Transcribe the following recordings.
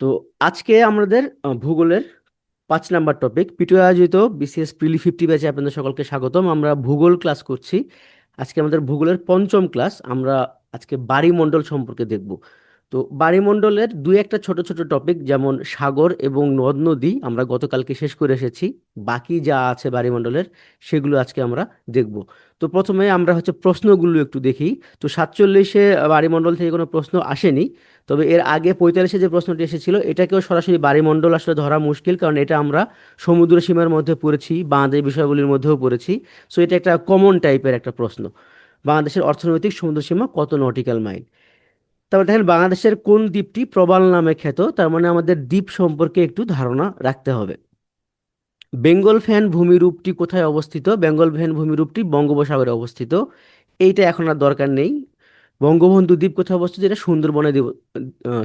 তো আজকে আমাদের ভূগোলের 5 নাম্বার টপিক পিটুয়া আয়োজিত বিসিএস প্রিলি 50 ব্যাচে আপনাদের সকলকে স্বাগতম। আমরা ভূগোল ক্লাস করছি। আজকে আমাদের ভূগোলের পঞ্চম ক্লাস। আমরা আজকে বায়ুমণ্ডল সম্পর্কে দেখব। তো বায়ুমণ্ডলের দুই একটা ছোট ছোট টপিক যেমন সাগর এবং নদ নদী আমরা গতকালকে শেষ করে এসেছি। বাকি যা আছে বায়ুমণ্ডলের সেগুলো আজকে আমরা দেখব। তো প্রথমে আমরা প্রশ্নগুলো একটু দেখি। তো 47-এ বায়ুমণ্ডল থেকে কোনো প্রশ্ন আসেনি। তবে এর আগে 45-এ যে প্রশ্নটি এসেছিল এটাকেও সরাসরি বায়ুমণ্ডল আসলে ধরা মুশকিল, কারণ এটা আমরা সমুদ্র সীমার মধ্যে পড়েছি, বাংলাদেশ বিষয়গুলির মধ্যেও পড়েছি। সো এটা একটা কমন টাইপের একটা প্রশ্ন। বাংলাদেশের অর্থনৈতিক সমুদ্র সীমা কত নটিক্যাল মাইল? তারপর দেখেন বাংলাদেশের কোন দ্বীপটি প্রবাল নামে খ্যাত, তার মানে আমাদের দ্বীপ সম্পর্কে একটু ধারণা রাখতে হবে। বেঙ্গল ফ্যান ভূমিরূপটি কোথায় অবস্থিত? বেঙ্গল ফ্যান ভূমিরূপটি বঙ্গোপসাগরে অবস্থিত। এইটা এখন আর দরকার নেই। বঙ্গবন্ধু দ্বীপ কোথায় অবস্থিত? এটা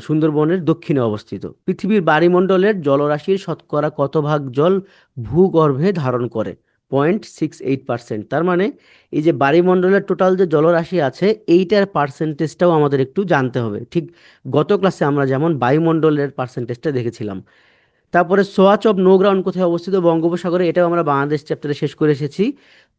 সুন্দরবনের দক্ষিণে অবস্থিত। পৃথিবীর বায়ুমণ্ডলের জলরাশির শতকরা কত ভাগ জল ভূগর্ভে ধারণ করে? 0.68%। তার মানে এই যে বায়ুমণ্ডলের টোটাল যে জলরাশি আছে এইটার পার্সেন্টেজটাও আমাদের একটু জানতে হবে। ঠিক গত ক্লাসে আমরা যেমন বায়ুমণ্ডলের পার্সেন্টেজটা দেখেছিলাম। তারপরে সোয়াচ অফ নো গ্রাউন্ড কোথায় অবস্থিত? বঙ্গোপসাগরে। এটাও আমরা বাংলাদেশ চ্যাপ্টারে শেষ করে এসেছি।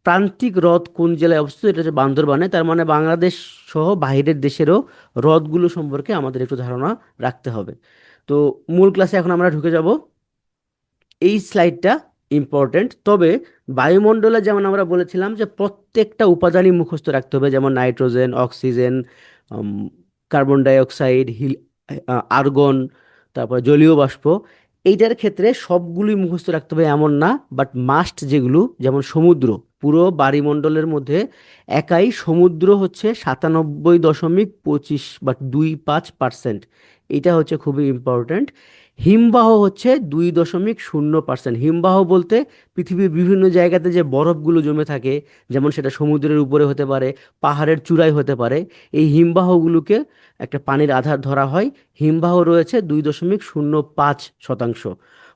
প্রান্তিক হ্রদ কোন জেলায় অবস্থিত? এটা হচ্ছে বান্দরবানে। তার মানে বাংলাদেশ সহ বাইরের দেশেরও হ্রদগুলো সম্পর্কে আমাদের একটু ধারণা রাখতে হবে। তো মূল ক্লাসে এখন আমরা ঢুকে যাব। এই স্লাইডটা ইম্পর্টেন্ট। তবে বায়ুমণ্ডলে যেমন আমরা বলেছিলাম যে প্রত্যেকটা উপাদানই মুখস্থ রাখতে হবে, যেমন nitrogen, oxygen, carbon die oxide, argon, তারপর জলীয় বাষ্প। এইটার ক্ষেত্রে সবগুলোই মুখস্থ রাখতে হবে এমন না, বাট মাস্ট যেগুলো, যেমন সমুদ্র। পুরো বায়ুমণ্ডলের মধ্যে একাই সমুদ্র হচ্ছে 97.25 বা 25%। এটা হচ্ছে খুবই ইম্পর্ট্যান্ট। হিমবাহ হচ্ছে 2.0%। হিমবাহ বলতে পৃথিবীর বিভিন্ন জায়গাতে যে বরফগুলো জমে থাকে, যেমন সেটা সমুদ্রের উপরে হতে পারে, পাহাড়ের চূড়ায় হতে পারে, এই হিমবাহগুলোকে একটা পানির আধার ধরা হয়। হিমবাহ রয়েছে 2.05%।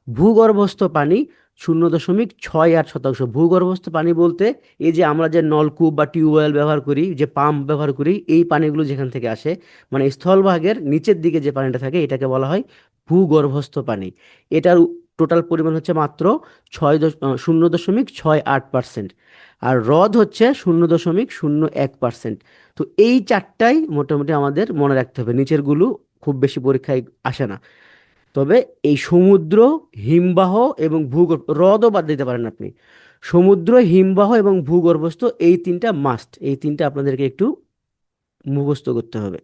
ভূগর্ভস্থ পানি 0.68%। ভূগর্ভস্থ পানি বলতে এই যে আমরা যে নলকূপ বা টিউবওয়েল ব্যবহার করি, যে পাম্প ব্যবহার করি, এই পানিগুলো যেখান থেকে আসে, মানে স্থলভাগের নিচের দিকে যে পানিটা থাকে এটাকে বলা হয় ভূগর্ভস্থ পানি। এটার টোটাল পরিমাণ হচ্ছে মাত্র 0.68%। আর হ্রদ হচ্ছে 0.01%। তো এই চারটাই মোটামুটি আমাদের মনে রাখতে হবে, নিচেরগুলো খুব বেশি পরীক্ষায় আসে না। তবে এই সমুদ্র, হিমবাহ এবং ভূগর্ভ, হ্রদও বাদ দিতে পারেন আপনি। সমুদ্র, হিমবাহ এবং ভূগর্ভস্থ, এই তিনটা মাস্ট। এই তিনটা আপনাদেরকে একটু মুখস্থ করতে হবে।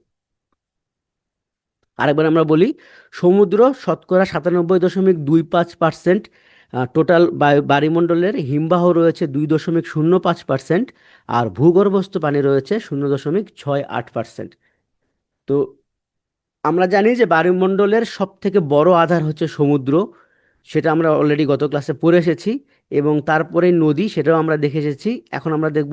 আরেকবার আমরা বলি, সমুদ্র শতকরা 97.25%। টোটাল বায়ুমণ্ডলের হিমবাহ রয়েছে 2.05%। আর ভূগর্ভস্থ পানি রয়েছে 0.68%। তো আমরা জানি যে বায়ুমণ্ডলের সব থেকে বড় আধার হচ্ছে সমুদ্র। সেটা আমরা অলরেডি গত ক্লাসে পড়ে এসেছি। এবং তারপরে নদী, সেটাও আমরা দেখে এসেছি। এখন আমরা দেখব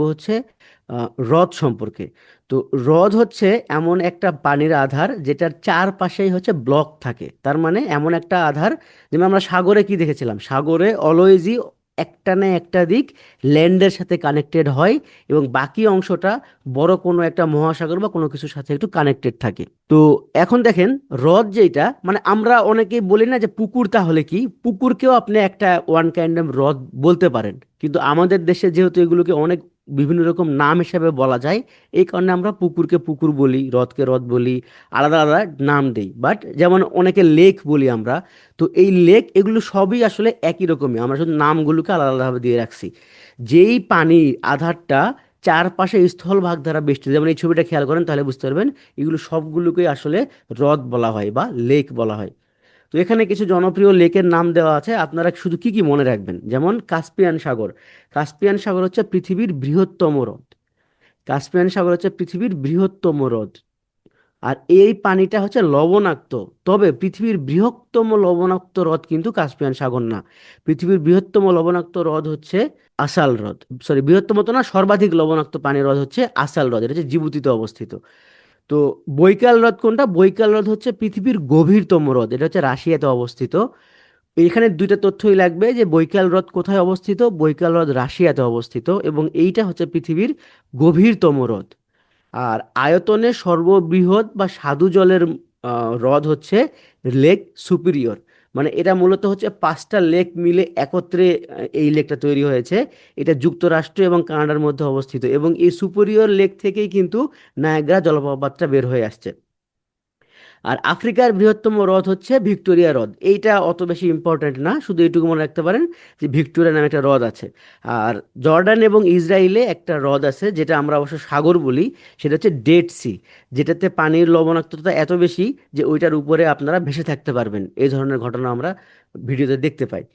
হ্রদ সম্পর্কে। তো হ্রদ হচ্ছে এমন একটা পানির আধার যেটার চারপাশেই ব্লক থাকে। তার মানে এমন একটা আধার, যেমন আমরা সাগরে কি দেখেছিলাম, সাগরে অলওয়েজই একটা না একটা দিক ল্যান্ডের সাথে কানেক্টেড হয় এবং বাকি অংশটা বড় কোনো একটা মহাসাগর বা কোনো কিছুর সাথে একটু কানেক্টেড থাকে। তো এখন দেখেন, হ্রদ যেটা, মানে আমরা অনেকেই বলি না যে পুকুর, তাহলে কি পুকুরকেও আপনি একটা ওয়ান কাইন্ড অফ হ্রদ বলতে পারেন, কিন্তু আমাদের দেশে যেহেতু এগুলোকে অনেক বিভিন্ন রকম নাম হিসাবে বলা যায়, এই কারণে আমরা পুকুরকে পুকুর বলি, হ্রদকে হ্রদ বলি, আলাদা আলাদা নাম দেই। বাট যেমন অনেকে লেক বলি আমরা। তো এই লেক এগুলো সবই আসলে একই রকমই, আমরা শুধু নামগুলোকে আলাদা আলাদাভাবে দিয়ে রাখছি। যেই পানির আধারটা চারপাশে স্থলভাগ দ্বারা বেষ্টিত, যেমন এই ছবিটা খেয়াল করেন তাহলে বুঝতে পারবেন, এগুলো সবগুলোকেই আসলে হ্রদ বলা হয় বা লেক বলা হয়। তো এখানে কিছু জনপ্রিয় লেকের নাম দেওয়া আছে, আপনারা শুধু কি কি মনে রাখবেন, যেমন কাস্পিয়ান সাগর। কাস্পিয়ান সাগর হচ্ছে পৃথিবীর বৃহত্তম হ্রদ। কাস্পিয়ান সাগর হচ্ছে পৃথিবীর বৃহত্তম হ্রদ। আর এই পানিটা হচ্ছে লবণাক্ত। তবে পৃথিবীর বৃহত্তম লবণাক্ত হ্রদ কিন্তু কাস্পিয়ান সাগর না। পৃথিবীর বৃহত্তম লবণাক্ত হ্রদ হচ্ছে আসাল হ্রদ। সরি, বৃহত্তম তো না, সর্বাধিক লবণাক্ত পানির হ্রদ হচ্ছে আসাল হ্রদ। এটা হচ্ছে জিবুতিতে অবস্থিত। তো বৈকাল হ্রদ কোনটা? বৈকাল হ্রদ হচ্ছে পৃথিবীর গভীরতম হ্রদ। এটা হচ্ছে রাশিয়াতে অবস্থিত। এখানে দুইটা তথ্যই লাগবে, যে বৈকাল হ্রদ কোথায় অবস্থিত। বৈকাল হ্রদ রাশিয়াতে অবস্থিত এবং এইটা হচ্ছে পৃথিবীর গভীরতম হ্রদ। আর আয়তনে সর্ববৃহৎ বা স্বাদু জলের হ্রদ হচ্ছে লেক সুপিরিয়র। মানে এটা মূলত হচ্ছে পাঁচটা লেক মিলে একত্রে এই লেকটা তৈরি হয়েছে। এটা যুক্তরাষ্ট্র এবং কানাডার মধ্যে অবস্থিত, এবং এই সুপিরিয়র লেক থেকেই কিন্তু নায়াগ্রা জলপ্রপাতটা বের হয়ে আসছে। আর আফ্রিকার বৃহত্তম হ্রদ হচ্ছে ভিক্টোরিয়া হ্রদ। এইটা অত বেশি ইম্পর্ট্যান্ট না, শুধু এইটুকু মনে রাখতে পারেন যে ভিক্টোরিয়া নামে একটা হ্রদ আছে। আর জর্ডান এবং ইসরায়েলে একটা হ্রদ আছে যেটা আমরা অবশ্য সাগর বলি, সেটা হচ্ছে ডেড সি, যেটাতে পানির লবণাক্ততা এত বেশি যে ওইটার উপরে আপনারা ভেসে থাকতে পারবেন। এই ধরনের ঘটনা আমরা ভিডিওতে দেখতে পাই।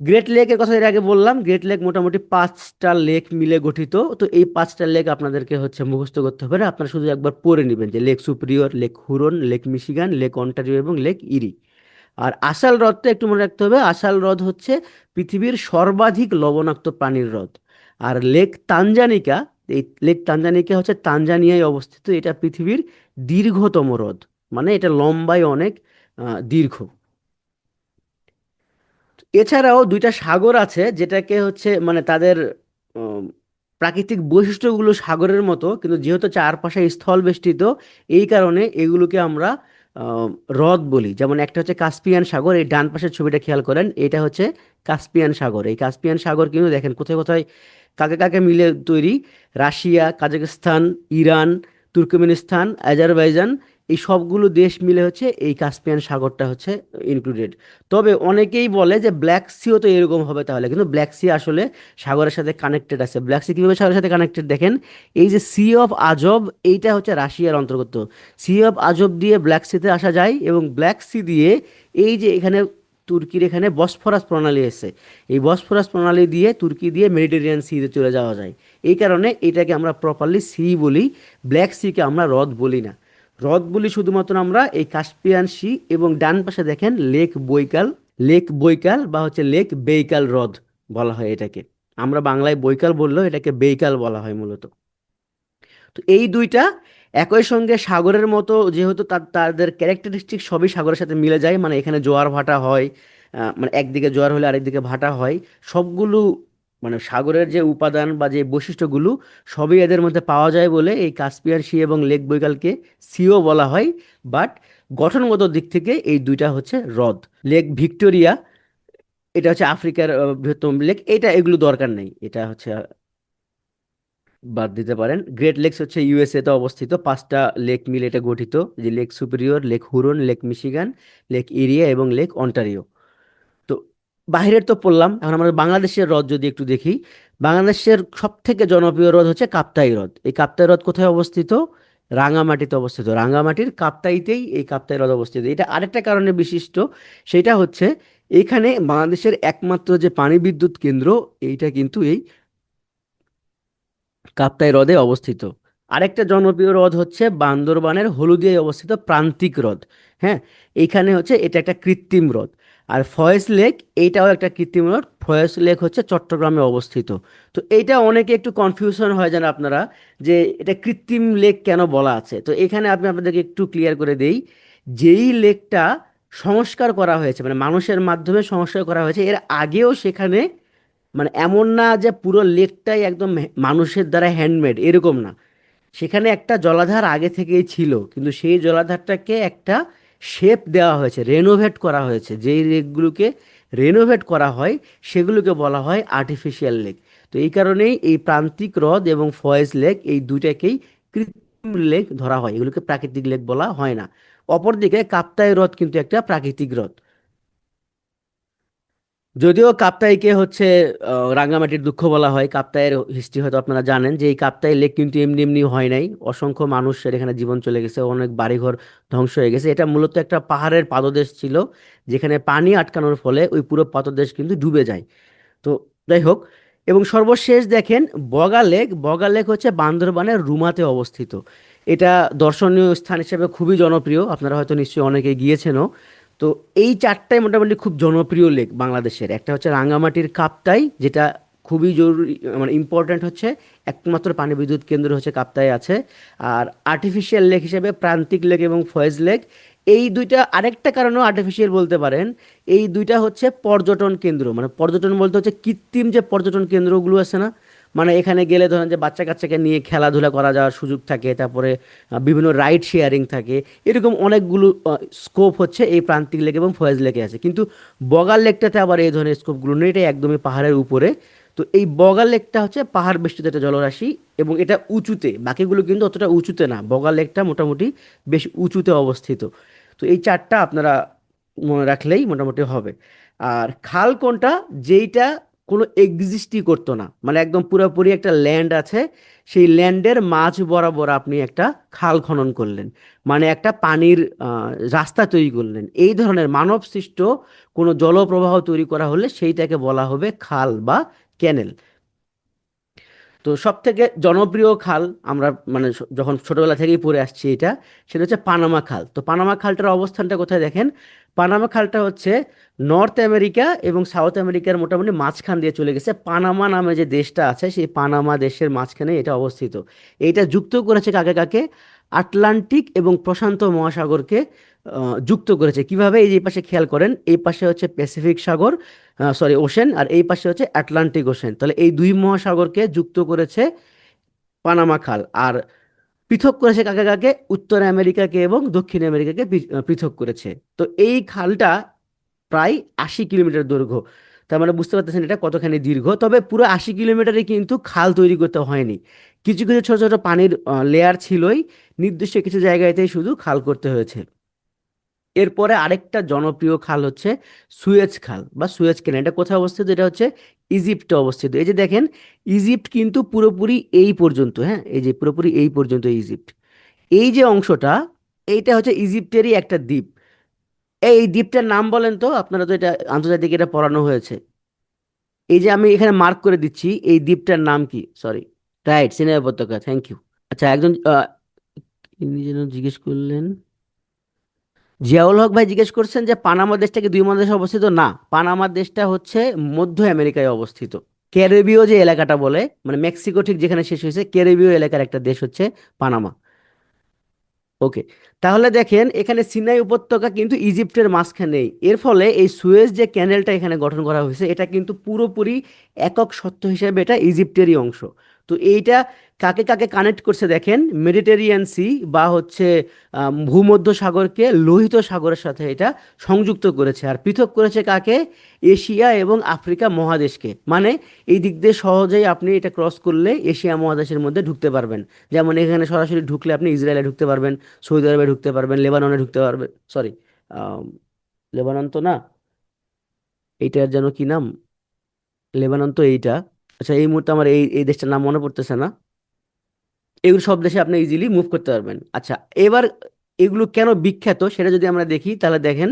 গ্রেট লেকের কথা এর আগে বললাম, গ্রেট লেক মোটামুটি পাঁচটা লেক মিলে গঠিত। তো এই পাঁচটা লেক আপনাদেরকে হচ্ছে মুখস্থ করতে হবে না, আপনারা শুধু একবার পড়ে নেবেন যে lake superior, lake হুরন, lake Michigan, lake Ontario এবং লেক ইরি। আর আসাল হ্রদটা একটু মনে রাখতে হবে, আসাল হ্রদ হচ্ছে পৃথিবীর সর্বাধিক লবণাক্ত পানির হ্রদ। আর লেক তানজানিকা, এই লেক তানজানিকা হচ্ছে তানজানিয়ায় অবস্থিত, এটা পৃথিবীর দীর্ঘতম হ্রদ, মানে এটা লম্বায় অনেক দীর্ঘ। এছাড়াও দুইটা সাগর আছে যেটাকে হচ্ছে মানে তাদের উম, প্রাকৃতিক বৈশিষ্ট্যগুলো সাগরের মতো, কিন্তু যেহেতু চারপাশে স্থল বেষ্টিত, এই কারণে এগুলোকে আমরা আহ, হ্রদ বলি। যেমন একটা হচ্ছে কাস্পিয়ান সাগর, এই ডান পাশের ছবিটা খেয়াল করেন, এটা হচ্ছে কাস্পিয়ান সাগর। এই কাস্পিয়ান সাগর কিন্তু দেখেন কোথায় কোথায় কাকে কাকে মিলে তৈরি: Russia, Kazakhstan, Iran, Turkmenistan, Azerbaijan, এই সবগুলো দেশ মিলে হচ্ছে এই কাস্পিয়ান সাগরটা হচ্ছে ইনক্লুডেড। তবে অনেকেই বলে যে ব্ল্যাক সিও তো এরকম হবে, তাহলে কিন্তু ব্ল্যাক সি আসলে সাগরের সাথে কানেক্টেড আছে। ব্ল্যাক সি কীভাবে সাগরের সাথে কানেক্টেড দেখেন, এই যে সি অফ আজব, এইটা হচ্ছে রাশিয়ার অন্তর্গত। সি অফ আজব দিয়ে ব্ল্যাক সিতে আসা যায়, এবং ব্ল্যাক সি দিয়ে এই যে এখানে তুর্কির এখানে বসফরাস প্রণালী এসে, এই বসফরাস প্রণালী দিয়ে তুর্কি দিয়ে মেডিটেরিয়ান সিতে চলে যাওয়া যায়। এই কারণে এটাকে আমরা প্রপারলি সি বলি, ব্ল্যাক সিকে আমরা হ্রদ বলি না। হ্রদ বলি শুধুমাত্র আমরা এই কাস্পিয়ান সি, এবং ডান পাশে দেখেন লেক বৈকাল, লেক বৈকাল বা হচ্ছে লেক বেইকাল হ্রদ বলা হয় এটাকে। আমরা বাংলায় বৈকাল বললেও এটাকে বেইকাল বলা হয় মূলত। তো এই দুইটা একই সঙ্গে সাগরের মতো, যেহেতু তাদের ক্যারেক্টারিস্টিক সবই সাগরের সাথে মিলে যায়, মানে এখানে জোয়ার ভাটা হয়, মানে একদিকে জোয়ার হলে আরেকদিকে ভাটা হয়, সবগুলো মানে সাগরের যে উপাদান বা যে বৈশিষ্ট্যগুলো সবই এদের মধ্যে পাওয়া যায় বলে এই কাস্পিয়ান সি এবং লেক বৈকালকে সিও বলা হয়। বাট গঠনগত দিক থেকে এই দুইটা হচ্ছে হ্রদ। লেক ভিক্টোরিয়া, এটা হচ্ছে আফ্রিকার বৃহত্তম লেক, এটা এগুলো দরকার নেই, এটা হচ্ছে বাদ দিতে পারেন। গ্রেট লেকস হচ্ছে ইউএসএ তে অবস্থিত, পাঁচটা লেক মিলে এটা গঠিত, যে lake superior, lake হুরন, lake Michigan, lake area এবং লেক অন্টারিও। তো বাহিরের তো পড়লাম, এখন আমাদের বাংলাদেশের হ্রদ যদি একটু দেখি। বাংলাদেশের সব থেকে জনপ্রিয় হ্রদ হচ্ছে কাপ্তাই হ্রদ। এই কাপ্তাই হ্রদ কোথায় অবস্থিত? রাঙামাটিতে অবস্থিত। রাঙামাটির কাপ্তাইতেই এই কাপ্তাই হ্রদ অবস্থিত। এটা আরেকটা কারণে বিশিষ্ট, সেটা হচ্ছে এখানে বাংলাদেশের একমাত্র যে পানি বিদ্যুৎ কেন্দ্র, এইটা কিন্তু এই কাপ্তাই হ্রদে অবস্থিত। আরেকটা জনপ্রিয় হ্রদ হচ্ছে বান্দরবানের হলুদিয়ায় অবস্থিত প্রান্তিক হ্রদ। হ্যাঁ, এইখানে হচ্ছে এটা একটা কৃত্রিম হ্রদ। আর ফয়েজ লেক, এইটাও একটা কৃত্রিম হ্রদ। ফয়েজ লেক হচ্ছে চট্টগ্রামে অবস্থিত। তো এইটা অনেকে একটু কনফিউশন হয় যেন আপনারা, যে এটা কৃত্রিম লেক কেন বলা আছে। তো এখানে আমি আপনাদেরকে একটু ক্লিয়ার করে দেই, যেই লেকটা সংস্কার করা হয়েছে, মানে মানুষের মাধ্যমে সংস্কার করা হয়েছে, এর আগেও সেখানে মানে এমন না যে পুরো লেকটাই একদম মানুষের দ্বারা হ্যান্ডমেড, এরকম না। সেখানে একটা জলাধার আগে থেকেই ছিল, কিন্তু সেই জলাধারটাকে একটা শেপ দেওয়া হয়েছে, রেনোভেট করা হয়েছে। যেই লেকগুলোকে রেনোভেট করা হয় সেগুলোকে বলা হয় আর্টিফিশিয়াল লেক। তো এই কারণেই এই প্রান্তিক হ্রদ এবং ফয়েজ লেক, এই দুইটাকেই কৃত্রিম লেক ধরা হয়, এগুলোকে প্রাকৃতিক লেক বলা হয় না। অপরদিকে কাপ্তাই হ্রদ কিন্তু একটা প্রাকৃতিক হ্রদ। যদিও কাপ্তাইকে হচ্ছে রাঙ্গামাটির দুঃখ বলা হয়। কাপ্তাইয়ের হিস্ট্রি হয়তো আপনারা জানেন, যে এই কাপ্তাই লেক কিন্তু এমনি এমনি হয় নাই। অসংখ্য মানুষের এখানে জীবন চলে গেছে, অনেক বাড়িঘর ধ্বংস হয়ে গেছে। এটা মূলত একটা পাহাড়ের পাদদেশ ছিল, যেখানে পানি আটকানোর ফলে ওই পুরো পাদদেশ কিন্তু ডুবে যায়। তো যাই হোক, এবং সর্বশেষ দেখেন বগা লেক। বগা লেক হচ্ছে বান্দরবানের রুমাতে অবস্থিত। এটা দর্শনীয় স্থান হিসেবে খুবই জনপ্রিয়, আপনারা হয়তো নিশ্চয়ই অনেকে গিয়েছেনও। তো এই চারটাই মোটামুটি খুব জনপ্রিয় লেক বাংলাদেশের। একটা হচ্ছে রাঙামাটির কাপ্তাই, যেটা খুবই জরুরি, মানে ইম্পর্ট্যান্ট হচ্ছে, একমাত্র পানি বিদ্যুৎ কেন্দ্র হচ্ছে কাপ্তাই আছে। আর আর্টিফিশিয়াল লেক হিসেবে প্রান্তিক লেক এবং ফয়েজ লেক। এই দুইটা আরেকটা কারণেও আর্টিফিশিয়াল বলতে পারেন, এই দুইটা হচ্ছে পর্যটন কেন্দ্র। মানে পর্যটন বলতে হচ্ছে কৃত্রিম যে পর্যটন কেন্দ্রগুলো আছে না, মানে এখানে গেলে ধরেন যে বাচ্চা কাচ্চাকে নিয়ে খেলাধুলা করা যাওয়ার সুযোগ থাকে, তারপরে বিভিন্ন রাইড শেয়ারিং থাকে, এরকম অনেকগুলো স্কোপ হচ্ছে এই প্রান্তিক লেক এবং ফয়েজ লেকে আছে। কিন্তু বগাল লেকটাতে আবার এই ধরনের স্কোপগুলো নেই, এটা একদমই পাহাড়ের উপরে। তো এই বগাল লেকটা হচ্ছে পাহাড় বেষ্টিত একটা জলরাশি, এবং এটা উঁচুতে, বাকিগুলো কিন্তু অতটা উঁচুতে না, বগাল লেকটা মোটামুটি বেশ উঁচুতে অবস্থিত। তো এই চারটা আপনারা মনে রাখলেই মোটামুটি হবে। আর খাল কোনটা, যেইটা কোনো এক্সিস্টই করতো না, মানে একদম পুরোপুরি একটা ল্যান্ড আছে, সেই ল্যান্ডের মাঝ বরাবর আপনি একটা খাল খনন করলেন, মানে একটা পানির রাস্তা তৈরি করলেন, এই ধরনের মানব সৃষ্ট কোনো জলপ্রবাহ তৈরি করা হলে সেইটাকে বলা হবে খাল বা ক্যানেল। তো সব থেকে জনপ্রিয় খাল, আমরা মানে যখন ছোটবেলা থেকেই পড়ে আসছি এটা, সেটা হচ্ছে পানামা খাল। তো পানামা খালটার অবস্থানটা কোথায় দেখেন, পানামা খালটা হচ্ছে নর্থ আমেরিকা এবং সাউথ আমেরিকার মোটামুটি মাঝখান দিয়ে চলে গেছে। পানামা নামে যে দেশটা আছে, সেই পানামা দেশের মাঝখানে এটা অবস্থিত। এইটা যুক্ত করেছে কাকে কাকে, আটলান্টিক এবং প্রশান্ত মহাসাগরকে যুক্ত করেছে। কিভাবে, এই যে এই পাশে খেয়াল করেন, এই পাশে হচ্ছে প্যাসিফিক সাগর, সরি ওশেন, আর এই পাশে হচ্ছে আটলান্টিক ওশেন, তাহলে এই দুই মহাসাগরকে যুক্ত করেছে পানামা খাল। আর পৃথক করেছে কাকে কাকে, উত্তর আমেরিকাকে এবং দক্ষিণ আমেরিকাকে পৃথক করেছে। তো এই খালটা প্রায় 80 কিলোমিটার দৈর্ঘ্য। তার মানে বুঝতে পারতেছেন এটা কতখানি দীর্ঘ। তবে পুরো 80 কিলোমিটারে কিন্তু খাল তৈরি করতে হয়নি, কিছু কিছু ছোট ছোট পানির লেয়ার ছিলই, নির্দিষ্ট কিছু জায়গাতেই শুধু খাল করতে হয়েছে। এরপরে আরেকটা জনপ্রিয় খাল হচ্ছে সুয়েজ খাল বা সুয়েজ ক্যানেল। এটা কোথায় অবস্থিত, এটা হচ্ছে ইজিপ্টে অবস্থিত। এই যে দেখেন, ইজিপ্ট কিন্তু পুরোপুরি এই পর্যন্ত, হ্যাঁ, এই যে পুরোপুরি এই পর্যন্ত ইজিপ্ট, এই যে অংশটা, এইটা হচ্ছে ইজিপ্টেরই একটা দ্বীপ। এই দ্বীপটার নাম বলেন তো, আপনারা তো এটা আন্তর্জাতিক এটা পড়ানো হয়েছে। এই যে আমি এখানে মার্ক করে দিচ্ছি, এই দ্বীপটার নাম কি, সরি, রাইট, সিনাই উপত্যকা, থ্যাংক ইউ। আচ্ছা, একজন ইনি যেন জিজ্ঞেস করলেন, জিয়াউল হক ভাই জিজ্ঞেস করছেন যে পানামা দেশটা কি দুই মহাদেশে অবস্থিত? না, পানামা দেশটা হচ্ছে মধ্য আমেরিকায় অবস্থিত। ক্যারিবীয় যে এলাকাটা বলে, মানে মেক্সিকো ঠিক যেখানে শেষ হয়েছে, ক্যারিবীয় এলাকার একটা দেশ হচ্ছে পানামা। ওকে, তাহলে দেখেন এখানে সিনাই উপত্যকা কিন্তু ইজিপ্টের মাঝখানেই। এর ফলে এই সুয়েজ যে ক্যানেলটা এখানে গঠন করা হয়েছে, এটা কিন্তু পুরোপুরি একক সত্য হিসেবে এটা ইজিপ্টেরই অংশ। তো এইটা কাকে কাকে কানেক্ট করছে দেখেন, মেডিটেরিয়ান সি বা হচ্ছে ভূমধ্য সাগরকে লোহিত সাগরের সাথে এটা সংযুক্ত করেছে। আর পৃথক করেছে কাকে, এশিয়া এবং আফ্রিকা মহাদেশকে। মানে এই দিক দিয়ে সহজেই আপনি এটা ক্রস করলে এশিয়া মহাদেশের মধ্যে ঢুকতে পারবেন। যেমন এখানে সরাসরি ঢুকলে আপনি ইসরায়েলে ঢুকতে পারবেন, সৌদি আরবে ঢুকতে পারবেন, লেবাননে ঢুকতে পারবেন, সরি, লেবানন তো না, এইটার যেন কি নাম, লেবানন তো এইটা, আচ্ছা এই মুহূর্তে আমার এই এই দেশটার নাম মনে পড়তেছে না। এগুলো সব দেশে আপনি ইজিলি মুভ করতে পারবেন। আচ্ছা, এবার এগুলো কেন বিখ্যাত সেটা যদি আমরা দেখি, তাহলে দেখেন,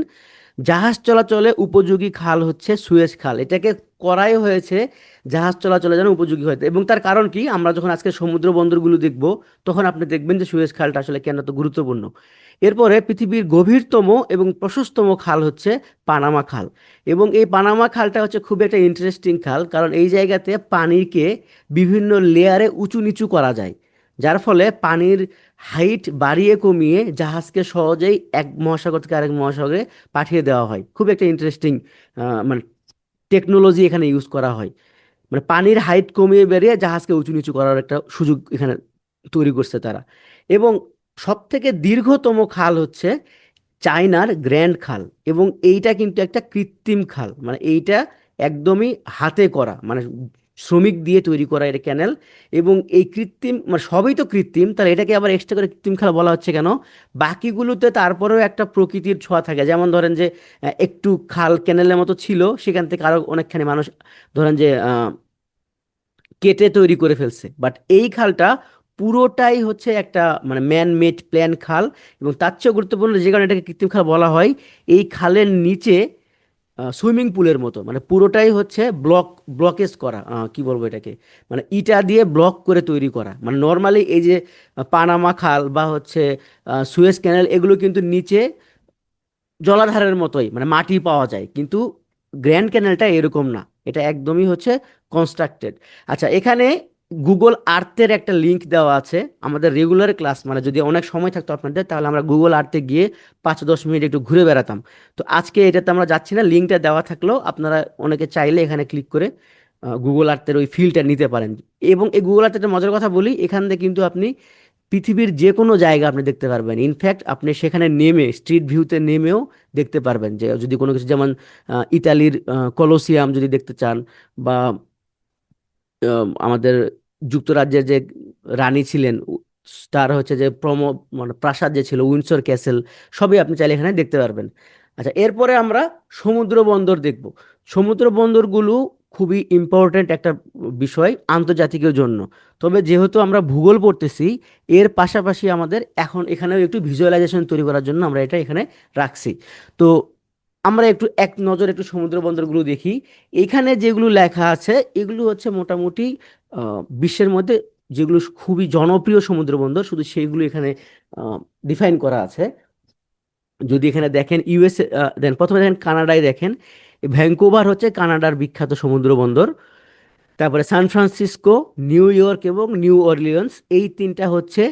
জাহাজ চলাচলে উপযোগী খাল হচ্ছে সুয়েজ খাল। এটাকে করাই হয়েছে জাহাজ চলাচলের জন্য উপযোগী হয়েছে। এবং তার কারণ কি, আমরা যখন আজকে সমুদ্র বন্দরগুলো দেখব, তখন আপনি দেখবেন যে সুয়েজ খালটা আসলে কেন তো গুরুত্বপূর্ণ। এরপরে পৃথিবীর গভীরতম এবং প্রশস্তম খাল হচ্ছে পানামা খাল। এবং এই পানামা খালটা হচ্ছে খুব একটা ইন্টারেস্টিং খাল, কারণ এই জায়গাতে পানিকে বিভিন্ন লেয়ারে উঁচু নিচু করা যায়, যার ফলে পানির হাইট বাড়িয়ে কমিয়ে জাহাজকে সহজেই এক মহাসাগর থেকে আরেক মহাসাগরে পাঠিয়ে দেওয়া হয়। খুব একটা ইন্টারেস্টিং মানে টেকনোলজি এখানে ইউজ করা হয়। মানে পানির হাইট কমিয়ে বেরিয়ে জাহাজকে উঁচু নিচু করার একটা সুযোগ এখানে তৈরি করছে তারা। এবং সব থেকে দীর্ঘতম খাল হচ্ছে চায়নার গ্র্যান্ড খাল। এবং এইটা কিন্তু একটা কৃত্রিম খাল, মানে এইটা একদমই হাতে করা, মানে শ্রমিক দিয়ে তৈরি করা এটা ক্যানেল। এবং এই কৃত্রিম, মানে সবই তো কৃত্রিম, তাহলে এটাকে আবার এক্সট্রা করে কৃত্রিম খাল বলা হচ্ছে কেন? বাকিগুলোতে তারপরেও একটা প্রকৃতির ছোঁয়া থাকে। যেমন ধরেন যে একটু খাল ক্যানেলের মতো ছিল, সেখান থেকে আরো অনেকখানি মানুষ ধরেন যে কেটে তৈরি করে ফেলছে। বাট এই খালটা পুরোটাই হচ্ছে একটা মানে ম্যান মেড প্ল্যান খাল। এবং তার চেয়েও গুরুত্বপূর্ণ, যে কারণে এটাকে কৃত্রিম খাল বলা হয়, এই খালের নিচে সুইমিং পুলের মতো, মানে পুরোটাই হচ্ছে ব্লকেজ করা, কি বলবো এটাকে, মানে ইটা দিয়ে ব্লক করে তৈরি করা। মানে নর্মালি এই যে পানামা খাল বা হচ্ছে সুয়েজ ক্যানেল, এগুলো কিন্তু নিচে জলাধারের মতোই, মানে মাটি পাওয়া যায়, কিন্তু গ্র্যান্ড ক্যানেলটা এরকম না, এটা একদমই হচ্ছে কনস্ট্রাক্টেড। আচ্ছা, এখানে গুগল আর্থের একটা লিংক দেওয়া আছে। আমাদের রেগুলার ক্লাস, মানে যদি অনেক সময় থাকতো আপনাদের, তাহলে আমরা গুগল আর্থে গিয়ে 5-10 মিনিট একটু ঘুরে বেড়াতাম। তো আজকে এটাতে আমরা যাচ্ছি না, লিঙ্কটা দেওয়া থাকলেও আপনারা অনেকে চাইলে এখানে ক্লিক করে গুগল আর্থের ওই ফিলটা নিতে পারেন। এবং এই গুগল আর্থের একটা মজার কথা বলি, এখান থেকে কিন্তু আপনি পৃথিবীর যে কোনো জায়গা আপনি দেখতে পারবেন। ইনফ্যাক্ট আপনি সেখানে নেমে স্ট্রিট ভিউতে নেমেও দেখতে পারবেন, যে যদি কোনো কিছু, যেমন ইতালির কলোসিয়াম যদি দেখতে চান, বা আমাদের যুক্তরাজ্যের যে রানী ছিলেন, তার হচ্ছে যে মানে প্রাসাদ যে ছিল উইন্ডসর ক্যাসেল, সবই আপনি চাইলে এখানে দেখতে পারবেন। আচ্ছা, এরপরে আমরা সমুদ্র বন্দর দেখব। সমুদ্র বন্দরগুলো খুবই ইম্পর্ট্যান্ট একটা বিষয় আন্তর্জাতিকের জন্য। তবে যেহেতু আমরা ভূগোল পড়তেছি, এর পাশাপাশি আমাদের এখন এখানেও একটু ভিজুয়ালাইজেশন তৈরি করার জন্য আমরা এটা এখানে রাখছি। তো আমরা একটু এক নজর একটু সমুদ্র বন্দরগুলো দেখি। এখানে যেগুলো লেখা আছে এগুলো হচ্ছে মোটামুটি বিশ্বের মধ্যে যেগুলো খুবই জনপ্রিয় সমুদ্র বন্দর, শুধু সেইগুলো এখানে ডিফাইন করা আছে। যদি এখানে দেখেন ইউএসএ দেন, প্রথমে দেখেন কানাডায় দেখেন, ভ্যাঙ্কুভার হচ্ছে কানাডার বিখ্যাত সমুদ্র বন্দর। তারপরে সান ফ্রান্সিসকো, নিউ ইয়র্ক এবং নিউ অরলিয়ন্স, এই তিনটা হচ্ছে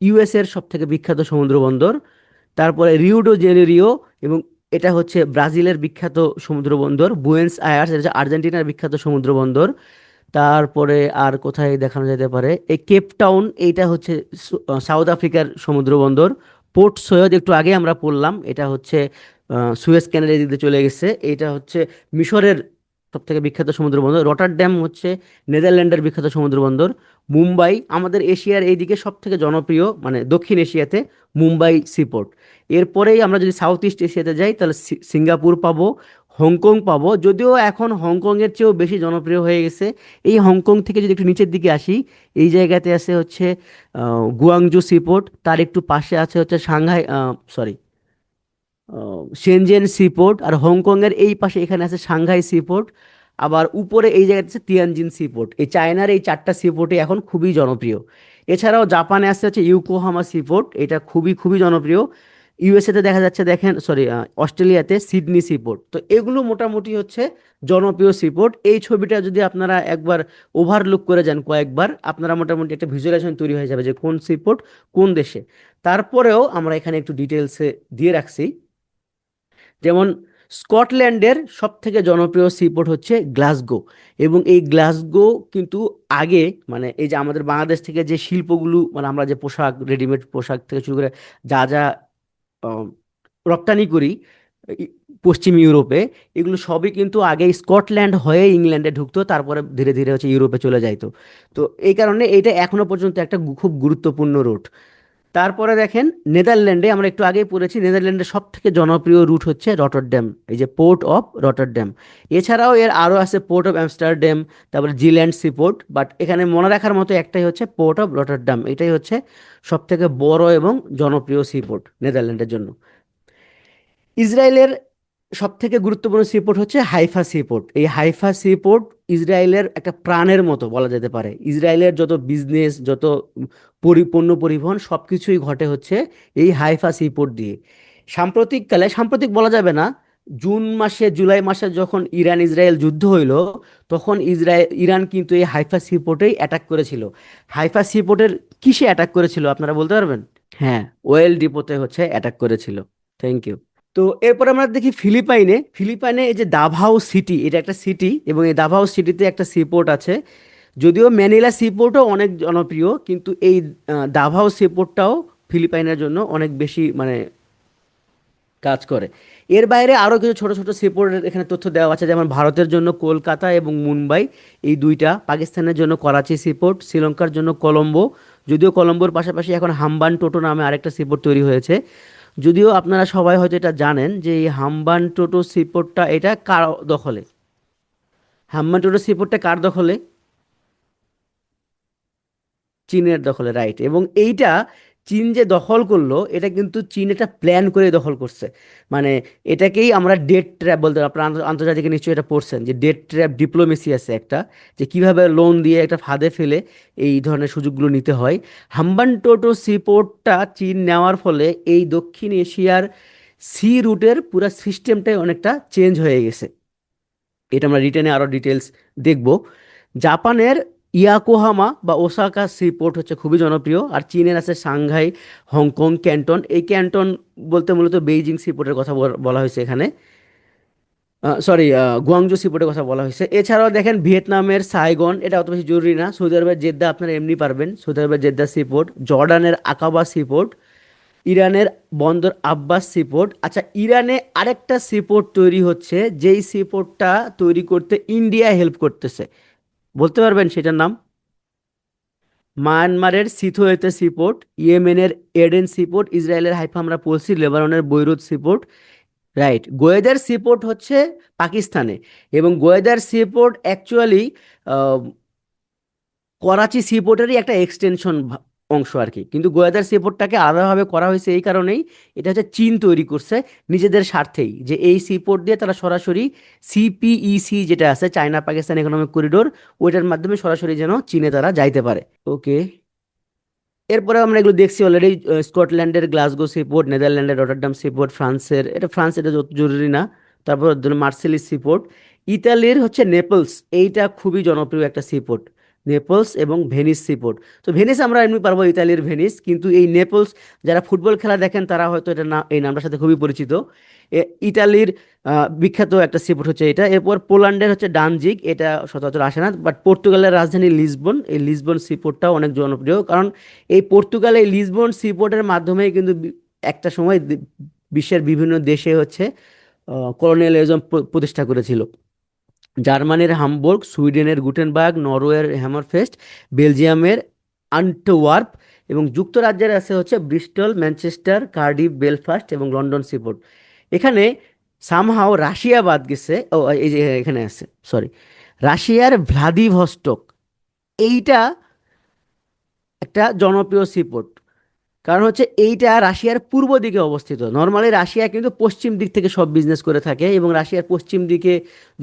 ইউএস এর সব থেকে বিখ্যাত সমুদ্র বন্দর। তারপরে রিও ডি জেনেরিও, এবং এটা হচ্ছে ব্রাজিলের বিখ্যাত সমুদ্র বন্দর। বুয়েন্স আয়ার্স, এটা হচ্ছে আর্জেন্টিনার বিখ্যাত সমুদ্র বন্দর। তারপরে আর কোথায় দেখানো যেতে পারে, এই কেপ টাউন, এইটা হচ্ছে সাউথ আফ্রিকার সমুদ্র বন্দর। পোর্ট সৈয়দ একটু আগে আমরা পড়লাম, এটা হচ্ছে সুয়েজ ক্যানালের দিকে চলে গেছে, এটা হচ্ছে মিশরের সব থেকে বিখ্যাত সমুদ্র বন্দর। রটারড্যাম হচ্ছে নেদারল্যান্ডের বিখ্যাত সমুদ্র বন্দর। মুম্বাই আমাদের এশিয়ার এইদিকে সব থেকে জনপ্রিয়, মানে দক্ষিণ এশিয়াতে মুম্বাই সিপোর্ট। এরপরেই আমরা যদি সাউথ ইস্ট এশিয়াতে যাই, তাহলে সিঙ্গাপুর পাবো, হংকং পাবো, যদিও এখন হংকংয়ের চেয়েও বেশি জনপ্রিয় হয়ে গেছে। এই হংকং থেকে যদি একটু নিচের দিকে আসি, এই জায়গাতে আছে হচ্ছে গুয়াংজু সিপোর্ট, তার একটু পাশে আছে হচ্ছে সাংহাই, সরি, শেনজেন সিপোর্ট। আর হংকংয়ের এই পাশে এখানে আছে সাংহাই সিপোর্ট। আবার উপরে এই জায়গাতে আছে তিয়ানজিন সিপোর্ট। এই চায়নার এই চারটা সিপোর্টই এখন খুবই জনপ্রিয়। এছাড়াও জাপানে আছে হচ্ছে ইউকোহামা সিপোর্ট, এটা খুবই খুবই জনপ্রিয়। ইউএসএতে দেখা যাচ্ছে, দেখেন, সরি, অস্ট্রেলিয়াতে সিডনি সিপোর্ট। তো এগুলো মোটামুটি হচ্ছে জনপ্রিয় সিপোর্ট। এই ছবিটা যদি আপনারা একবার ওভারলুক করে যান কয়েকবার, আপনারা মোটামুটি একটা ভিজুয়ালাইজেশন তৈরি হয়ে যাবে যে কোন সিপোর্ট কোন দেশে। তারপরেও আমরা এখানে একটু ডিটেলসে দিয়ে রাখছি। যেমন স্কটল্যান্ডের সব থেকে জনপ্রিয় সিপোর্ট হচ্ছে গ্লাসগো। এবং এই গ্লাসগো কিন্তু আগে, মানে এই যে আমাদের বাংলাদেশ থেকে যে শিল্পগুলো, মানে আমরা যে পোশাক, রেডিমেড পোশাক থেকে শুরু করে যা যা আহ, রপ্তানি করি ই- পশ্চিম ইউরোপে, এগুলো সবই কিন্তু আগে স্কটল্যান্ড হয়ে ইংল্যান্ডে ঢুকতো, তারপরে ধীরে ধীরে হচ্ছে ইউরোপে চলে যাইতো। তো এই কারণে এটা এখনো পর্যন্ত একটা খুব গুরুত্বপূর্ণ রুট। তারপরে দেখেন নেদারল্যান্ডে, আমরা একটু আগেই পড়েছি, নেদারল্যান্ডের সব থেকে জনপ্রিয় রুট হচ্ছে রটারড্যাম, এই যে পোর্ট অফ রটারড্যাম। এছাড়াও এর আরও আছে পোর্ট অফ আমস্টারডাম, তারপরে জিল্যান্ড সিপোর্ট, বাট এখানে মনে রাখার মতো একটাই হচ্ছে পোর্ট অফ রটারড্যাম, এটাই হচ্ছে সব থেকে বড় এবং জনপ্রিয় সিপোর্ট নেদারল্যান্ডের জন্য। ইসরায়েলের সব থেকে গুরুত্বপূর্ণ সিপোর্ট হচ্ছে হাইফা সিপোর্ট। এই হাইফা সিপোর্ট ইসরায়েলের একটা প্রাণের মতো বলা যেতে পারে। ইসরায়েলের যত বিজনেস, যত পণ্য পরিবহন সব কিছুই ঘটে হচ্ছে এই হাইফা সিপোর্ট দিয়ে। সাম্প্রতিককালে, সাম্প্রতিক বলা যাবে না, জুন মাসে, জুলাই মাসে যখন ইরান ইসরায়েল যুদ্ধ হইলো, তখন ইরান কিন্তু এই হাইফা সিপোর্টেই অ্যাটাক করেছিল। হাইফা সিপোর্টের কিসে অ্যাটাক করেছিল আপনারা বলতে পারবেন? হ্যাঁ, ওয়েল ডিপোতে হচ্ছে অ্যাটাক করেছিল। Thank you. তো এরপর আমরা দেখি ফিলিপাইনে। ফিলিপাইনে এই যে দাভাও সিটি, এটা একটা সিটি, এবং এই দাভাও সিটিতে একটা সিপোর্ট আছে। যদিও ম্যানিলা সিপোর্টও অনেক জনপ্রিয়, কিন্তু এই দাভাও সিপোর্টটাও ফিলিপাইনের জন্য অনেক বেশি, মানে কাজ করে। এর বাইরে আরও কিছু ছোট ছোট সিপোর্টের এখানে তথ্য দেওয়া আছে, যেমন ভারতের জন্য কলকাতা এবং মুম্বাই, এই দুইটা। পাকিস্তানের জন্য করাচি সিপোর্ট, শ্রীলঙ্কার জন্য কলম্বো। যদিও কলম্বোর পাশাপাশি এখন হাম্বান টোটো নামে আরেকটা সিপোর্ট তৈরি হয়েছে। যদিও আপনারা সবাই হয়তো এটা জানেন যে এই হাম্বান টোটো সিপোর্টটা এটা কার দখলে? হাম্বান টোটো সিপোর্টটা কার দখলে? চীনের দখলে, রাইট। এবং এইটা চীন যে দখল করলো, এটা কিন্তু চীন একটা প্ল্যান করে দখল করছে। মানে এটাকেই আমরা ডেট ট্র্যাপ বলতে, আপনারা আন্তর্জাতিকে নিশ্চয়ই এটা পড়ছেন, যে ডেট ট্র্যাপ ডিপ্লোমেসি আছে একটা, যে কিভাবে লোন দিয়ে একটা ফাঁদে ফেলে এই ধরনের সুযোগগুলো নিতে হয়। হাম্বানটোটো সিপোর্টটা চীন নেওয়ার ফলে এই দক্ষিণ এশিয়ার সি রুটের পুরো সিস্টেমটাই অনেকটা চেঞ্জ হয়ে গেছে। এটা আমরা রিটেনে আরও ডিটেলস দেখব। জাপানের ইয়াকোহামা বা ওসাকা সি পোর্ট হচ্ছে খুবই জনপ্রিয়। আর চীনের আছে সাংহাই, হংকং, ক্যান্টন। এই ক্যান্টন বলতে মূলত বেইজিং সি পোর্টের কথা বলা হয়েছে এখানে। সরি, গুয়াংজু সিপোর্টের কথা বলা হয়েছে। এছাড়াও দেখেন ভিয়েতনামের সাইগন, এটা অত বেশি জরুরি না। সৌদি আরবের জেদ্দা আপনারা এমনি পারবেন, সৌদি আরবের জেদ্দা সিপোর্ট। জর্ডানের আকাবা সিপোর্ট। ইরানের বন্দর আব্বাস সিপোর্ট। আচ্ছা, ইরানে আরেকটা সিপোর্ট তৈরি হচ্ছে, যেই সিপোর্টটা তৈরি করতে ইন্ডিয়া হেল্প করতেছে, বলতে পারবেন সেটার নাম? মায়ানমারের সিথোয়েতে সিপোর্ট, ইয়েমেনের এডেন সিপোর্ট, ইসরায়েলের হাইফা আমরা বলছি, লেবাননের বৈরুত সিপোর্ট। রাইট, গোয়েদার সিপোর্ট হচ্ছে পাকিস্তানে। এবং গোয়েদার সিপোর্ট অ্যাকচুয়ালি করাচি সিপোর্টেরই একটা এক্সটেনশন অংশ আর কি। কিন্তু গোয়াদার সিপোর্টটাকে আলাদাভাবে করা হয়েছে এই কারণেই, এটা হচ্ছে চীন তৈরি করছে নিজেদের স্বার্থেই, যে এই সিপোর্ট দিয়ে তারা সরাসরি সিপিইসি যেটা আছে, চায়না পাকিস্তান ইকোনমিক করিডোর, ওইটার মাধ্যমে সরাসরি যেন চীনে তারা যাইতে পারে। ওকে, এরপরে আমরা এগুলো দেখছি অলরেডি। স্কটল্যান্ডের গ্লাসগো সিপোর্ট, নেদারল্যান্ডের রটারডাম সিপোর্ট, ফ্রান্সের, এটা ফ্রান্স, এটা জরুরি না। তারপর ধরুন মার্সেলিস সিপোর্ট। ইতালির হচ্ছে নেপলস, এইটা খুবই জনপ্রিয় একটা সিপোর্ট, নেপলস এবং ভেনিস সিপোর্ট। তো ভেনিস আমরা এমনি পারবো, ইতালির ভেনিস, কিন্তু এই নেপলস, যারা ফুটবল খেলা দেখেন তারা হয়তো এটা না, এই নামটার সাথে খুবই পরিচিত। ইতালির বিখ্যাত একটা সিপোর্ট হচ্ছে এটা। এরপর পোল্যান্ডের হচ্ছে ডানজিগ, এটা সচরাচর আসে না, বাট পর্তুগালের রাজধানী লিসবন, এই লিসবন সিপোর্টটাও অনেক জনপ্রিয়, কারণ এই পর্তুগাল এই লিসবন সিপোর্টের মাধ্যমেই কিন্তু একটা সময় বিশ্বের বিভিন্ন দেশে হচ্ছে কলোনিয়ালিজম প্রতিষ্ঠা করেছিল। জার্মানির হামবুর্গ, সুইডেনের গুটেনবার্গ, নরওয়ের হ্যামারফেস্ট, বেলজিয়ামের আন্টওয়ার্প, এবং যুক্তরাজ্যের আছে হচ্ছে ব্রিস্টল, ম্যানচেস্টার, কার্ডিফ, বেলফাস্ট এবং লন্ডন সিপোর্ট। এখানে সামহাও রাশিয়া বাদ গেছে। ও, এই যে এখানে আছে, সরি, রাশিয়ার ভ্লাদিভস্টক, এইটা একটা জনপ্রিয় সিপোর্ট। কারণ হচ্ছে এইটা রাশিয়ার পূর্ব দিকে অবস্থিত। নর্মালি রাশিয়া কিন্তু পশ্চিম দিক থেকে সব বিজনেস করে থাকে, এবং রাশিয়ার পশ্চিম দিকে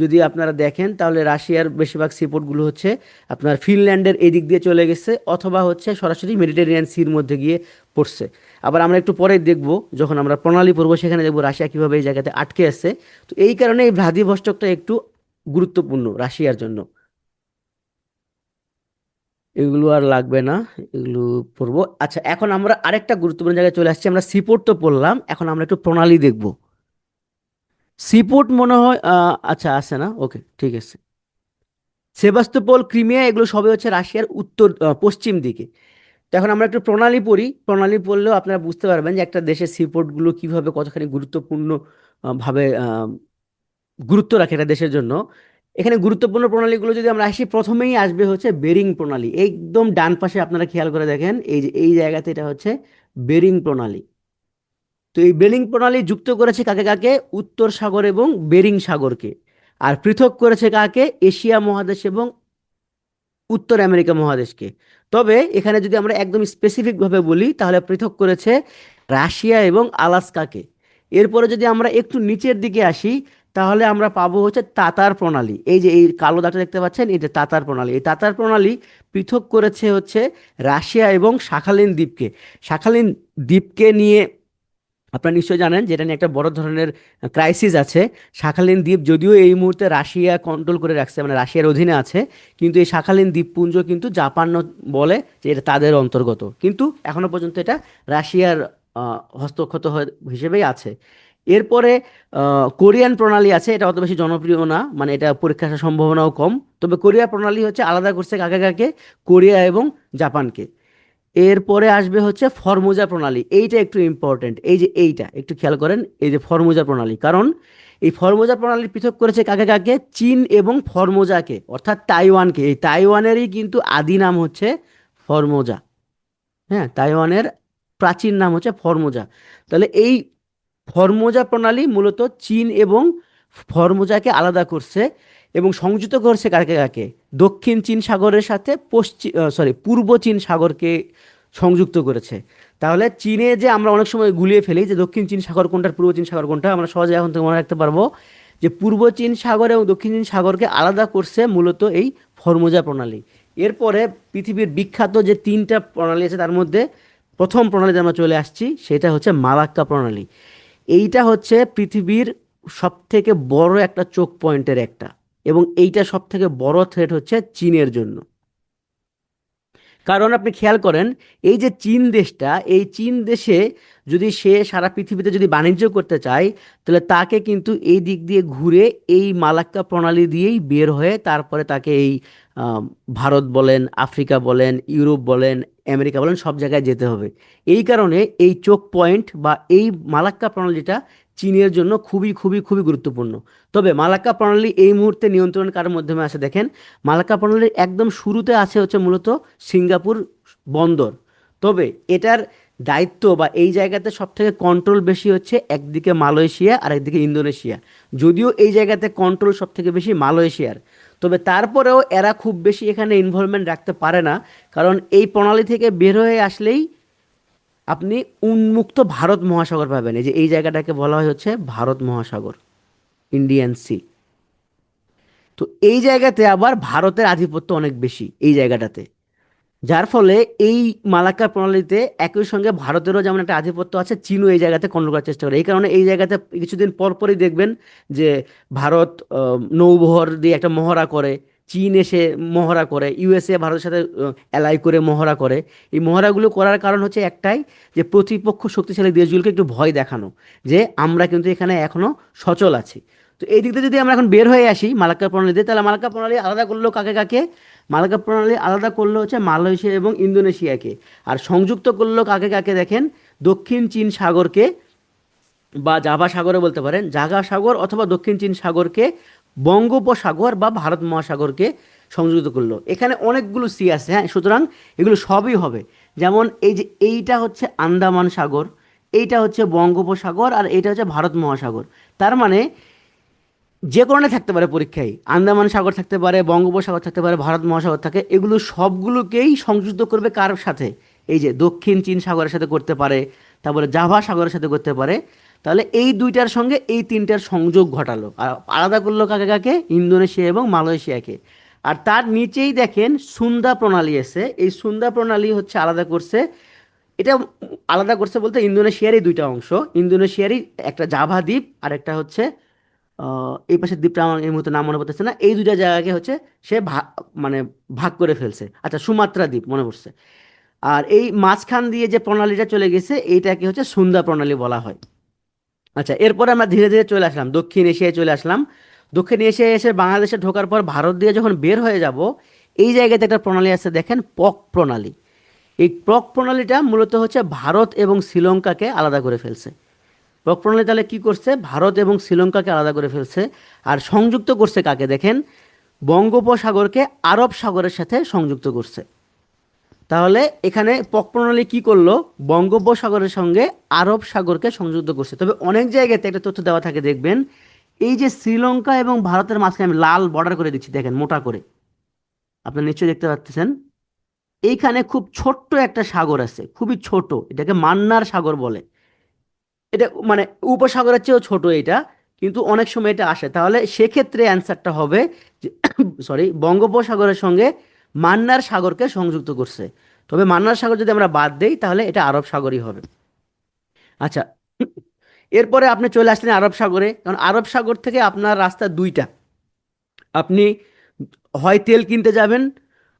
যদি আপনারা দেখেন তাহলে রাশিয়ার বেশিরভাগ সিপোর্টগুলো হচ্ছে আপনার ফিনল্যান্ডের এদিক দিয়ে চলে গেছে, অথবা হচ্ছে সরাসরি মেডিটেরিয়ান সির মধ্যে গিয়ে পড়ছে। আবার আমরা একটু পরে দেখব, যখন আমরা প্রণালী পড়বো সেখানে দেখবো রাশিয়া কিভাবে এই জায়গাতে আটকে আছে। তো এই কারণে এই ভ্লাদিভস্টকটা একটু গুরুত্বপূর্ণ রাশিয়ার জন্য। এগুলো আর লাগবে না, এগুলো পড়বো। আচ্ছা, এখন আমরা আরেকটা গুরুত্বপূর্ণ জায়গায় চলে আসছি। আমরা সিপোর্ট তো পড়লাম, এখন আমরা একটু প্রণালী দেখব। সিপোর্ট মনে হয় আচ্ছা আছে না, ওকে ঠিক আছে। সেভাস্তোপোল, ক্রিমিয়া, এগুলো সবই হচ্ছে রাশিয়ার উত্তর পশ্চিম দিকে। তো এখন আমরা একটু প্রণালী পড়ি। প্রণালী পড়লেও আপনারা বুঝতে পারবেন যে একটা দেশের সিপোর্টগুলো কিভাবে কতখানি গুরুত্বপূর্ণ ভাবে গুরুত্ব রাখে এটা দেশের জন্য। এখানে গুরুত্বপূর্ণ প্রণালীগুলো যদি আমরা আসি, প্রথমেই আসবে হচ্ছে বেরিং প্রণালী। একদম ডান পাশে আপনারা খেয়াল করে দেখেন, এই যে এই জায়গাতে এটা হচ্ছে বেরিং প্রণালী। তো এই বেরিং প্রণালী যুক্ত করেছে কাকে কাকে? উত্তর সাগর এবং বেরিং সাগরকে। আর পৃথক করেছে কাকে? এশিয়া মহাদেশ এবং উত্তর আমেরিকা মহাদেশকে। তবে এখানে যদি আমরা একদম স্পেসিফিক ভাবে বলি, তাহলে পৃথক করেছে রাশিয়া এবং আলাস্কাকে। এরপরে যদি আমরা একটু নিচের দিকে আসি, তাহলে আমরা পাবো হচ্ছে তাতার প্রণালী। এই যে এই কালো দাগটা দেখতে পাচ্ছেন, এটা তাতার প্রণালী। এই তাতার প্রণালী পৃথক করেছে হচ্ছে রাশিয়া এবং শাখালিন দ্বীপকে। শাখালিন দ্বীপকে নিয়ে আপনারা নিশ্চয়ই জানেন যে এটা নিয়ে একটা বড় ধরনের ক্রাইসিস আছে। শাখালিন দ্বীপ যদিও এই মুহূর্তে রাশিয়া কন্ট্রোল করে রাখছে, মানে রাশিয়ার অধীনে আছে, কিন্তু এই শাখালিন দ্বীপপুঞ্জ কিন্তু জাপান বলে যে এটা তাদের অন্তর্গত, কিন্তু এখনো পর্যন্ত এটা রাশিয়ার হস্তক্ষেপ হিসেবেই আছে। এরপরে কোরিয়ান প্রণালী আছে, এটা অত বেশি জনপ্রিয় না, মানে এটা পরীক্ষা আসার সম্ভাবনাও কম। তবে কোরিয়া প্রণালী হচ্ছে আলাদা করছে কাকে কাকে? কোরিয়া এবং জাপানকে। এরপরে আসবে হচ্ছে ফরমুজা প্রণালী, এইটা একটু ইম্পর্টেন্ট। এই যে এইটা একটু খেয়াল করেন, এই যে ফরমুজা প্রণালী, কারণ এই ফরমুজা প্রণালী পৃথক করেছে কাকে কাকে? চীন এবং ফরমোজাকে, অর্থাৎ তাইওয়ানকে। এই তাইওয়ানেরই কিন্তু আদি নাম হচ্ছে ফরমোজা। হ্যাঁ, তাইওয়ানের প্রাচীন নাম হচ্ছে ফরমোজা। তাহলে এই ফরমোজা প্রণালী মূলত চীন এবং ফরমোজাকে আলাদা করছে এবং সংযুক্ত করছে কাকে কাকে? দক্ষিণ চীন সাগরের সাথে পশ্চিম, সরি, পূর্ব চীন সাগরকে সংযুক্ত করেছে। তাহলে চীনে যে আমরা অনেক সময় গুলিয়ে ফেলি যে দক্ষিণ চীন সাগর কোনটা আর পূর্ব চীন সাগর কোনটা, আমরা সহজে এখন থেকে মনে রাখতে পারবো যে পূর্ব চীন সাগর এবং দক্ষিণ চীন সাগরকে আলাদা করছে মূলত এই ফরমুজা প্রণালী। এরপরে পৃথিবীর বিখ্যাত যে তিনটা প্রণালী আছে তার মধ্যে প্রথম প্রণালীতে আমরা চলে আসছি, সেটা হচ্ছে মালাক্কা প্রণালী। এইটা হচ্ছে পৃথিবীর সব থেকে বড় একটা চোখ পয়েন্টের একটা, এবং এইটা সব থেকে বড় থ্রেট হচ্ছে চীনের জন্য। কারণ আপনি খেয়াল করেন, এই যে চীন দেশটা, এই চীন দেশে যদি সে সারা পৃথিবীতে যদি বাণিজ্য করতে চায়, তাহলে তাকে কিন্তু এই দিক দিয়ে ঘুরে এই মালাক্কা প্রণালী দিয়েই বের হয়ে তারপরে তাকে এই আম, ভারত বলেন, আফ্রিকা বলেন, ইউরোপ বলেন, আমেরিকা বলেন, সব জায়গায় যেতে হবে। এই কারণে এই চোক পয়েন্ট বা এই মালাক্কা প্রণালীটা চীনের জন্য খুবই খুবই খুবই গুরুত্বপূর্ণ। তবে মালাক্কা প্রণালী এই মুহূর্তে নিয়ন্ত্রণ কার মাধ্যমে আছে দেখেন, মালাক্কা প্রণালীর একদম শুরুতে আছে হচ্ছে মূলত সিঙ্গাপুর বন্দর। তবে এটার দায়িত্ব বা এই জায়গাতে সব থেকে কন্ট্রোল বেশি হচ্ছে একদিকে মালয়েশিয়া আর একদিকে ইন্দোনেশিয়া। যদিও এই জায়গাতে কন্ট্রোল সব থেকে বেশি মালয়েশিয়ার, তবে তারপরেও এরা খুব বেশি এখানে ইনভলভমেন্ট রাখতে পারে না। কারণ এই প্রণালী থেকে বের হয়ে আসলেই আপনি উন্মুক্ত ভারত মহাসাগর পাবেন। এই যে এই জায়গাটাকে বলা হয় হচ্ছে ভারত মহাসাগর, ইন্ডিয়ান সি। তো এই জায়গাতে আবার ভারতের আধিপত্য অনেক বেশি এই জায়গাটাতে, যার ফলে এই মালাক্কা প্রণালীতে একই সঙ্গে ভারতেরও যেমন একটা আধিপত্য আছে, চীনও এই জায়গাতে কন্ট্রোল করার চেষ্টা করে। এই কারণে এই জায়গাতে কিছুদিন পর পরই দেখবেন যে ভারত নৌবহর দিয়ে একটা মহড়া করে, চীন এসে মহড়া করে, ইউএসএ ভারতের সাথে অ্যালাই করে মহড়া করে। এই মহড়াগুলো করার কারণ হচ্ছে একটাই, যে প্রতিপক্ষ শক্তিশালী দেশগুলোকে একটু ভয় দেখানো, যে আমরা কিন্তু এখানে এখনো সচল আছি। তো এই দিক দিয়ে যদি আমরা এখন বের হয়ে আসি মালাক্কা প্রণালীতে, তাহলে মালাক্কা প্রণালী আলাদা করলো কাকে কাকে? মালাক্কা প্রণালী আলাদা করলো হচ্ছে মালয়েশিয়া এবং ইন্দোনেশিয়াকে। আর সংযুক্ত করলো কাকে কাকে দেখেন, দক্ষিণ চীন সাগরকে, বা জাভা সাগরে বলতে পারেন, জাভা সাগর অথবা দক্ষিণ চীন সাগরকে বঙ্গোপসাগর বা ভারত মহাসাগরকে সংযুক্ত করলো। এখানে অনেকগুলো সি আছে, হ্যাঁ, সুতরাং এগুলো সবই হবে। যেমন এই যে এইটা হচ্ছে আন্দামান সাগর, এইটা হচ্ছে বঙ্গোপসাগর, আর এইটা হচ্ছে ভারত মহাসাগর। তার মানে যে কারণে থাকতে পারে পরীক্ষায়, আন্দামান সাগর থাকতে পারে, বঙ্গোপসাগর থাকতে পারে, ভারত মহাসাগর থাকে, এগুলো সবগুলোকেই সংযুক্ত করবে কার সাথে? এই যে দক্ষিণ চীন সাগরের সাথে করতে পারে, তারপরে জাভা সাগরের সাথে করতে পারে। তাহলে এই দুইটার সঙ্গে এই তিনটার সংযোগ ঘটালো, আর আলাদা করলো কাকে কাকে? ইন্দোনেশিয়া এবং মালয়েশিয়াকে। আর তার নিচেই দেখেন সুন্দা প্রণালী আছে, এই সুন্দা প্রণালী হচ্ছে আলাদা করছে। এটা আলাদা করছে বলতে ইন্দোনেশিয়ারই দুইটা অংশ, ইন্দোনেশিয়ারই একটা জাভা দ্বীপ আর একটা হচ্ছে এই পাশের দ্বীপটা আমার এই মুহূর্তে নাম মনে পড়তেছে না, এই দুইটা জায়গাকে হচ্ছে সে মানে ভাগ করে ফেলছে। আচ্ছা, সুমাত্রা দ্বীপ মনে পড়ছে। আর এই মাঝখান দিয়ে যে প্রণালীটা চলে গেছে এইটাকে হচ্ছে সুন্দা প্রণালী বলা হয়। আচ্ছা, এরপরে আমরা ধীরে ধীরে চলে আসলাম দক্ষিণ এশিয়ায় চলে আসলাম। দক্ষিণ এশিয়ায় এসে বাংলাদেশে ঢোকার পর ভারত দিয়ে যখন বের হয়ে যাব, এই জায়গাতে একটা প্রণালী আছে দেখেন, পক প্রণালী। এই পক প্রণালীটা মূলত হচ্ছে ভারত এবং শ্রীলঙ্কাকে আলাদা করে ফেলছে। ব্লক প্রণালী তাহলে কি করছে? ভারত এবং শ্রীলঙ্কাকে আলাদা করে ফেলছে। আর সংযুক্ত করছে কাকে দেখেন, বঙ্গোপসাগরকে আরব সাগরের সাথে সংযুক্ত করছে। তাহলে এখানে পক প্রণালী কি করলো? বঙ্গোপসাগরের সঙ্গে আরব সাগরকে সংযুক্ত করছে। তবে অনেক জায়গাতে একটা তথ্য দেওয়া থাকে দেখবেন, এই যে শ্রীলঙ্কা এবং ভারতের মাঝখানে আমি লাল বর্ডার করে দিচ্ছি দেখেন, মোটা করে, আপনারা নিশ্চয়ই দেখতে পাচ্ছেন। এইখানে খুব ছোট্ট একটা সাগর আছে, খুবই ছোট, এটাকে মান্নার সাগর বলে। এটা মানে উপসাগরের চেয়েও ছোট এটা, কিন্তু অনেক সময় এটা আসে। তাহলে সেক্ষেত্রে অ্যান্সারটা হবে যে সরি, বঙ্গোপসাগরের সঙ্গে মান্নার সাগরকে সংযুক্ত করছে। তবে মান্নার সাগর যদি আমরা বাদ দেই তাহলে এটা আরব সাগরই হবে। আচ্ছা, এরপরে আপনি চলে আসলেন আরব সাগরে। কারণ আরব সাগর থেকে আপনার রাস্তা দুইটা, আপনি হয় তেল কিনতে যাবেন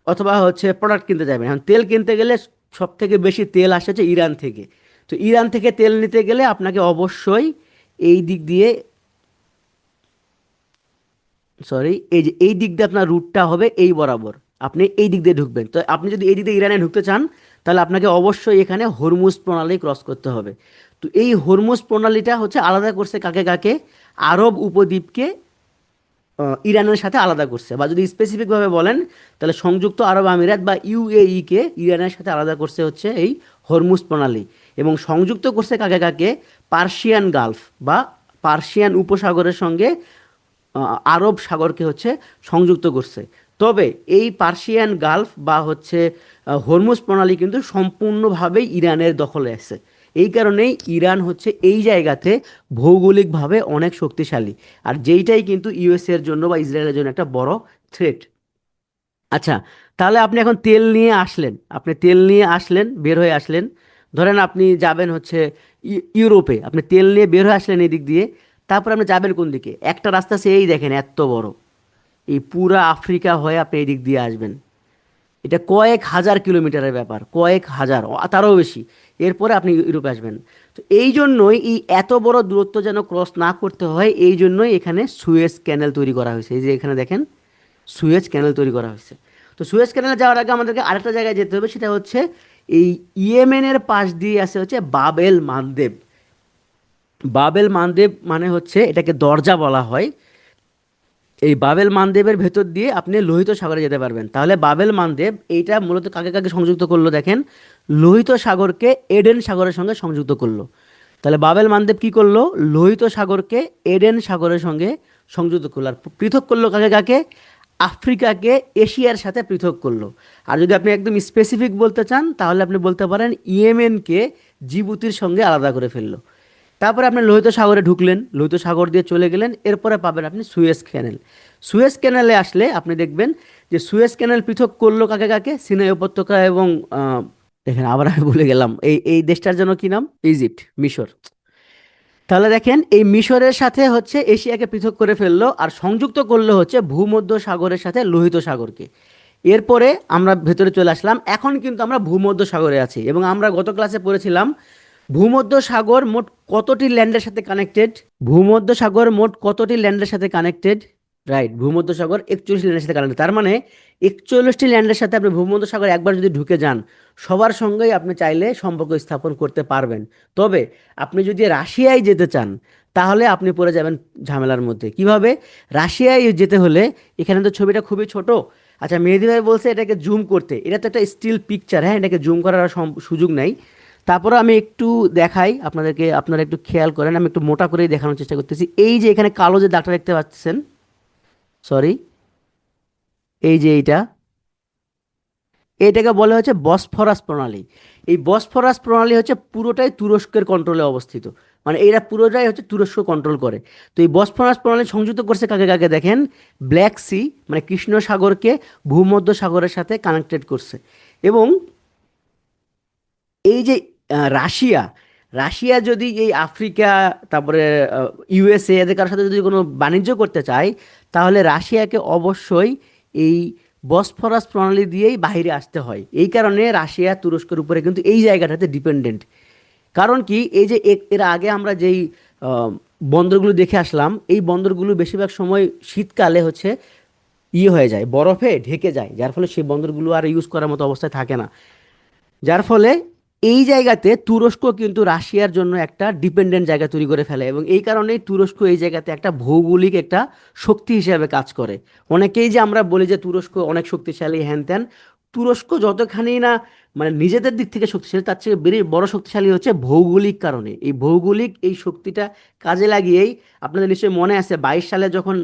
অথবা হচ্ছে প্রোডাক্ট কিনতে যাবেন। এখন তেল কিনতে গেলে সব থেকে বেশি তেল আসে হচ্ছে ইরান থেকে। তো ইরান থেকে তেল নিতে গেলে আপনাকে অবশ্যই এই দিক দিয়ে, সরি, এই যে এই দিক দিয়ে আপনার রুটটা হবে এই বরাবর, আপনি এই দিক দিয়ে ঢুকবেন। তো আপনি যদি এই দিক দিয়ে ইরানে ঢুকতে চান, তাহলে আপনাকে অবশ্যই এখানে হরমুজ প্রণালী ক্রস করতে হবে। তো এই হরমুজ প্রণালীটা হচ্ছে আলাদা করছে কাকে কাকে? আরব উপদ্বীপকে ইরানের সাথে আলাদা করছে। বা যদি স্পেসিফিকভাবে বলেন, তাহলে সংযুক্ত আরব আমিরাত বা ইউএই কে ইরানের সাথে আলাদা করছে হচ্ছে এই হরমুজ প্রণালী। এবং সংযুক্ত করছে কাকে কাকে? পার্সিয়ান গালফ বা পার্সিয়ান উপসাগরের সঙ্গে আরব সাগরকে হচ্ছে সংযুক্ত করছে। তবে এই পার্সিয়ান গালফ বা হচ্ছে হরমুজ প্রণালী কিন্তু সম্পূর্ণভাবেই ইরানের দখলে আছে। এই কারণেই ইরান হচ্ছে এই জায়গাতে ভৌগোলিকভাবে অনেক শক্তিশালী, আর যেইটাই কিন্তু ইউএসএ এর জন্য বা ইসরায়েলের জন্য একটা বড় থ্রেট। আচ্ছা, তাহলে আপনি এখন তেল নিয়ে আসলেন, আপনি তেল নিয়ে আসলেন, বের হয়ে আসলেন। ধরেন আপনি যাবেন হচ্ছে ইউরোপে, আপনি তেল নিয়ে বের হয়ে আসলেন এই দিক দিয়ে। তারপর আপনি যাবেন কোন দিকে? একটা রাস্তা আছে, এই দেখেন এত বড়, এই পুরা আফ্রিকা হয়ে আপনি এই দিক দিয়ে আসবেন। এটা কয়েক হাজার কিলোমিটারের ব্যাপার, কয়েক হাজার, তারও বেশি। এরপরে আপনি ইউরোপে আসবেন। তো এই জন্যই এই এত বড় দূরত্ব যেন ক্রস না করতে হয়, এই জন্যই এখানে সুয়েজ ক্যানেল তৈরি করা হয়েছে। এই যে এখানে দেখেন সুয়েজ ক্যানেল তৈরি করা হয়েছে। তো সুয়েজ ক্যানেলে যাওয়ার আগে আমাদেরকে আরেকটা জায়গায় যেতে হবে, সেটা হচ্ছে এই ইয়েমেনের পাশ দিয়ে আছে হচ্ছে বাবেল মানদেব। বাবেল মানদেব মানে হচ্ছে এটাকে দরজা বলা হয়। এই বাবেল মানদেবের ভেতর দিয়ে আপনি লোহিত সাগরে যেতে পারবেন। তাহলে বাবেল মানদেব এইটা মূলত কাকে কাকে সংযুক্ত করলো দেখেন, লোহিত সাগরকে এডেন সাগরের সঙ্গে সংযুক্ত করলো। তাহলে বাবেল মানদেব কি করলো, লোহিত সাগরকে এডেন সাগরের সঙ্গে সংযুক্ত করলো। আর পৃথক করলো কাকে কাকে, আফ্রিকাকে এশিয়ার সাথে পৃথক করলো। আর যদি আপনি একদম স্পেসিফিক বলতে চান তাহলে আপনি বলতে পারেন ইয়েমেনকে জিবুতির সঙ্গে আলাদা করে ফেললো। তারপরে আপনি লোহিত সাগরে ঢুকলেন, লোহিত সাগর দিয়ে চলে গেলেন, এরপরে পাবেন আপনি সুয়েজ ক্যানেল। সুয়েজ ক্যানেলে আসলে আপনি দেখবেন যে সুয়েজ ক্যানেল পৃথক করলো কাকে কাকে, সিনাই উপত্যকা এবং দেখেন আবার আমি ভুলে গেলাম এই এই দেশটার জন্য কি নাম, ইজিপ্ট, মিশর। তাহলে দেখেন এই মিশরের সাথে হচ্ছে এশিয়াকে পৃথক করে ফেললো, আর সংযুক্ত করলো হচ্ছে ভূমধ্য সাগরের সাথে লোহিত সাগরকে। এরপরে আমরা ভেতরে চলে আসলাম, এখন কিন্তু আমরা ভূমধ্য সাগরে আছি। এবং আমরা গত ক্লাসে পড়েছিলাম ভূমধ্য সাগর মোট কতটি ল্যান্ডের সাথে কানেক্টেড। ভূমধ্য সাগর মোট কতটি ল্যান্ডের সাথে কানেক্টেড, রাইট, ভূমধ্য সাগর 41 ল্যান্ডের সাথে কানেক্টেড। তার মানে 41টি ল্যান্ডের সাথে আপনি ভূমধ্য সাগর একবার যদি ঢুকে যান, সবার সঙ্গেই আপনি চাইলে সম্পর্ক স্থাপন করতে পারবেন। তবে আপনি যদি রাশিয়ায় যেতে চান তাহলে আপনি পড়ে যাবেন ঝামেলার মধ্যে। কিভাবে? রাশিয়ায় যেতে হলে, এখানে তো ছবিটা খুবই ছোট। আচ্ছা, মেহেদি ভাই বলছে এটাকে জুম করতে, এটা তো একটা স্টিল পিকচার, হ্যাঁ, এটাকে জুম করার আর সুযোগ নাই। তারপরে আমি একটু দেখাই আপনাদেরকে, আপনারা একটু খেয়াল করেন, আমি একটু মোটা করেই দেখানোর চেষ্টা করতেছি। এই যে এখানে কালো যে দাগটা দেখতে পাচ্ছেন, সরি, এই যে এইটা, এটাকে বলা হচ্ছে বসফরাস প্রণালী। এই বসফরাস প্রণালী হচ্ছে পুরোটাই তুরস্কের কন্ট্রোলে অবস্থিত, মানে এরা পুরোটাই হচ্ছে তুরস্ক কন্ট্রোল করে। তো এই বসফরাস প্রণালী সংযুক্ত করছে কাকে কাকে দেখেন, ব্ল্যাক সি মানে কৃষ্ণ সাগরকে ভূমধ্য সাগরের সাথে কানেক্টেড করছে। এবং এই যে রাশিয়া, রাশিয়া যদি এই আফ্রিকা, তারপরে ইউএসএ, এদের কারোর সাথে যদি কোনো বাণিজ্য করতে চায়, তাহলে রাশিয়াকে অবশ্যই এই বসফরাস প্রণালী দিয়েই বাইরে আসতে হয়। এই কারণে রাশিয়া তুরস্কের উপরে কিন্তু এই জায়গাটাতে ডিপেন্ডেন্ট। কারণ কি, এই যে এর আগে আমরা যেই আহ, বন্দরগুলো দেখে আসলাম, এই বন্দরগুলো বেশিরভাগ সময় শীতকালে হচ্ছে হয়ে যায়, বরফে ঢেকে যায়, যার ফলে সেই বন্দরগুলো আর ইউজ করার মতো অবস্থায় থাকে না। যার ফলে এই জায়গাতে তুরস্ক কিন্তু রাশিয়ার জন্য একটা ডিপেন্ডেন্ট জায়গা তৈরি করে ফেলে, এবং এই কারণেই তুরস্ক এই জায়গাতে একটা ভৌগোলিক একটা শক্তি হিসেবে কাজ করে। অনেকেই যে আমরা বলি যে তুরস্ক অনেক শক্তিশালী হ্যান ত্যান, তুরস্ক যতখানি না মানে নিজেদের দিক থেকে শক্তিশালী, তার চেয়ে বেশি বড় শক্তিশালী হচ্ছে ভৌগোলিক কারণে। এই ভৌগোলিক এই শক্তিটা কাজে লাগিয়েই, আপনাদের নিশ্চয়ই মনে আছে 22 সালে যখন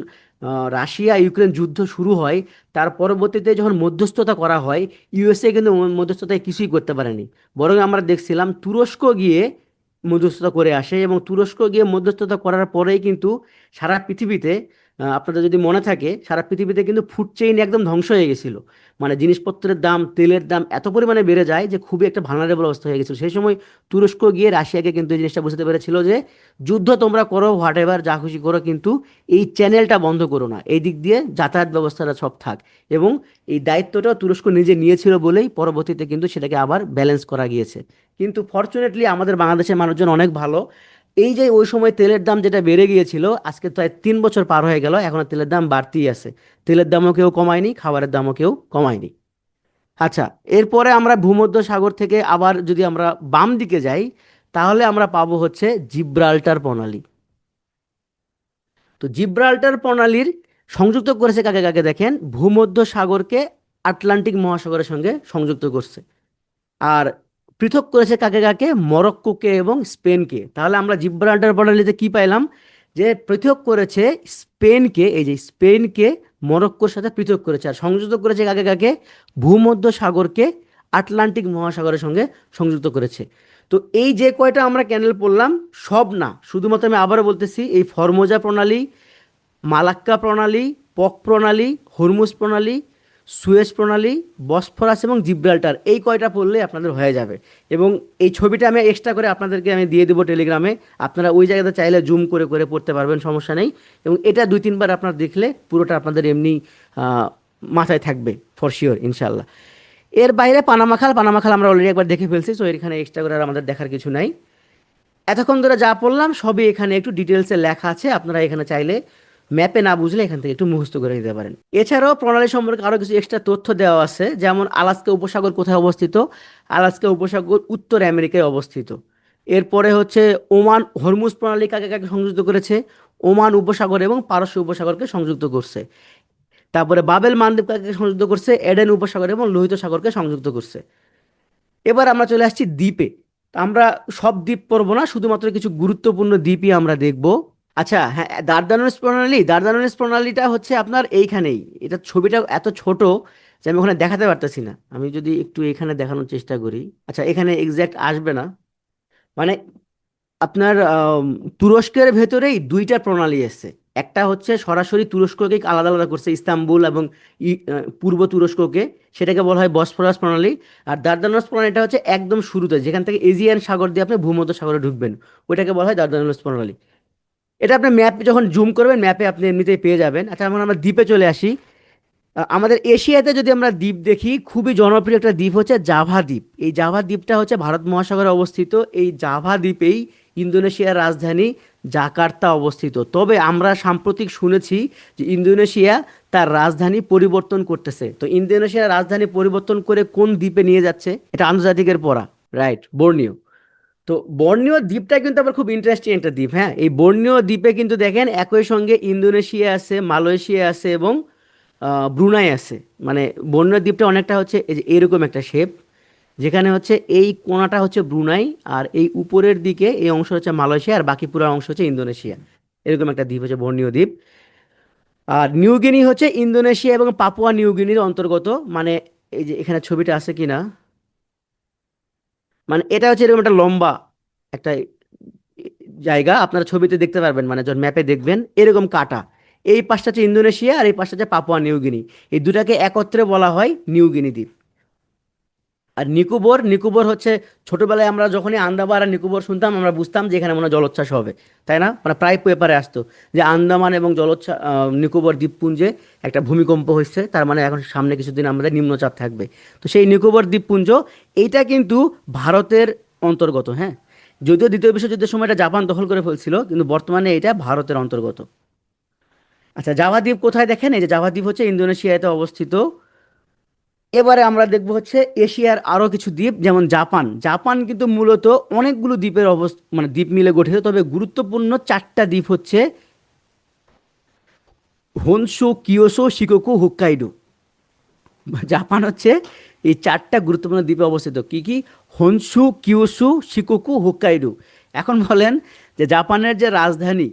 রাশিয়া ইউক্রেন যুদ্ধ শুরু হয়, তার পরবর্তীতে যখন মধ্যস্থতা করা হয়, ইউএসএ কিন্তু মধ্যস্থতায় কিছুই করতে পারেনি। বরং আমরা দেখছিলাম তুরস্ক গিয়ে মধ্যস্থতা করে আসে, এবং তুরস্ক গিয়ে মধ্যস্থতা করার পরেই কিন্তু সারা পৃথিবীতে, আপনাদের যদি মনে থাকে, সারা পৃথিবীতে কিন্তু ফুড চেইন একদম ধ্বংস হয়ে গেছিল। মানে জিনিসপত্রের দাম, তেলের দাম এত পরিমাণে বেড়ে যায় যে খুবই একটা ভালনারেবল অবস্থা হয়ে গেছিল। সেই সময় তুরস্ক গিয়ে রাশিয়াকে কিন্তু এই জিনিসটা বুঝতে পেরেছিল যে যুদ্ধ তোমরা করো, হোয়াট এভার, যা খুশি করো, কিন্তু এই চ্যানেলটা বন্ধ করো না, এই দিক দিয়ে যাতায়াত ব্যবস্থাটা সব থাক। এবং এই দায়িত্বটাও তুরস্ক নিজে নিয়েছিল বলেই পরবর্তীতে কিন্তু সেটাকে আবার ব্যালেন্স করা গিয়েছে। কিন্তু ফর্চুনেটলি আমাদের বাংলাদেশের মানুষজন অনেক ভালো। এই যে ওই সময় তেলের দাম যেটা বেড়ে গিয়েছিল, আজকে প্রায় 3 বছর পার হয়ে গেল, এখন তেলের দাম বাড়তেই আছে। তেলের দামও কেউ কমায়নি, খাবারের দামও কেউ কমায়নি। আচ্ছা, এরপরে আমরা ভূমধ্য সাগর থেকে আবার যদি আমরা বাম দিকে যাই, তাহলে আমরা পাবো হচ্ছে জিব্রাল্টার প্রণালী। তো জিব্রাল্টার প্রণালীর সংযুক্ত করেছে কাকে কাকে দেখেন, ভূমধ্য সাগরকে আটলান্টিক মহাসাগরের সঙ্গে সংযুক্ত করছে। আর পৃথক করেছে কাকে কাকে, মরক্কোকে এবং স্পেনকে। তাহলে আমরা জিব্রাল্টার প্রণালীতে কি পাইলাম, যে পৃথক করেছে স্পেনকে, এই যে স্পেনকে মরক্কোর সাথে পৃথক করেছে। আর সংযুক্ত করেছে কাকে কাকে, ভূমধ্য সাগরকে আটলান্টিক মহাসাগরের সঙ্গে সংযুক্ত করেছে। তো এই যে কয়টা আমরা ক্যানেল পড়লাম, সব না, শুধুমাত্র আমি আবারও বলতেছি, এই ফরমোজা প্রণালী, মালাক্কা প্রণালী, পক প্রণালী, হরমুজ প্রণালী, সুয়েজ প্রণালী, বসফরাস এবং জিব্রাল্টার, এই কয়টা পড়লে আপনাদের হয়ে যাবে। এবং এই ছবিটা আমি এক্সট্রা করে আপনাদেরকে আমি দিয়ে দেবো টেলিগ্রামে, আপনারা ওই জায়গাতে চাইলে জুম করে করে পড়তে পারবেন, সমস্যা নেই। এবং এটা 2-3 বার আপনারা দেখলে পুরোটা আপনাদের এমনি মাথায় থাকবে ফর শিওর ইনশাল্লাহ। এর বাইরে পানামা খাল আমরা অলরেডি একবার দেখে ফেলছি, সো এখানে এক্সট্রা করে আর আমাদের দেখার কিছু নাই। এতক্ষণ ধরে যা পড়লাম সবই এখানে একটু ডিটেলসে লেখা আছে, আপনারা এখানে চাইলে ম্যাপে না বুঝলে এখান থেকে একটু মুখস্থ করে নিতে পারেন। এছাড়াও প্রণালী সম্পর্কে আরও কিছু এক্সট্রা তথ্য দেওয়া আছে, যেমন আলাস্কা উপসাগর কোথায় অবস্থিত। আলাস্কা উপসাগর উত্তর আমেরিকায় অবস্থিত। এরপরে হচ্ছে ওমান হরমুজ প্রণালী কাকে কাকে সংযুক্ত করেছে, ওমান উপসাগর এবং পারস্য উপসাগরকে সংযুক্ত করছে। তারপরে বাবেল মানদ্বীপ কাকে সংযুক্ত করছে, এডেন উপসাগর এবং লোহিত সাগরকে সংযুক্ত করছে। এবার আমরা চলে আসছি দ্বীপে। তা আমরা সব দ্বীপ পড়বো না, শুধুমাত্র কিছু গুরুত্বপূর্ণ দ্বীপই আমরা দেখব। আচ্ছা হ্যাঁ, দার্দানেলেস প্রণালীটা হচ্ছে আপনার এইখানেই। এটা ছবিটা এত ছোট যে আমি ওখানে দেখাতে পারতেছি না। আমি যদি একটু এখানে দেখানোর চেষ্টা করি, আচ্ছা এখানে এক্সাক্ট আসবে না। মানে আপনার তুরস্কের ভেতরেই দুইটা প্রণালী আছে। একটা হচ্ছে সরাসরি তুরস্ককে আলাদা আলাদা করছে, ইস্তাম্বুল এবং পূর্ব তুরস্ককে, সেটাকে বলা হয় বসফরাস প্রণালী। আর দার্দানাস প্রণালীটা হচ্ছে একদম শুরুতে, যেখান থেকে এজিয়ান সাগর দিয়ে আপনি ভূমধ্য সাগরে ঢুকবেন, ওইটাকে বলা হয় দার্দানাস প্রণালী। এটা আপনি ম্যাপ যখন জুম করবেন ম্যাপে আপনি এমনিতেই পেয়ে যাবেন। আচ্ছা এখন আমরা দ্বীপে চলে আসি। আমাদের এশিয়াতে যদি আমরা দ্বীপ দেখি, খুবই জনপ্রিয় একটা দ্বীপ হচ্ছে জাভা দ্বীপ। এই জাভা দ্বীপটা হচ্ছে ভারত মহাসাগরে অবস্থিত। এই জাভা দ্বীপেই ইন্দোনেশিয়ার রাজধানী জাকার্তা অবস্থিত। তবে আমরা সাম্প্রতিক শুনেছি যে ইন্দোনেশিয়া তার রাজধানী পরিবর্তন করতেছে। তো ইন্দোনেশিয়ার রাজধানী পরিবর্তন করে কোন দ্বীপে নিয়ে যাচ্ছে, এটা আন্তর্জাতিকের পড়া, রাইট, বর্নিও। তো বর্নিও দ্বীপটা কিন্তু আবার খুব ইন্টারেস্টিং একটা দ্বীপ। হ্যাঁ, এই বর্নিও দ্বীপে কিন্তু দেখেন একই সঙ্গে ইন্দোনেশিয়া আছে, মালয়েশিয়া আছে এবং ব্রুনাই আছে। মানে বর্নিও দ্বীপটা অনেকটা হচ্ছে এই যে এরকম একটা শেপ, যেখানে হচ্ছে এই কোণাটা হচ্ছে ব্রুনাই, আর এই উপরের দিকে এই অংশ হচ্ছে মালয়েশিয়া, আর বাকি পুরো অংশ হচ্ছে ইন্দোনেশিয়া। এরকম একটা দ্বীপ হচ্ছে বর্নিও দ্বীপ। আর নিউগিনি হচ্ছে ইন্দোনেশিয়া এবং পাপুয়া নিউগিনির অন্তর্গত। মানে এই যে এখানে ছবিটা আছে কিনা, মানে এটা হচ্ছে এরকম একটা লম্বা একটা জায়গা, আপনারা ছবিতে দেখতে পারবেন, মানে যখন ম্যাপে দেখবেন এরকম কাটা। এই পাশটা হচ্ছে ইন্দোনেশিয়া আর এই পাশটা হচ্ছে পাপুয়া নিউগিনি। এই দুটাকে একত্রে বলা হয় নিউগিনি দ্বীপ। আর নিকোবর, নিকোবর হচ্ছে ছোটবেলায় আমরা যখনই আন্দামান আর নিকোবর শুনতাম আমরা বুঝতাম যে এখানে মনে হয় জলোচ্ছ্বাস হবে, তাই না? মানে প্রায় পেপারে আসতো যে আন্দামান এবং নিকোবর দ্বীপপুঞ্জে একটা ভূমিকম্প হয়েছে, তার মানে এখন সামনে কিছুদিন আমাদের নিম্নচাপ থাকবে। তো সেই নিকোবর দ্বীপপুঞ্জ এইটা কিন্তু ভারতের অন্তর্গত। হ্যাঁ, যদিও দ্বিতীয় বিশ্বযুদ্ধের সময় এটা জাপান দখল করে ফেলছিল, কিন্তু বর্তমানে এটা ভারতের অন্তর্গত। আচ্ছা জাভা দ্বীপ কোথায় দেখেন, এই যে জাভা দ্বীপ হচ্ছে ইন্দোনেশিয়াতে অবস্থিত। এবারে আমরা দেখব হচ্ছে এশিয়ার আরও কিছু দ্বীপ, যেমন জাপান। জাপান কিন্তু মূলত অনেকগুলো দ্বীপের মানে দ্বীপ মিলে গঠিত, তবে গুরুত্বপূর্ণ চারটা দ্বীপ হচ্ছে Honshu, Kyushu, Shikoku, Hokkaido. Japan হচ্ছে এই চারটা গুরুত্বপূর্ণ দ্বীপে অবস্থিত। কি কি? Honshu, Kyushu, Shikoku, Hokkaido. এখন বলেন যে জাপানের যে রাজধানী,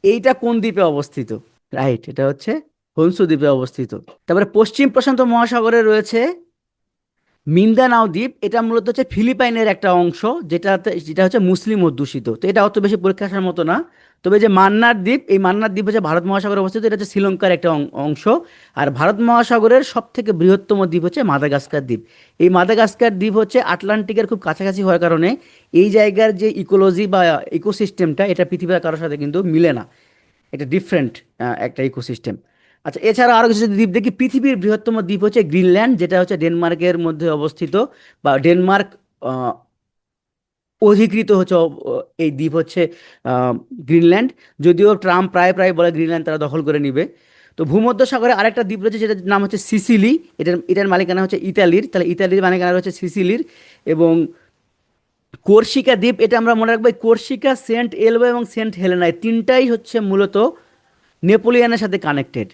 এইটা কোন দ্বীপে অবস্থিত? রাইট, এটা হচ্ছে হোনশু দ্বীপে অবস্থিত। তারপরে পশ্চিম প্রশান্ত মহাসাগরে রয়েছে মিন্দানাও দ্বীপ। এটা মূলত হচ্ছে ফিলিপাইনের একটা অংশ, যেটা হচ্ছে মুসলিম অধ্যুষিত। তো এটা অত বেশি পরীক্ষা আসার মতো না। তবে যে মান্নার দ্বীপ, এই মান্নার দ্বীপ হচ্ছে ভারত মহাসাগরে অবস্থিত, এটা হচ্ছে শ্রীলঙ্কার একটা অংশ। আর ভারত মহাসাগরের সব থেকে বৃহত্তম দ্বীপ হচ্ছে মাদাগাস্কার দ্বীপ। এই মাদাগাস্কার দ্বীপ হচ্ছে আটলান্টিকের খুব কাছাকাছি হওয়ার কারণে এই জায়গার যে ইকোলজি বা ইকোসিস্টেমটা, এটা পৃথিবীর কারোর সাথে কিন্তু মিলে না। এটা ডিফারেন্ট একটা ইকোসিস্টেম। আচ্ছা এছাড়া আরও কিছু যদি দ্বীপ দেখি, পৃথিবীর বৃহত্তম দ্বীপ হচ্ছে গ্রিনল্যান্ড, যেটা হচ্ছে ডেনমার্কের মধ্যে অবস্থিত, বা ডেনমার্ক আহ, অধিকৃত হচ্ছে এই দ্বীপ হচ্ছে গ্রিনল্যান্ড। যদিও ট্রাম্প প্রায় প্রায় বলে গ্রিনল্যান্ড তারা দখল করে নিবে। তো ভূমধ্য সাগরে আরেকটা দ্বীপ রয়েছে, যেটার নাম হচ্ছে সিসিলি। এটার মালিকানা হচ্ছে ইতালির, তাহলে ইতালির মালিকানা রয়েছে সিসিলির। এবং কোর্সিকা দ্বীপ, এটা আমরা মনে রাখবো, এই কোর্সিকা, সেন্ট এলবা এবং সেন্ট হেলেনা, এই তিনটাই হচ্ছে মূলত নেপোলিয়ানের সাথে কানেক্টেড।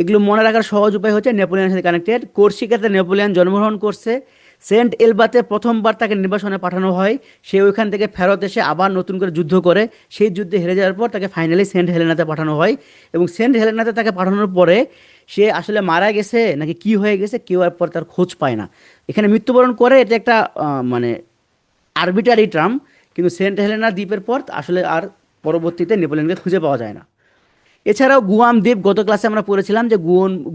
এগুলো মনে রাখার সহজ উপায় হচ্ছে নেপোলিয়ানের সাথে কানেক্টেড। কোর্সিকাতে নেপোলিয়ান জন্মগ্রহণ করছে। সেন্ট এলবাতে প্রথমবার তাকে নির্বাসনে পাঠানো হয়। সে ওইখান থেকে ফেরত এসে আবার নতুন করে যুদ্ধ করে, সেই যুদ্ধে হেরে যাওয়ার পর তাকে ফাইনালি সেন্ট হেলেনাতে পাঠানো হয়। এবং সেন্ট হেলেনাতে তাকে পাঠানোর পরে সে আসলে মারা গেছে নাকি কি হয়ে গেছে কেউ আর পর তার খোঁজ পায় না। এখানে মৃত্যুবরণ করে, এটা একটা মানে আরবিটারি টার্ম, কিন্তু সেন্ট হেলেনা দ্বীপের পর আসলে আর পরবর্তীতে নেপোলিয়নকে খুঁজে পাওয়া যায় না। এছাড়াও গুয়াম দ্বীপ, গত ক্লাসে আমরা পড়েছিলাম যে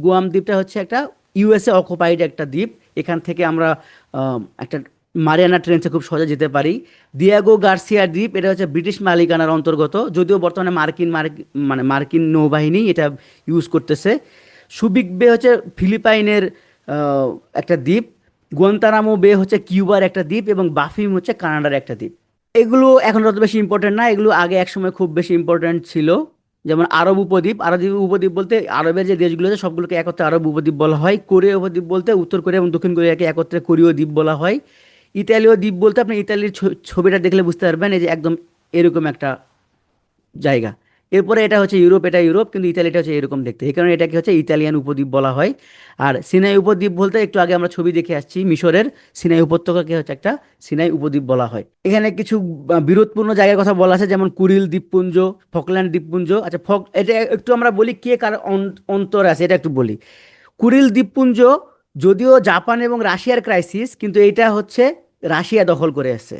গুয়াম দ্বীপটা হচ্ছে একটা ইউএসএ অকুপাইড একটা দ্বীপ। এখান থেকে আমরা একটা মারিয়ানা ট্রেঞ্চে খুব সহজে যেতে পারি। দিয়াগো গার্সিয়া দ্বীপ, এটা হচ্ছে ব্রিটিশ মালিকানার অন্তর্গত, যদিও বর্তমানে মার্কিন নৌবাহিনী এটা ইউজ করতেছে। সুবিক বে হচ্ছে ফিলিপাইনের আহ, একটা দ্বীপ, গুয়ান্তানামো বে হচ্ছে কিউবার একটা দ্বীপ, এবং বাফিম হচ্ছে কানাডার একটা দ্বীপ। এগুলো এখন অত বেশি ইম্পর্টেন্ট না, এগুলো আগে এক সময় খুব বেশি ইম্পর্টেন্ট ছিল। যেমন আরব উপদ্বীপ, আরব উপদ্বীপ বলতে আরবের যে দেশগুলো আছে সবগুলোকে একত্রে আরব উপদ্বীপ বলা হয়। কোরিয়া উপদ্বীপ বলতে উত্তর কোরিয়া এবং দক্ষিণ কোরিয়াকে একত্রে কোরীয় দ্বীপ বলা হয়। ইতালীয় দ্বীপ বলতে আপনি ইতালির ছবিটা দেখলে বুঝতে পারবেন, এই যে একদম এরকম একটা জায়গা। এরপরে এটা হচ্ছে ইউরোপ, এটা ইউরোপ, কিন্তু ইতালিটা হচ্ছে এরকম দেখতে, এই কারণে এটাকে হচ্ছে ইতালিয়ান উপদ্বীপ বলা হয়। আর সিনাই উপদ্বীপ বলতে একটু আগে আমরা ছবি দেখে আসছি, মিশরের সিনাই উপত্যকাকে হচ্ছে একটা সিনাই উপদ্বীপ বলা হয়। এখানে কিছু বিরোধপূর্ণ জায়গার কথা বলা আছে, যেমন কুরিল দ্বীপপুঞ্জ, ফকল্যান্ড দ্বীপপুঞ্জ। আচ্ছা, এটা একটু আমরা বলি কে কার অন্তর আছে, এটা একটু বলি। কুরিল দ্বীপপুঞ্জ যদিও জাপান এবং রাশিয়ার ক্রাইসিস, কিন্তু এটা হচ্ছে রাশিয়া দখল করে আছে।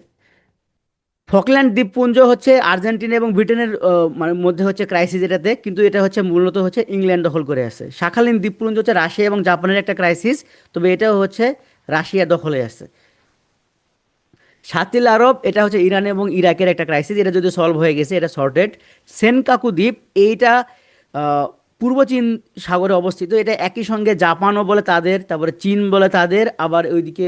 ফকল্যান্ড দ্বীপপুঞ্জ হচ্ছে আর্জেন্টিনা এবং ব্রিটেনের মানে মধ্যে হচ্ছে ক্রাইসিস এটাতে, কিন্তু এটা হচ্ছে মূলত হচ্ছে ইংল্যান্ড দখল করে আছে। শাখালিন দ্বীপপুঞ্জ হচ্ছে রাশিয়া এবং জাপানের একটা ক্রাইসিস, তবে এটাও হচ্ছে রাশিয়া দখলে আছে। সাতিল আরব, এটা হচ্ছে ইরান এবং ইরাকের একটা ক্রাইসিস, এটা যদি সলভ হয়ে গেছে, এটা সর্টেড। সেনকাকু দ্বীপ, এইটা আহ, পূর্ব চীন সাগরে অবস্থিত, এটা একই সঙ্গে জাপানও বলে তাদের, তারপরে চীন বলে তাদের, আবার ওইদিকে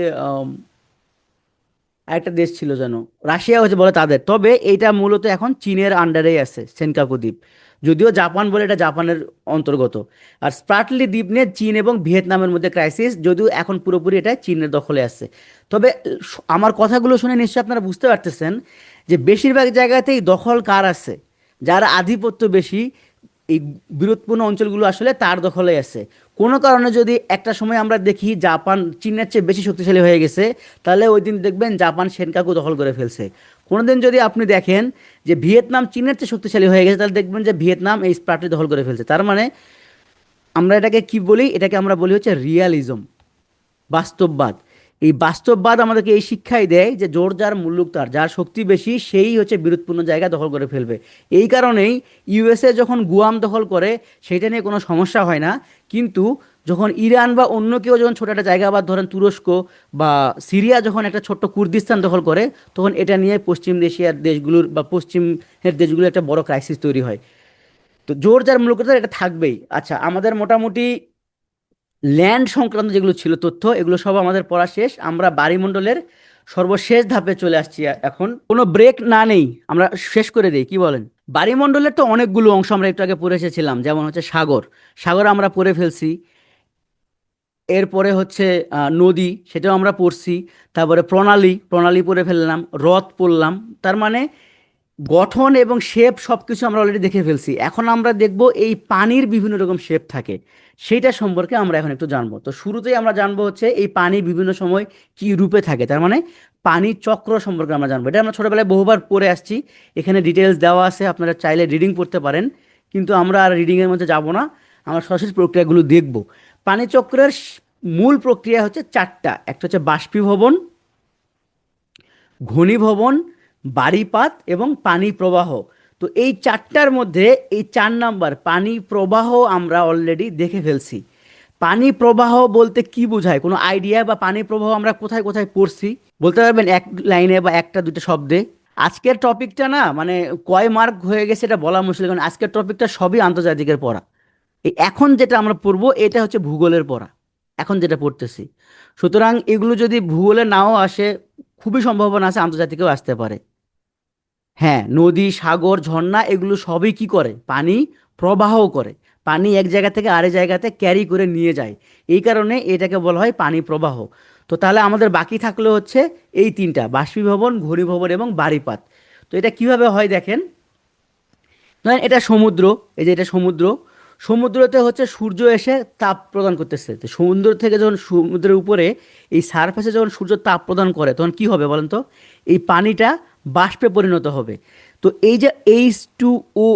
আরেকটা দেশ ছিল যেন, রাশিয়া হচ্ছে বলে তাদের। তবে এইটা মূলত এখন চীনের আন্ডারেই আছে সেনকাকু দ্বীপ, যদিও জাপান বলে এটা জাপানের অন্তর্গত। আর স্প্রাটলি দ্বীপ নিয়ে চীন এবং ভিয়েতনামের মধ্যে ক্রাইসিস, যদিও এখন পুরোপুরি এটা চীনের দখলে আছে। তবে আমার কথাগুলো শুনে নিশ্চয়ই আপনারা বুঝতে পারতেছেন যে বেশিরভাগ জায়গাতেই দখল কার আছে, যার আধিপত্য বেশি, এই বিরোধপূর্ণ অঞ্চলগুলো আসলে তার দখলে আছে। কোনো কারণে যদি একটা সময় আমরা দেখি জাপান চীনের চেয়ে বেশি শক্তিশালী হয়ে গেছে, তাহলে ওই দিন দেখবেন জাপান সেনকাকু দখল করে ফেলছে। কোনোদিন যদি আপনি দেখেন যে ভিয়েতনাম চীনের চেয়ে শক্তিশালী হয়ে গেছে, তাহলে দেখবেন যে ভিয়েতনাম এই স্প্রাটলি দখল করে ফেলছে। তার মানে আমরা এটাকে কি বলি, এটাকে আমরা বলি হচ্ছে রিয়ালিজম, বাস্তববাদ। এই বাস্তববাদ আমাদেরকে এই শিক্ষাই দেয় যে জোর যার মুল্লুক তার, যার শক্তি বেশি সেই হচ্ছে বিরোধপূর্ণ জায়গা দখল করে ফেলবে। এই কারণেই ইউএসএ যখন গুয়াম দখল করে সেটা নিয়ে কোনো সমস্যা হয় না, কিন্তু যখন ইরান বা অন্য কেউ যখন ছোটো একটা জায়গা, বা ধরেন তুরস্ক বা সিরিয়া যখন একটা ছোট্ট কুর্দিস্তান দখল করে, তখন এটা নিয়ে পশ্চিম এশিয়ার দেশগুলোর বা পশ্চিমের দেশগুলোর একটা বড় ক্রাইসিস তৈরি হয়। তো জোর যার মুল্লুক তার, এটা থাকবেই। আচ্ছা, আমাদের মোটামুটি ল্যান্ড সংক্রান্ত যেগুলো ছিল তথ্য, এগুলো সব আমাদের পড়া শেষ। আমরা বায়ুমণ্ডলের সর্বশেষ ধাপে চলে আসছি, এখন কোনো ব্রেক না নেই, আমরা শেষ করে দিই, কি বলেন? বায়ুমণ্ডলের তো অনেকগুলো অংশ আমরা একটু আগে পড়ে এসেছিলাম, যেমন হচ্ছে সাগর, সাগর আমরা পড়ে ফেলছি। এরপরে হচ্ছে নদী, সেটাও আমরা পড়ছি। তারপরে প্রণালী, প্রণালী পড়ে ফেললাম, হ্রদ পড়লাম। তার মানে গঠন এবং শেপ সব কিছু আমরা অলরেডি দেখে ফেলছি। এখন আমরা দেখব এই পানির বিভিন্ন রকম শেপ থাকে, সেইটা সম্পর্কে আমরা এখন একটু জানবো। তো শুরুতেই আমরা জানবো হচ্ছে এই পানি বিভিন্ন সময় কি রূপে থাকে, তার মানে পানির চক্র সম্পর্কে আমরা জানবো। এটা আমরা ছোটবেলায় বহুবার পড়ে আসছি, এখানে ডিটেলস দেওয়া আছে, আপনারা চাইলে রিডিং পড়তে পারেন, কিন্তু আমরা আর রিডিংয়ের মধ্যে যাব না, আমরা সরাসরি প্রক্রিয়াগুলো দেখব। পানি চক্রের মূল প্রক্রিয়া হচ্ছে চারটা, একটা হচ্ছে বাষ্পীভবন, ঘনীভবন, বাড়িপাত এবং পানি প্রবাহ। তো এই চারটার মধ্যে এই 4 নাম্বার পানি প্রবাহ আমরা অলরেডি দেখে ফেলছি। পানি প্রবাহ বলতে কি বোঝায়, কোনো আইডিয়া? বা পানি প্রবাহ আমরা কোথায় কোথায় পড়ছি বলতে পারবেন এক লাইনে বা একটা দুটো শব্দে? আজকের টপিকটা না মানে কয় মার্ক হয়ে গেছে এটা বলা মুশকিল, কারণ আজকের টপিকটা সবই আন্তর্জাতিকের পড়া। এই এখন যেটা আমরা পড়বো এটা হচ্ছে ভূগোলের পড়া, এখন যেটা পড়তেছি। সুতরাং এগুলো যদি ভূগোলে নাও আসে, খুবই সম্ভাবনা আছে আন্তর্জাতিকেও আসতে পারে। হ্যাঁ, নদী, সাগর, ঝর্ণা এগুলো সবই কি করে, পানি প্রবাহ করে, পানি এক জায়গা থেকে আরেক জায়গাতে ক্যারি করে নিয়ে যায়। এই কারণে এটাকে বলা হয় পানি প্রবাহ। তো তাহলে আমাদের বাকি থাকলো হচ্ছে এই তিনটা, বাষ্পীভবন, ঘনীভবন এবং বাড়িপাত। তো এটা কিভাবে হয় দেখেন, ধরেন এটা সমুদ্র, এই যে এটা সমুদ্র, সমুদ্রতে হচ্ছে সূর্য এসে তাপ প্রদান করতেছে। তো সমুদ্র থেকে যখন সমুদ্রের উপরে এই সারফেসে যখন সূর্য তাপ প্রদান করে, তখন কি হবে বলেন তো? এই পানিটা বাষ্পে পরিণত হবে। তো এই যে H2O,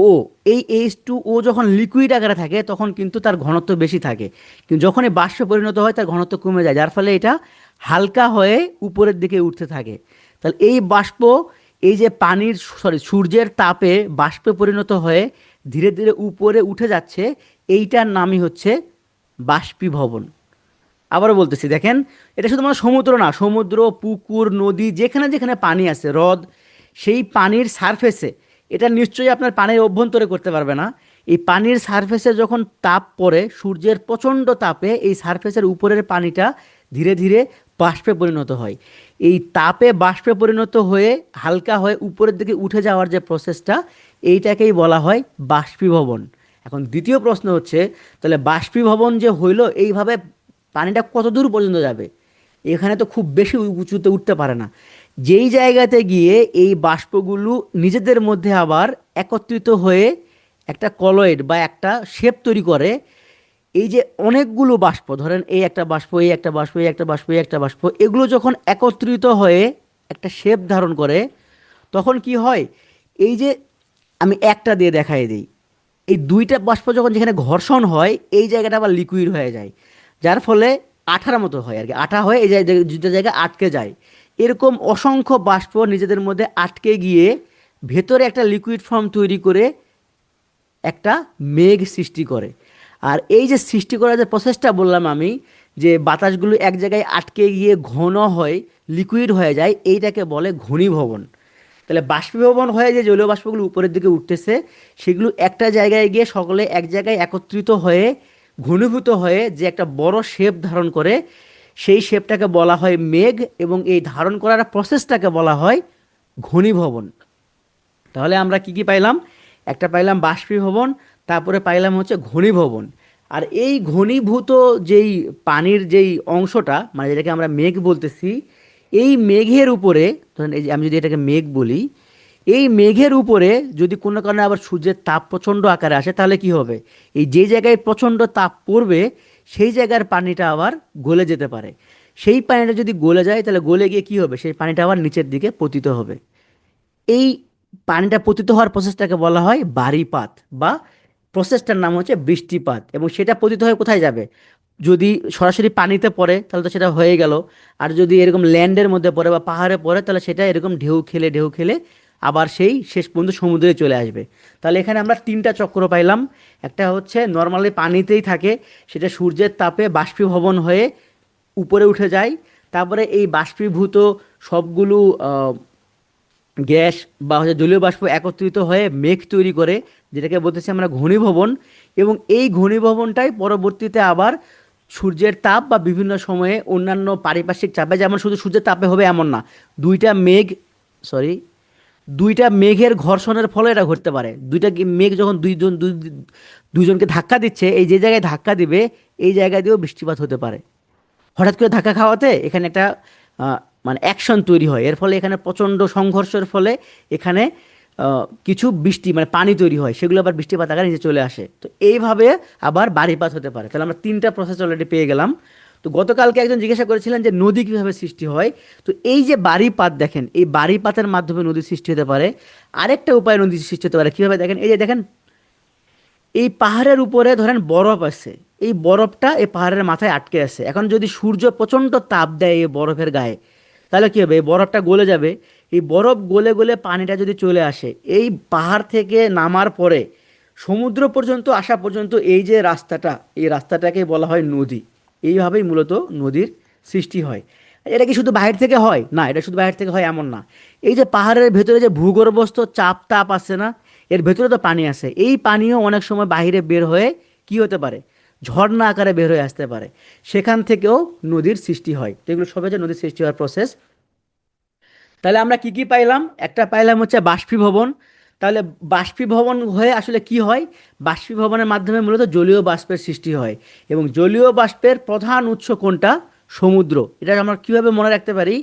এই H2O যখন লিকুইড আকারে থাকে তখন কিন্তু তার ঘনত্ব বেশি থাকে, কিন্তু যখন এই বাষ্পে পরিণত হয় তার ঘনত্ব কমে যায়, যার ফলে এটা হালকা হয়ে উপরের দিকে উঠতে থাকে। তাহলে এই বাষ্প, এই যে পানির সূর্যের তাপে বাষ্পে পরিণত হয়ে ধীরে ধীরে উপরে উঠে যাচ্ছে, এইটার নামই হচ্ছে বাষ্পীভবন। আবারও বলতেছি দেখেন, এটা শুধুমাত্র সমুদ্র না, সমুদ্র, পুকুর, নদী, যেখানে যেখানে পানি আছে, হ্রদ, সেই পানির সারফেসে, এটা নিশ্চয়ই আপনার পানির অভ্যন্তরে করতে পারবে না, এই পানির সারফেসে যখন তাপ পড়ে, সূর্যের প্রচণ্ড তাপে এই সারফেসের উপরের পানিটা ধীরে ধীরে বাষ্পে পরিণত হয়। এই তাপে বাষ্পে পরিণত হয়ে হালকা হয়ে উপরের দিকে উঠে যাওয়ার যে প্রসেসটা, এইটাকেই বলা হয় বাষ্পীভবন। এখন দ্বিতীয় প্রশ্ন হচ্ছে, তাহলে বাষ্পীভবন যে হইলো, এইভাবে পানিটা কত দূর পর্যন্ত যাবে? এখানে তো খুব বেশি উঁচুতে উঠতে পারে না। যেই জায়গাতে গিয়ে এই বাষ্পগুলো নিজেদের মধ্যে আবার একত্রিত হয়ে একটা কলয়েড বা একটা শেপ তৈরি করে। এই যে অনেকগুলো বাষ্প, ধরেন এই একটা বাষ্প, এই একটা বাষ্প, এই একটা বাষ্প, এই একটা বাষ্প, এগুলো যখন একত্রিত হয়ে একটা শেপ ধারণ করে, তখন কি হয়? এই যে আমি একটা দিয়ে দেখাই দিই, এই দুইটা বাষ্প যখন যেখানে ঘর্ষণ হয়, এই জায়গাটা আবার লিকুইড হয়ে যায়, যার ফলে আঠার মতো হয় আর কি, আঠা হয়ে এই দুটো জায়গায় আটকে যায়। এরকম অসংখ্য বাষ্প নিজেদের মধ্যে আটকে গিয়ে ভেতরে একটা লিকুইড ফর্ম তৈরি করে একটা মেঘ সৃষ্টি করে। আর এই যে সৃষ্টি করার যে প্রসেসটা বললাম আমি, যে বাতাসগুলো এক জায়গায় আটকে গিয়ে ঘন হয়, লিকুইড হয়ে যায়, এইটাকে বলে ঘনীভবন। তাহলে বাষ্পীভবন হয়ে যে জলীয় বাষ্পগুলো উপরের দিকে উঠতেছে, সেগুলো একটা জায়গায় গিয়ে সকলে এক জায়গায় একত্রিত হয়ে ঘনীভূত হয়ে যে একটা বড় শেপ ধারণ করে, সেই শেপটাকে বলা হয় মেঘ, এবং এই ধারণ করার প্রসেসটাকে বলা হয় ঘনীভবন। তাহলে আমরা কি কি পাইলাম? একটা পাইলাম বাষ্পীভবন, তারপরে পাইলাম হচ্ছে ঘনীভবন। আর এই ঘনীভূত যেই পানির যেই অংশটা, মানে যেটাকে আমরা মেঘ বলতেছি, এই মেঘের উপরে, ধরেন এই যে আমি যদি এটাকে মেঘ বলি, এই মেঘের উপরে যদি কোনো কারণে আবার সূর্যের তাপ প্রচণ্ড আকারে আসে, তাহলে কি হবে? এই যে জায়গায় প্রচণ্ড তাপ পড়বে, সেই জায়গার পানিটা আবার গলে যেতে পারে। সেই পানিটা যদি গলে যায়, তাহলে গলে গিয়ে কি হবে? সেই পানিটা আবার নিচের দিকে পতিত হবে। এই পানিটা পতিত হওয়ার প্রসেসটাকে বলা হয় বারিপাত, বা প্রসেসটার নাম হচ্ছে বৃষ্টিপাত। এবং সেটা পতিত হয়ে কোথায় যাবে? যদি সরাসরি পানিতে পড়ে তাহলে তো সেটা হয়ে গেল, আর যদি এরকম ল্যান্ডের মধ্যে পড়ে বা পাহাড়ে পড়ে, তাহলে সেটা এরকম ঢেউ খেলে ঢেউ খেলে আবার সেই শেষ পর্যন্ত সমুদ্রে চলে আসবে। তাহলে এখানে আমরা তিনটা চক্র পাইলাম। একটা হচ্ছে নর্মালি পানিতেই থাকে, সেটা সূর্যের তাপে বাষ্পীভবন হয়ে উপরে উঠে যায়। তারপরে এই বাষ্পীভূত সবগুলো গ্যাস বা হচ্ছে জলীয় বাষ্প একত্রিত হয়ে মেঘ তৈরি করে, যেটাকে বলতেছি আমরা ঘনীভবন। এবং এই ঘনীভবনটাই পরবর্তীতে আবার সূর্যের তাপ বা বিভিন্ন সময়ে অন্যান্য পারিপার্শ্বিক চাপে, যেমন শুধু সূর্যের তাপে হবে এমন না, দুইটা মেঘ, সরি, দুইটা মেঘের ঘর্ষণের ফলে এটা ঘটতে পারে। মেঘ যখন দুইজনকে ধাক্কা দিচ্ছে, এই যে জায়গায় ধাক্কা দিবে, এই জায়গা দিয়েও বৃষ্টিপাত হতে পারে। হঠাৎ করে ধাক্কা খাওয়াতে এখানে একটা আহ, মানে অ্যাকশন তৈরি হয়, এর ফলে এখানে প্রচণ্ড সংঘর্ষের ফলে এখানে কিছু বৃষ্টি মানে পানি তৈরি হয়, সেগুলো আবার বৃষ্টিপাত আকারে নিচে চলে আসে। তো এইভাবে আবার বারিপাত হতে পারে। তাহলে আমরা তিনটা প্রসেস অলরেডি পেয়ে গেলাম। তো গতকালকে একজন জিজ্ঞাসা করেছিলেন যে নদী কিভাবে সৃষ্টি হয়। তো এই যে বারিপাত দেখেন, এই বারিপাতের মাধ্যমে নদী সৃষ্টি হতে পারে। আরেকটা উপায় নদী সৃষ্টি হতে পারে কিভাবে দেখেন, এই যে দেখেন, এই পাহাড়ের উপরে ধরেন বরফ আছে, এই বরফটা এই পাহাড়ের মাথায় আটকে আছে। এখন যদি সূর্য প্রচণ্ড তাপ দেয় এই বরফের গায়ে, তাহলে কি হবে? এই বরফটা গলে যাবে। এই বরফ গলে গলে পানিটা যদি চলে আসে, এই পাহাড় থেকে নামার পরে সমুদ্র পর্যন্ত আসা পর্যন্ত এই যে রাস্তাটা, এই রাস্তাটাকে বলা হয় নদী। এইভাবেই মূলত নদীর সৃষ্টি হয়। এটা কি শুধু বাইরে থেকে হয়? না, এটা শুধু বাইরে থেকে হয় এমন না। এই যে পাহাড়ের ভেতরে যে ভূগর্ভস্থ চাপ তাপ আছে না, এর ভেতরে তো পানি আছে, এই পানিও অনেক সময় বাইরে বের হয়ে কি হতে পারে? ঝর্ণা আকারে বের হয়ে আসতে পারে। সেখান থেকেও নদীর সৃষ্টি হয়। তো এগুলো সব হচ্ছে নদীর সৃষ্টি হওয়ার প্রসেস। তাহলে আমরা কি কি পাইলাম? একটা পাইলাম হচ্ছে বাষ্পীভবন। তাহলে বাষ্পীভবন হয়ে আসলে কি হয়? বাষ্পীভবনের মাধ্যমে মূলত জলীয় বাষ্পের সৃষ্টি হয়। এবং জলীয় বাষ্পের প্রধান উৎস কোনটা? সমুদ্র। এটা আমরা কিভাবে মনে রাখতে পারি?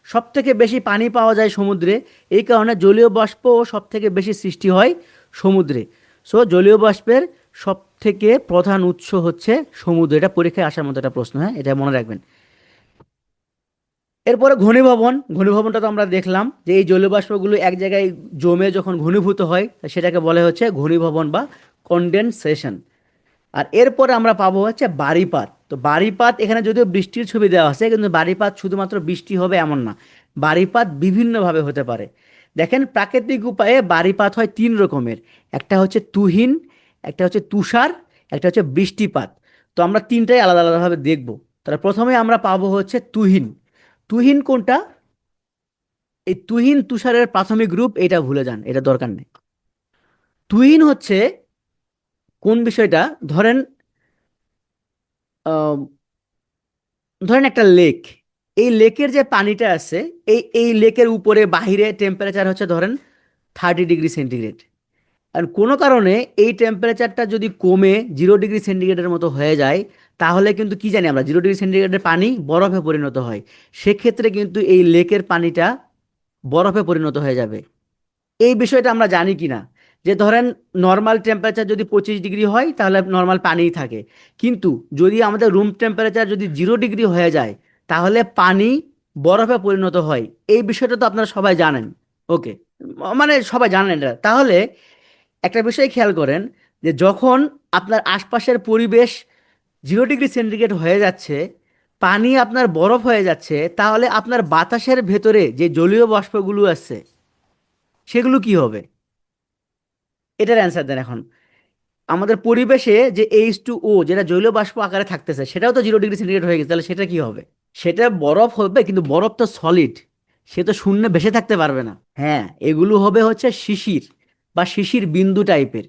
সব থেকে বেশি পানি পাওয়া যায় সমুদ্রে, এই কারণে জলীয় বাষ্প সব থেকে বেশি সৃষ্টি হয় সমুদ্রে। সো জলীয় বাষ্পের সব থেকে প্রধান উৎস হচ্ছে সমুদ্র। এটা পরীক্ষায় আসার মতো একটা প্রশ্ন, হ্যাঁ, এটা মনে রাখবেন। এরপরে ঘনীভবন। ঘনীভবনটা তো আমরা দেখলাম যে এই জলীয়বাষ্পগুলো এক জায়গায় জমে যখন ঘনীভূত হয়, তা সেটাকে বলে হচ্ছে ঘনীভবন বা কনডেনসেশন। আর এরপরে আমরা পাবো হচ্ছে বারিপাত। তো বারিপাত এখানে যদিও বৃষ্টির ছবি দেওয়া আছে, কিন্তু বারিপাত শুধুমাত্র বৃষ্টি হবে এমন না, বারিপাত বিভিন্নভাবে হতে পারে। দেখেন, প্রাকৃতিক উপায়ে বারিপাত হয় তিন রকমের। একটা হচ্ছে তুহিন, একটা হচ্ছে তুষার, একটা হচ্ছে বৃষ্টিপাত। তো আমরা তিনটাই আলাদা আলাদাভাবে দেখব। তাহলে প্রথমে আমরা পাবো হচ্ছে তুহিন। তুহিন কোনটা? এই তুহিন তুষারের প্রাথমিক রূপ এটা ভুলে যান, এটা দরকার নেই। তুহিন হচ্ছে কোন বিষয়টা? ধরেন আহ, ধরেন একটা লেক, এই লেকের যে পানিটা আছে, এই লেকের উপরে বাহিরে টেম্পারেচার হচ্ছে ধরেন 30 ডিগ্রি সেন্টিগ্রেড। আর কোনো কারণে এই টেম্পারেচারটা যদি কমে 0 ডিগ্রি সেন্টিগ্রেডের মতো হয়ে যায়, তাহলে কিন্তু কি জানি আমরা, 0 ডিগ্রি সেন্টিগ্রেডের পানি বরফে পরিণত হয়। সেক্ষেত্রে কিন্তু এই লেকের পানিটা বরফে পরিণত হয়ে যাবে। এই বিষয়টা আমরা জানি কি না, যে ধরেন নর্মাল টেম্পারেচার যদি 25 ডিগ্রি হয় তাহলে নর্মাল পানিই থাকে, কিন্তু যদি আমাদের রুম টেম্পারেচার যদি 0 ডিগ্রি হয়ে যায় তাহলে পানি বরফে পরিণত হয়। এই বিষয়টা তো আপনারা সবাই জানেন। ওকে, মানে সবাই জানেন এটা। তাহলে একটা বিষয় খেয়াল করেন, যে যখন আপনার আশপাশের পরিবেশ 0 ডিগ্রি সেন্টিগ্রেড হয়ে যাচ্ছে, পানি আপনার বরফ হয়ে যাচ্ছে, তাহলে আপনার বাতাসের ভেতরে যে জলীয় বাষ্পগুলো আছে সেগুলো কি হবে? এটার অ্যান্সার দেন এখন। আমাদের পরিবেশে যে H2O যেটা জলীয় বাষ্প আকারে থাকতেছে সেটাও তো 0 ডিগ্রি সেন্টিগ্রেড হয়ে গেছে, তাহলে সেটা কি হবে? সেটা বরফ হবে, কিন্তু বরফ তো সলিড, সে তো শূন্যে ভেসে থাকতে পারবে না। হ্যাঁ, এগুলো হবে হচ্ছে শিশির বা শিশির বিন্দু টাইপের।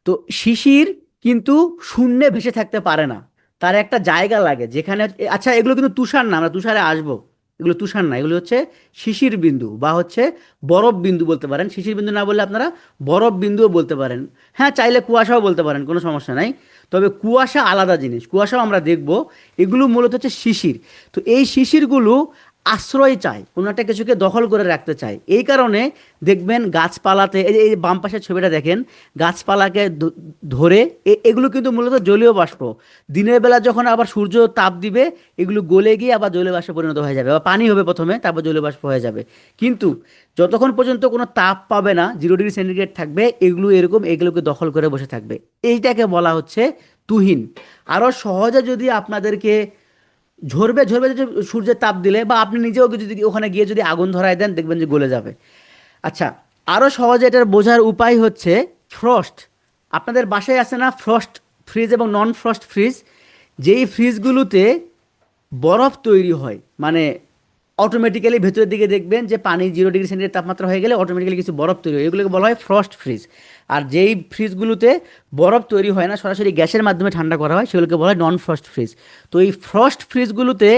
তো শিশির কিন্তু শূন্যে ভেসে থাকতে পারে না, তার একটা জায়গা লাগে যেখানে, আচ্ছা এগুলো কিন্তু তুষার না, আমরা তুষারে আসবো। এগুলো তুষার না, এগুলো হচ্ছে শিশির বিন্দু বা হচ্ছে বরফ বিন্দু বলতে পারেন। শিশির বিন্দু না বললে আপনারা বরফ বিন্দুও বলতে পারেন। হ্যাঁ, চাইলে কুয়াশাও বলতে পারেন, কোনো সমস্যা নাই। তবে কুয়াশা আলাদা জিনিস, কুয়াশাও আমরা দেখব। এগুলো মূলত হচ্ছে শিশির। তো এই শিশিরগুলো আশ্রয় চায়, কোনো একটা কিছুকে দখল করে রাখতে চায়। এই কারণে দেখবেন গাছপালাতে, এই যে বাম পাশের ছবিটা দেখেন, গাছপালাকে ধরে এগুলো কিন্তু মূলত জলীয় বাষ্প। দিনের বেলা যখন আবার সূর্য তাপ দিবে, এগুলো গলে গিয়ে আবার জলীয় বাষ্পে পরিণত হয়ে যাবে, বা পানি হবে প্রথমে, তারপর জলীয় বাষ্প হয়ে যাবে। কিন্তু যতক্ষণ পর্যন্ত কোনো তাপ পাবে না, 0 ডিগ্রি সেন্টিগ্রেড থাকবে, এগুলো এরকম এগুলোকে দখল করে বসে থাকবে। এইটাকে বলা হচ্ছে তুহিন। আরো সহজে যদি আপনাদেরকে, ঝরবে ঝরবে যদি সূর্যের তাপ দিলে, বা আপনি নিজেও যদি ওখানে গিয়ে যদি আগুন ধরায় দেন, দেখবেন যে গলে যাবে। আচ্ছা, আরো সহজে এটার বোঝার উপায় হচ্ছে ফ্রস্ট। আপনাদের বাসায় আছে না ফ্রস্ট ফ্রিজ এবং নন ফ্রস্ট ফ্রিজ? যেই ফ্রিজগুলোতে বরফ তৈরি হয়, মানে অটোমেটিক্যালি ভেতরের দিকে দেখবেন যে পানি 0 ডিগ্রি সেন্টিগ্রেড তাপমাত্রা হয়ে গেলে অটোমেটিক্যালি কিছু বরফ তৈরি হয়, এগুলোকে বলা হয় ফ্রস্ট ফ্রিজ। আর যেই ফ্রিজগুলোতে বরফ তৈরি হয় না, সরাসরি গ্যাসের মাধ্যমে ঠান্ডা করা হয়, সেগুলোকে বলা হয় নন ফ্রস্ট ফ্রিজ। তো এই ফ্রস্ট ফ্রিজগুলোতে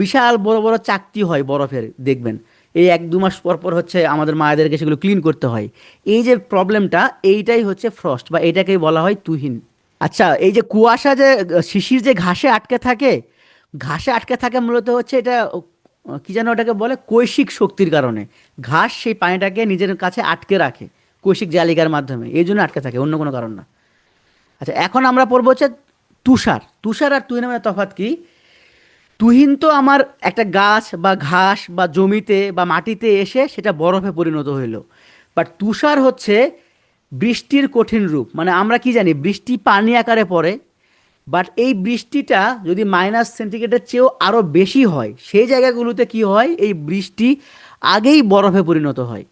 বিশাল বড় বড় চাকতি হয় বরফের, দেখবেন এই 1-2 মাস পর পর হচ্ছে আমাদের মায়েদেরকে সেগুলো ক্লিন করতে হয়। এই যে প্রবলেমটা, এইটাই হচ্ছে ফ্রস্ট, বা এইটাকেই বলা হয় তুহিন। আচ্ছা, এই যে কুয়াশা যে শিশির যে ঘাসে আটকে থাকে, ঘাসে আটকে থাকে মূলত হচ্ছে এটা কি যেন ওটাকে বলে, কৈশিক শক্তির কারণে ঘাস সেই পানিটাকে নিজের কাছে আটকে রাখে, কৈশিক জালিকার মাধ্যমে, এই জন্য আটকে থাকে, অন্য কোনো কারণ না। আচ্ছা, এখন আমরা পড়বো হচ্ছে তুষার। তুষার আর তুহিনের মধ্যে তফাৎ কি? তুহিন তো আমার একটা গাছ বা ঘাস বা জমিতে বা মাটিতে এসে সেটা বরফে পরিণত হইলো। বাট তুষার হচ্ছে বৃষ্টির কঠিন রূপ। মানে আমরা কি জানি, বৃষ্টি পানি আকারে পড়ে, বাট এই বৃষ্টিটা যদি -সেন্টিগ্রেডের চেয়েও আরও বেশি হয়, সেই জায়গাগুলোতে কি হয়, এই বৃষ্টি আগেই বরফে পরিণত হয়।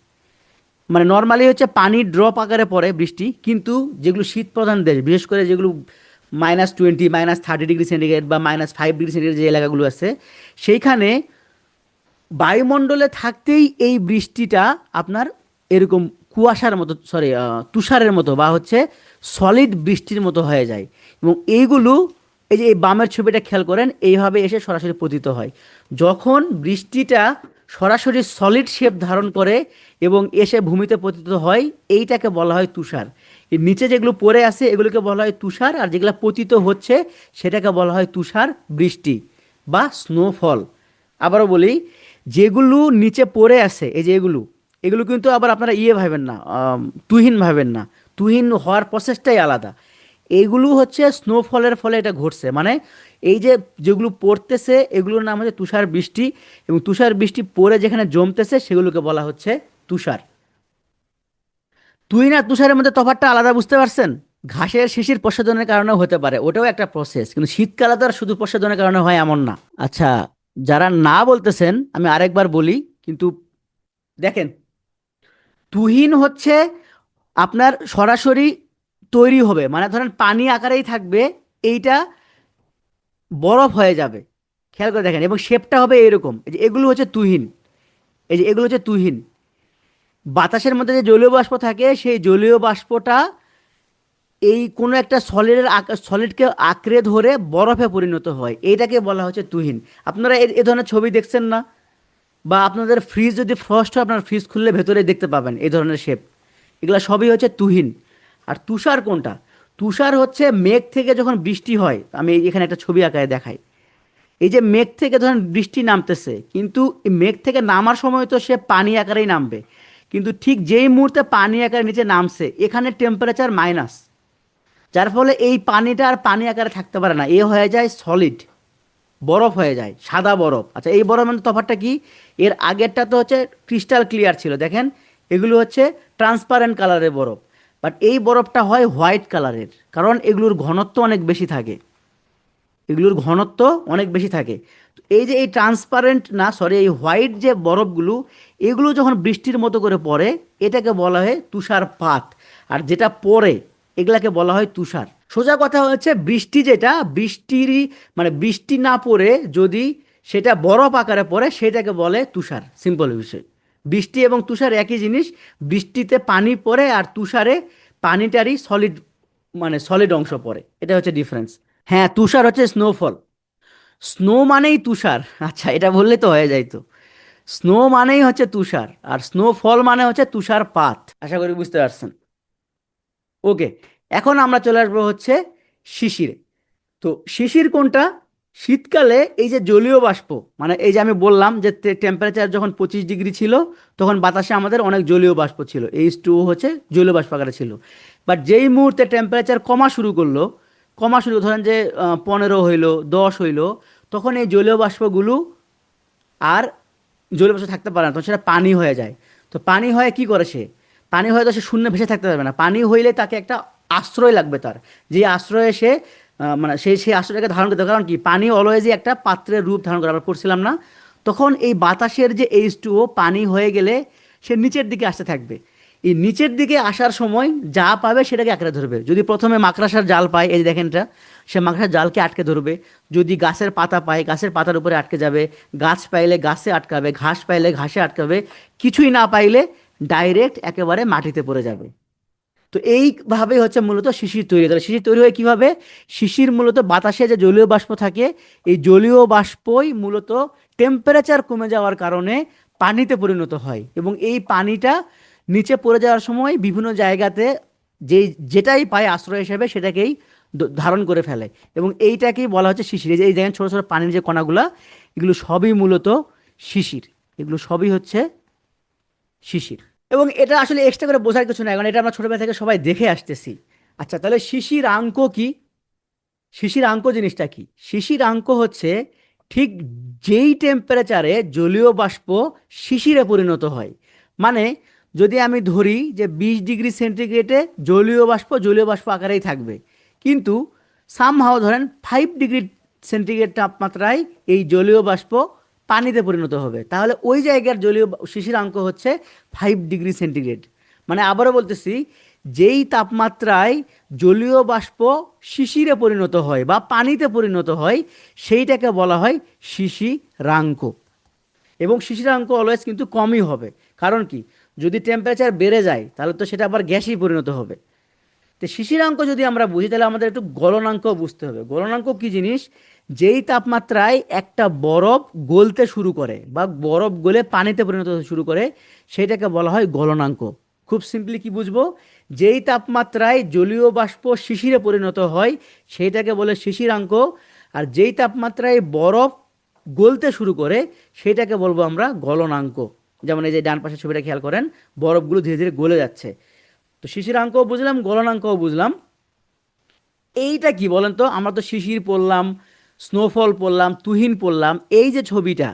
মানে নর্মালি হচ্ছে পানির ড্রপ আকারে পড়ে বৃষ্টি, কিন্তু যেগুলো শীত প্রধান দেশ, বিশেষ করে যেগুলো -20, -30 ডিগ্রি সেন্টিগ্রেড বা -5 ডিগ্রি সেন্টিগ্রেড যে এলাকাগুলো আছে, সেইখানে বায়ুমণ্ডলে থাকতেই এই বৃষ্টিটা আপনার এরকম কুয়াশার মতো, সরি তুষারের মতো, বা হচ্ছে সলিড বৃষ্টির মতো হয়ে যায়। এবং এইগুলো, এই যে এই বামের ছবিটা খেয়াল করেন, এইভাবে এসে সরাসরি পতিত হয়। যখন বৃষ্টিটা সরাসরি সলিড শেপ ধারণ করে এবং এসে ভূমিতে পতিত হয়, এইটাকে বলা হয় তুষার। এর নিচে যেগুলো পড়ে আছে এগুলোকে বলা হয় তুষার, আর যেগুলো পতিত হচ্ছে সেটাকে বলা হয় তুষার বৃষ্টি বা স্নোফল। আবারও বলি, যেগুলো নিচে পড়ে আছে, এই যে এগুলো, এগুলো কিন্তু আবার আপনারা ইয়ে ভাবেন না, তুহিন ভাবেন না। তুহিন হওয়ার প্রসেসটাই আলাদা। এইগুলো হচ্ছে স্নোফলের ফলে এটা ঘটছে। মানে এই যে যেগুলো পড়তেছে এগুলোর নাম হচ্ছে তুষার বৃষ্টি, এবং তুষার বৃষ্টি পড়ে যেখানে জমতেছে সেগুলোকে বলা হচ্ছে তুষার। তুহিন আর তুষারের মধ্যে তফাৎটা আলাদা, বুঝতে পারছেন? ঘাসের শিশির প্রসাধনের কারণেও হতে পারে, ওটাও একটা প্রসেস, কিন্তু শীতকালে তো আর শুধু প্রসাধনের কারণে হয় এমন না। আচ্ছা, যারা না বলতেছেন আমি আরেকবার বলি, কিন্তু দেখেন, তুহিন হচ্ছে আপনার সরাসরি তৈরি হবে, মানে ধরেন পানি আকারেই থাকবে, এইটা বরফ হয়ে যাবে। খেয়াল করে দেখেন, এবং শেপটা হবে এরকম। এই যে এগুলো হচ্ছে তুহিন, এই যে এগুলো হচ্ছে তুহিন। বাতাসের মধ্যে যে জলীয় বাষ্প থাকে, সেই জলীয় বাষ্পটা এই কোনো একটা সলিডকে আঁকড়ে ধরে বরফে পরিণত হয়, এইটাকে বলা হচ্ছে তুহিন। আপনারা এ ধরনের ছবি দেখছেন না? বা আপনাদের ফ্রিজ যদি ফ্রস্ট হয়, আপনার ফ্রিজ খুললে ভেতরে দেখতে পাবেন এই ধরনের শেপ। এগুলা সবই হচ্ছে তুহিন। আর তুষার কোনটা? তুষার হচ্ছে মেঘ থেকে যখন বৃষ্টি হয়, আমি এখানে একটা ছবি আঁকায় দেখাই। এই যে মেঘ থেকে ধরেন বৃষ্টি নামতেছে, কিন্তু এই মেঘ থেকে নামার সময় তো সে পানি আকারেই নামবে, কিন্তু ঠিক যেই মুহূর্তে পানি আকারে নিচে নামছে, এখানে টেম্পারেচার মাইনাস, যার ফলে এই পানিটা আর পানি আকারে থাকতে পারে না, এ হয়ে যায় সলিড, বরফ হয়ে যায়, সাদা বরফ। আচ্ছা, এই বরফের মধ্যে তফাৎটা কি? এর আগেরটা তো হচ্ছে ক্রিস্টাল ক্লিয়ার ছিল, দেখেন এগুলো হচ্ছে ট্রান্সপারেন্ট কালারের বরফ, বাট এই বরফটা হয় হোয়াইট কালারের, কারণ এগুলোর ঘনত্ব অনেক বেশি থাকে, এগুলোর ঘনত্ব অনেক বেশি থাকে। তো এই যে এই ট্রান্সপারেন্ট না, সরি, এই হোয়াইট যে বরফগুলো, এগুলো যখন বৃষ্টির মতো করে পড়ে, এটাকে বলা হয় তুষারপাত। আর যেটা পড়ে, এগুলাকে বলা হয় তুষার। সোজা কথা হচ্ছে, বৃষ্টি যেটা, বৃষ্টিরই মানে বৃষ্টি না পড়ে যদি সেটা বরফ আকারে পড়ে, সেটাকে বলে তুষার। সিম্পল বিষয়। বৃষ্টি এবং তুষার একই জিনিস। বৃষ্টিতে পানি পড়ে আর তুষারে পানিটারই সলিড, মানে সলিড অংশ পড়ে, এটা হচ্ছে ডিফারেন্স। হ্যাঁ, তুষার হচ্ছে স্নোফল। স্নো মানেই তুষার। আচ্ছা, এটা বললে তো হয়ে যাইতো। স্নো মানেই হচ্ছে তুষার, আর স্নোফল মানে হচ্ছে তুষারপাত। আশা করি বুঝতে পারছেন। ওকে, এখন আমরা চলে আসবো হচ্ছে শিশিরে। তো শিশির কোনটা? শীতকালে এই যে জলীয় বাষ্প, মানে এই যে আমি বললাম যে টেম্পারেচার যখন 25 ডিগ্রি ছিল, তখন বাতাসে আমাদের অনেক জলীয় বাষ্প ছিল, H2O হচ্ছে জলীয় বাষ্প আকারে ছিল। বাট যেই মুহূর্তে টেম্পারেচার কমা শুরু করলো, ধরেন যে 15 হইলো, 10 হইলো, তখন এই জলীয় বাষ্পগুলো আর জলীয় বাষ্প থাকতে পারে না, তখন সেটা পানি হয়ে যায়। তো পানি হয়ে কি করে সে? পানি হয়ে তো সে শূন্যে ভেসে থাকতে পারবে না, পানি হইলে তাকে একটা আশ্রয় লাগবে তার, যে আশ্রয়ে সে মানে সেই আশ্রয়টাকে ধারণ করতে হবে। কারণ কি, পানি অলওয়েজই একটা পাত্রের রূপ ধারণ করে, আমরা পড়ছিলাম না? তখন এই বাতাসের যে H2O পানি হয়ে গেলে সে নিচের দিকে আসতে থাকবে। এই নিচের দিকে আসার সময় যা পাবে সেটাকে আঁকড়ে ধরবে। যদি প্রথমে মাকড়সার জাল পায়, এই যে দেখেন এটা, সে মাকড়সার জালকে আটকে ধরবে। যদি গাছের পাতা পায়, গাছের পাতার উপরে আটকে যাবে। গাছ পাইলে গাছে আটকাবে, ঘাস পাইলে ঘাসে আটকাবে। কিছুই না পাইলে ডাইরেক্ট একেবারে মাটিতে পড়ে যাবে। তো এইভাবেই হচ্ছে মূলত শিশির তৈরি। তাহলে শিশির তৈরি হয় কিভাবে? শিশির মূলত বাতাসে যে জলীয় বাষ্প থাকে, এই জলীয় বাষ্পই মূলত টেম্পারেচার কমে যাওয়ার কারণে পানিতে পরিণত হয়, এবং এই পানিটা নিচে পড়ে যাওয়ার সময় বিভিন্ন জায়গাতে যেটাই পায় আশ্রয় হিসেবে, সেটাকেই ধারণ করে ফেলে, এবং এইটাকেই বলা হচ্ছে শিশির। এই যে এই দেখেন ছোটো ছোটো পানির যে কণাগুলা, এগুলো সবই মূলত শিশির। এগুলো সবই হচ্ছে শিশির। এবং এটা আসলে এক্সট্রা করে বোঝার কিছু না, কারণ এটা আমরা ছোটবেলা থেকে সবাই দেখে আসতেছি। আচ্ছা, তাহলে শিশিরাঙ্ক কি? শিশিরাঙ্ক জিনিসটা কি? শিশিরাঙ্ক হচ্ছে ঠিক যেই টেম্পারেচারে জলীয় বাষ্প শিশিরে পরিণত হয়। মানে যদি আমি ধরি যে 20 ডিগ্রি সেন্টিগ্রেডে জলীয় বাষ্প আকারেই থাকবে, কিন্তু সামহাও ধরেন 5 ডিগ্রি সেন্টিগ্রেড তাপমাত্রায় এই জলীয় বাষ্প পানিতে পরিণত হবে, তাহলে ওই জায়গার শিশিরাঙ্ক হচ্ছে 5 ডিগ্রি সেন্টিগ্রেড। মানে আবারও বলতেছি, যেই তাপমাত্রায় জলীয় বাষ্প শিশিরে পরিণত হয় বা পানিতে পরিণত হয়, সেইটাকে বলা হয় শিশিরাঙ্ক। এবং শিশিরাঙ্ক অলওয়েজ কিন্তু কমই হবে। কারণ কি, যদি টেম্পারেচার বেড়ে যায়, তাহলে তো সেটা আবার গ্যাসই পরিণত হবে। তো শিশিরাঙ্ক যদি আমরা বুঝি, তাহলে আমাদের একটু গলনাঙ্ক বুঝতে হবে। গলনাঙ্ক কি জিনিস? যেই তাপমাত্রায় একটা বরফ গলতে শুরু করে বা বরফ গলে পানিতে পরিণত হতে শুরু করে, সেটাকে বলা হয় গলনাঙ্ক। খুব সিম্পলি কি বুঝবো? যেই তাপমাত্রায় জলীয় বাষ্প শিশিরে পরিণত হয়, সেইটাকে বলে শিশিরাঙ্ক। আর যেই তাপমাত্রায় বরফ গলতে শুরু করে, সেটাকে বলবো আমরা গলনাঙ্ক। যেমন এই যে ডান পাশের ছবিটা খেয়াল করেন, বরফগুলো ধীরে ধীরে গলে যাচ্ছে। তো শিশিরাঙ্কও বুঝলাম, গলনাঙ্কও বুঝলাম। এইটা কি বলেন তো? আমরা তো শিশির পড়লাম, স্নোফল পড়লাম, তুহিন পড়লাম, এই যে ছবিটা,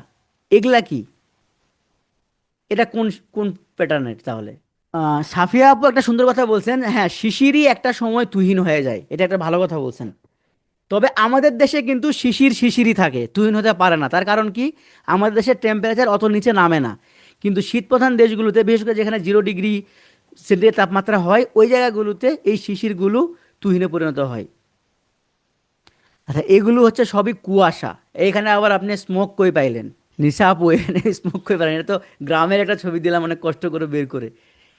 এগুলা কি? এটা কোন কোন প্যাটার্নের তাহলে? সাফিয়া আপু একটা সুন্দর কথা বলছেন। হ্যাঁ, শিশিরই একটা সময় তুহিন হয়ে যায়, এটা একটা ভালো কথা বলছেন। তবে আমাদের দেশে কিন্তু শিশির শিশিরই থাকে, তুহিন হতে পারে না। তার কারণ কি? আমাদের দেশের টেম্পারেচার অত নিচে নামে না। কিন্তু শীতপ্রধান দেশগুলোতে, বিশেষ করে যেখানে 0 ডিগ্রি সেন্টিগ্রেড তাপমাত্রা হয়, ওই জায়গাগুলোতে এই শিশিরগুলো তুহিনে পরিণত হয়। আচ্ছা, এগুলো হচ্ছে সবই কুয়াশা। এইখানে আবার আপনি স্মোক কই পাইলেন? নিশা আপু, এখানে স্মোক কই পাইলেন? এটা তো গ্রামের একটা ছবি দিলাম অনেক কষ্ট করে বের করে।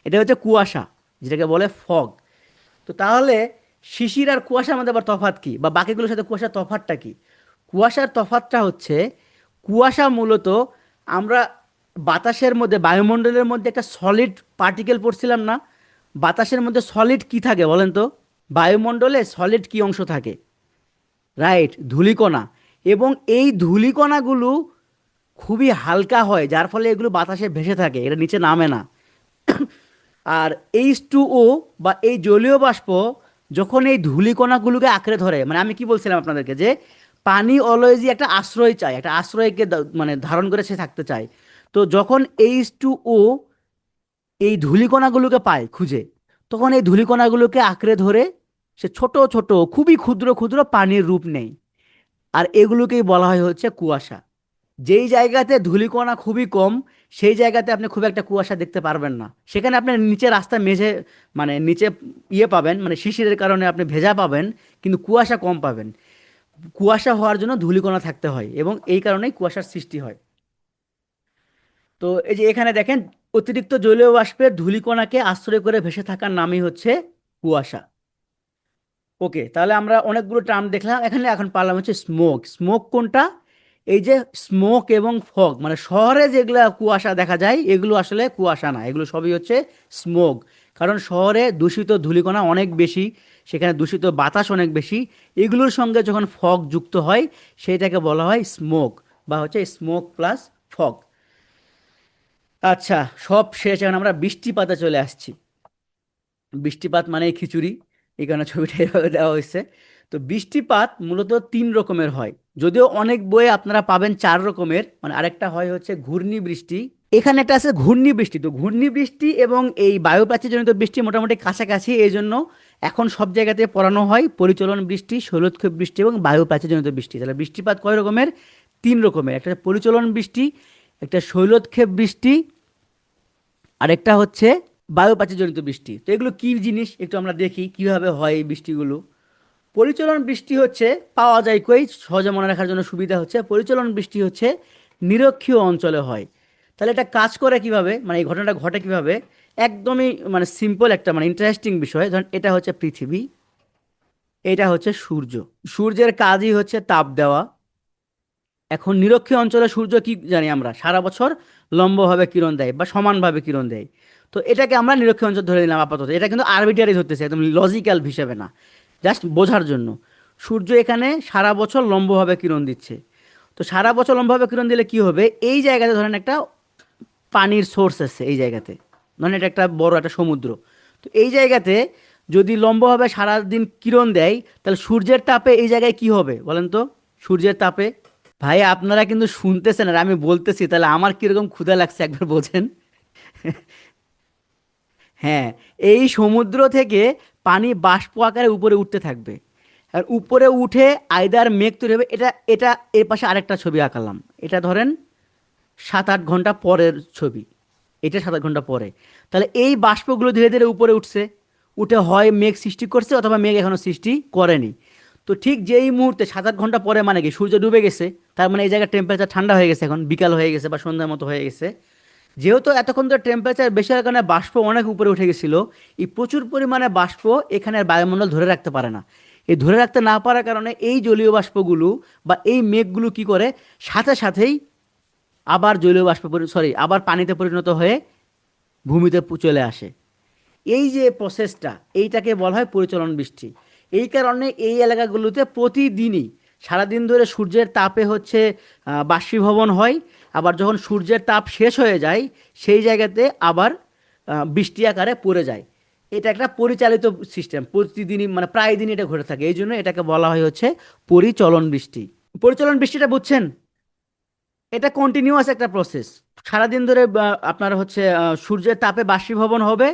এটা হচ্ছে কুয়াশা, যেটাকে বলে ফগ। তো তাহলে শিশির আর কুয়াশার মধ্যে আবার তফাৎ কি, বা বাকিগুলোর সাথে কুয়াশার তফাৎটা কি? কুয়াশার তফাৎটা হচ্ছে, কুয়াশা মূলত আমরা বাতাসের মধ্যে, বায়ুমণ্ডলের মধ্যে একটা সলিড পার্টিকেল পড়ছিলাম না? বাতাসের মধ্যে সলিড কি থাকে বলেন তো? বায়ুমণ্ডলে সলিড কি অংশ থাকে? রাইট, ধূলিকণা। এবং এই ধূলিকণাগুলো খুবই হালকা হয়, যার ফলে এগুলো বাতাসে ভেসে থাকে, এটা নিচে নামে না। আর H2O বা এই জলীয় বাষ্প যখন এই ধূলিকণাগুলোকে আঁকড়ে ধরে, মানে আমি কি বলছিলাম আপনাদেরকে, যে পানি অলওয়েজই একটা আশ্রয় চায়, একটা আশ্রয়কে মানে ধারণ করে সে থাকতে চায়। তো যখন H2O এই ধূলিকণাগুলোকে পায় খুঁজে, তখন এই ধূলিকণাগুলোকে আঁকড়ে ধরে সে ছোট ছোট খুবই ক্ষুদ্র ক্ষুদ্র পানির রূপ নেয়। আর এগুলোকেই বলা হয় হচ্ছে কুয়াশা। যেই জায়গাতে ধূলিকণা খুবই কম, সেই জায়গাতে আপনি খুব একটা কুয়াশা দেখতে পারবেন না। সেখানে আপনার নিচে রাস্তা মেঝে, মানে নিচে ইয়ে পাবেন, মানে শিশিরের কারণে আপনি ভেজা পাবেন, কিন্তু কুয়াশা কম পাবেন। কুয়াশা হওয়ার জন্য ধূলিকণা থাকতে হয়, এবং এই কারণেই কুয়াশার সৃষ্টি হয়। তো এই যে এখানে দেখেন, অতিরিক্ত জলীয় বাষ্পের ধূলিকণাকে আশ্রয় করে ভেসে থাকার নামই হচ্ছে কুয়াশা। ওকে, তাহলে আমরা অনেকগুলো টার্ম দেখলাম এখানে। এখন পারলাম হচ্ছে স্মোক। স্মোক কোনটা? এই যে স্মোক এবং ফগ, মানে শহরে যেগুলা কুয়াশা দেখা যায়, এগুলো আসলে কুয়াশা না, এগুলো সবই হচ্ছে স্মোক। কারণ শহরে দূষিত ধূলিকণা অনেক বেশি, সেখানে দূষিত বাতাস অনেক বেশি। এগুলোর সঙ্গে যখন ফগ যুক্ত হয়, সেইটাকে বলা হয় স্মোক, বা হচ্ছে স্মোক প্লাস ফগ। আচ্ছা, সব শেষ, এখন আমরা বৃষ্টিপাতে চলে আসছি। বৃষ্টিপাত মানেই খিচুড়ি, এই কারণে ছবিটা এভাবে দেওয়া হয়েছে। তো বৃষ্টিপাত মূলত 3 রকমের হয়, যদিও অনেক বইয়ে আপনারা পাবেন 4 রকমের। মানে আরেকটা হয় হচ্ছে ঘূর্ণি বৃষ্টি, এখানে একটা আছে ঘূর্ণি বৃষ্টি। তো ঘূর্ণি বৃষ্টি এবং এই বায়ুপ্রাচীরজনিত বৃষ্টি মোটামুটি কাছাকাছি, এই জন্য এখন সব জায়গাতে পড়ানো হয় পরিচলন বৃষ্টি, শৈলক্ষেপ বৃষ্টি এবং বায়ুপ্রাচীরজনিত বৃষ্টি। তাহলে বৃষ্টিপাত কয় রকমের? 3 রকমের। একটা হচ্ছে পরিচলন বৃষ্টি, একটা শৈলক্ষেপ বৃষ্টি, আরেকটা হচ্ছে বায়ুপ্রাচীরজনিত বৃষ্টি। তো এগুলো কি জিনিস একটু আমরা দেখি কিভাবে হয় এই বৃষ্টিগুলো। পরিচলন বৃষ্টি হচ্ছে, পাওয়া যায় কই, সহজে মনে রাখার জন্য সুবিধা হচ্ছে, পরিচলন বৃষ্টি হচ্ছে নিরক্ষীয় অঞ্চলে হয়। তাহলে এটা কাজ করে কিভাবে, মানে এই ঘটনাটা ঘটে কিভাবে? একদমই মানে সিম্পল একটা, মানে ইন্টারেস্টিং বিষয়। ধরেন এটা হচ্ছে পৃথিবী, এটা হচ্ছে সূর্য। সূর্যের কাজই হচ্ছে তাপ দেওয়া। এখন নিরক্ষীয় অঞ্চলে সূর্য কি জানি আমরা, সারা বছর লম্বভাবে কিরণ দেয় বা সমানভাবে কিরণ দেয়। তো এটাকে আমরা নিরক্ষীয় অঞ্চল ধরে নিলাম আপাতত। এটা কিন্তু আরবিটারি ধরতেছে, একদম লজিক্যাল হিসেবে না, জাস্ট বোঝার জন্য। সূর্য এখানে সারা বছর লম্বভাবে কিরণ দিচ্ছে। তো সারা বছর লম্বভাবে কিরণ দিলে কি হবে? এই জায়গাতে ধরেন একটা পানির সোর্স আছে, এই জায়গাতে ধরেন এটা একটা বড় একটা সমুদ্র। তো এই জায়গাতে যদি লম্বভাবে সারাদিন কিরণ দেয়, তাহলে সূর্যের তাপে এই জায়গায় কি হবে বলেন তো? সূর্যের তাপে, ভাই আপনারা কিন্তু শুনতেছেন আর আমি বলতেছি, তাহলে আমার কিরকম ক্ষুধা লাগছে একবার বোঝেন। হ্যাঁ, এই সমুদ্র থেকে পানি বাষ্প আকারে উপরে উঠতে থাকবে। আর উপরে উঠে আইদার মেঘ তৈরি হবে। এটা এটা এর পাশে আরেকটা ছবি আঁকালাম। এটা ধরেন 7-8 ঘন্টা পরের ছবি, এটা 7-8 ঘন্টা পরে। তাহলে এই বাষ্পগুলো ধীরে ধীরে উপরে উঠছে, উঠে হয় মেঘ সৃষ্টি করছে অথবা মেঘ এখনো সৃষ্টি করেনি। তো ঠিক যেই মুহূর্তে 7-8 ঘন্টা পরে, মানে কি সূর্য ডুবে গেছে, তার মানে এই জায়গার টেম্পারেচার ঠান্ডা হয়ে গেছে, এখন বিকাল হয়ে গেছে বা সন্ধ্যার মতো হয়ে গেছে। যেহেতু এতক্ষণ ধরে টেম্পারেচার বেশি হওয়ার কারণে বাষ্প অনেক উপরে উঠে গেছিল, এই প্রচুর পরিমাণে বাষ্প এখানে আর বায়ুমণ্ডল ধরে রাখতে পারে না। এই ধরে রাখতে না পারার কারণে এই জলীয় বাষ্পগুলো বা এই মেঘগুলো কি করে, সাথে সাথেই আবার জলীয় বাষ্প, সরি, আবার পানিতে পরিণত হয়ে ভূমিতে চলে আসে। এই যে প্রসেসটা, এইটাকে বলা হয় পরিচলন বৃষ্টি। এই কারণে এই এলাকাগুলোতে প্রতিদিনই সারাদিন ধরে সূর্যের তাপে হচ্ছে বাষ্পীভবন হয়। আবার যখন সূর্যের তাপ শেষ হয়ে যায়, সেই জায়গাতে আবার বৃষ্টি আকারে পড়ে যায়। এটা একটা পরিচালিত সিস্টেম, প্রতিদিনই মানে প্রায় দিনই এটা ঘটে থাকে, এই জন্য এটাকে বলা হয় হচ্ছে পরিচলন বৃষ্টি। পরিচলন বৃষ্টিটা বুঝছেন? এটা কন্টিনিউয়াস একটা প্রসেস। সারাদিন ধরে আপনার হচ্ছে সূর্যের তাপে বাষ্পীভবন হবে,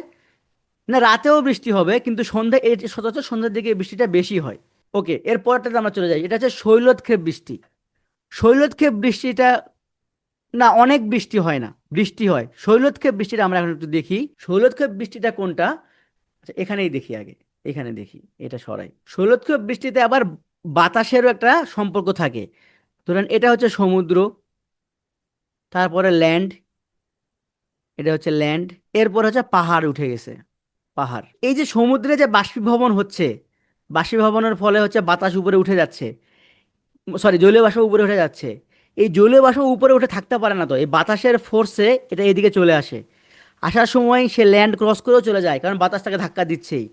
না রাতেও বৃষ্টি হবে, কিন্তু সন্ধ্যা, এই সচরাচর সন্ধ্যার দিকে এই বৃষ্টিটা বেশি হয়। ওকে, এর পরটাতে আমরা চলে যাই, এটা হচ্ছে শৈলতক্ষেপ বৃষ্টি। শৈলতক্ষেপ বৃষ্টিটা, না অনেক বৃষ্টি হয় না, বৃষ্টি হয়। শৈলতক্ষেপ বৃষ্টিটা আমরা এখন একটু দেখি, শৈলতক্ষেপ বৃষ্টিটা কোনটা। আচ্ছা, এখানেই দেখি আগে, এখানে দেখি, এটা সরাই। শৈলতক্ষেপ বৃষ্টিতে আবার বাতাসেরও একটা সম্পর্ক থাকে। ধরেন এটা হচ্ছে সমুদ্র, তারপরে ল্যান্ড, এটা হচ্ছে ল্যান্ড, এরপর হচ্ছে পাহাড় উঠে গেছে, পাহাড়। এই যে সমুদ্রে যে বাষ্পীভবন হচ্ছে, বাষ্পীভবনের ফলে হচ্ছে বাতাস উপরে উঠে যাচ্ছে, সরি জলীয় বাষ্প উপরে উঠে যাচ্ছে। এই জলীয় বাষ্প উপরে উঠে থাকতে পারে না, তো এই বাতাসের ফোর্সে এটা এদিকে চলে আসে। আসার সময় সে ল্যান্ড ক্রস করেও চলে যায়, কারণ বাতাস তাকে ধাক্কা দিচ্ছেই।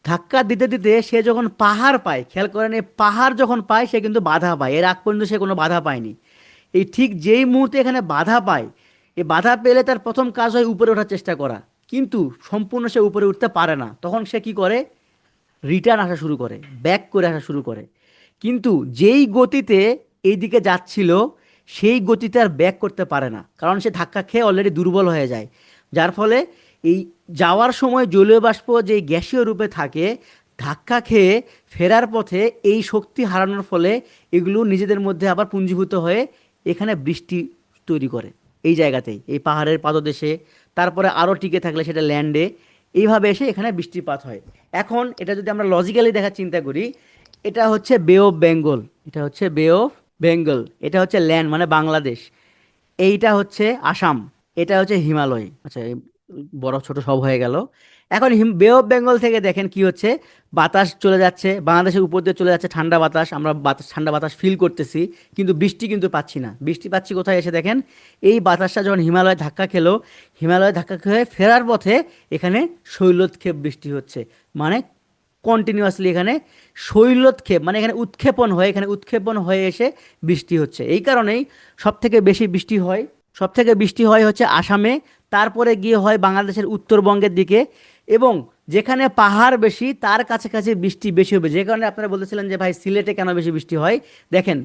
ধাক্কা দিতে দিতে সে যখন পাহাড় পায়, খেয়াল করেন, এই পাহাড় যখন পায় সে কিন্তু বাধা পায়, এর আগ পর্যন্ত সে কোনো বাধা পায়নি। এই ঠিক যেই মুহূর্তে এখানে বাধা পায়, এই বাধা পেলে তার প্রথম কাজ হয় উপরে ওঠার চেষ্টা করা, কিন্তু সম্পূর্ণ সে উপরে উঠতে পারে না। তখন সে কি করে, রিটার্ন আসা শুরু করে, ব্যাক করে আসা শুরু করে। কিন্তু যেই গতিতে এই দিকে যাচ্ছিল সেই গতিতে আর ব্যাক করতে পারে না, কারণ সে ধাক্কা খেয়ে অলরেডি দুর্বল হয়ে যায়। যার ফলে এই যাওয়ার সময় জলীয় বাষ্প যে গ্যাসীয় রূপে থাকে, ধাক্কা খেয়ে ফেরার পথে এই শক্তি হারানোর ফলে এগুলো নিজেদের মধ্যে আবার পুঞ্জীভূত হয়ে এখানে বৃষ্টি তৈরি করে, এই জায়গাতেই, এই পাহাড়ের পাদদেশে। তারপরে আরও টিকে থাকলে সেটা ল্যান্ডে, এইভাবে এসে এখানে বৃষ্টিপাত হয়। এখন এটা যদি আমরা লজিক্যালি দেখার চিন্তা করি, এটা হচ্ছে বে অফ বেঙ্গল, এটা হচ্ছে বে অফ বেঙ্গল, এটা হচ্ছে ল্যান্ড মানে বাংলাদেশ, এইটা হচ্ছে আসাম, এটা হচ্ছে হিমালয়। আচ্ছা, এই বড় ছোট সব হয়ে গেল। এখন বে অফ বেঙ্গল থেকে দেখেন কি হচ্ছে, বাতাস চলে যাচ্ছে বাংলাদেশের উপর দিয়ে, চলে যাচ্ছে ঠান্ডা বাতাস, আমরা বাতাস, ঠান্ডা বাতাস ফিল করতেছি, কিন্তু বৃষ্টি কিন্তু পাচ্ছি না। বৃষ্টি পাচ্ছি কোথায় এসে দেখেন, এই বাতাসটা যখন হিমালয়ে ধাক্কা খেলো, হিমালয়ে ধাক্কা খেয়ে ফেরার পথে এখানে শৈলক্ষেপ বৃষ্টি হচ্ছে। মানে কন্টিনিউয়াসলি এখানে শৈলক্ষেপ, মানে এখানে উৎক্ষেপণ হয়ে, এখানে উৎক্ষেপণ হয়ে এসে বৃষ্টি হচ্ছে। এই কারণেই সব থেকে বেশি বৃষ্টি হয়, সব থেকে বৃষ্টি হয় হচ্ছে আসামে, তারপরে গিয়ে হয় বাংলাদেশের উত্তরবঙ্গের দিকে, এবং যেখানে পাহাড় বেশি তার কাছাকাছি বৃষ্টি বেশি হবে। যে কারণে আপনারা বলেছিলেন যে ভাই সিলেটে কেন বেশি বৃষ্টি হয়, দেখেন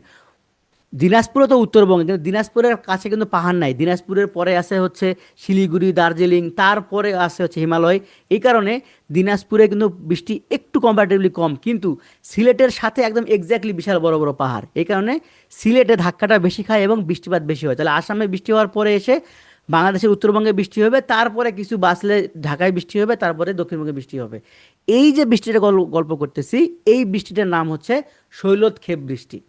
দিনাজপুরও তো উত্তরবঙ্গে, কিন্তু দিনাজপুরের কাছে কিন্তু পাহাড় নাই। দিনাজপুরের পরে আসে হচ্ছে শিলিগুড়ি, দার্জিলিং, তারপরে আসে হচ্ছে হিমালয়। এই কারণে দিনাজপুরে কিন্তু বৃষ্টি একটু কম্পারেটিভলি কম, কিন্তু সিলেটের সাথে একদম এক্স্যাক্টলি বিশাল বড় বড় পাহাড়, এই কারণে সিলেটে ধাক্কাটা বেশি খায় এবং বৃষ্টিপাত বেশি হয়। তাহলে আসামে বৃষ্টি হওয়ার পরে এসে বাংলাদেশের উত্তরবঙ্গে বৃষ্টি হবে, তারপরে কিছু বাসলে ঢাকায় বৃষ্টি হবে, তারপরে দক্ষিণবঙ্গে বৃষ্টি হবে। এই যে বৃষ্টিটা গল্প করতেছি, এই বৃষ্টিটার নাম হচ্ছে শৈলক্ষেপ বৃষ্টি।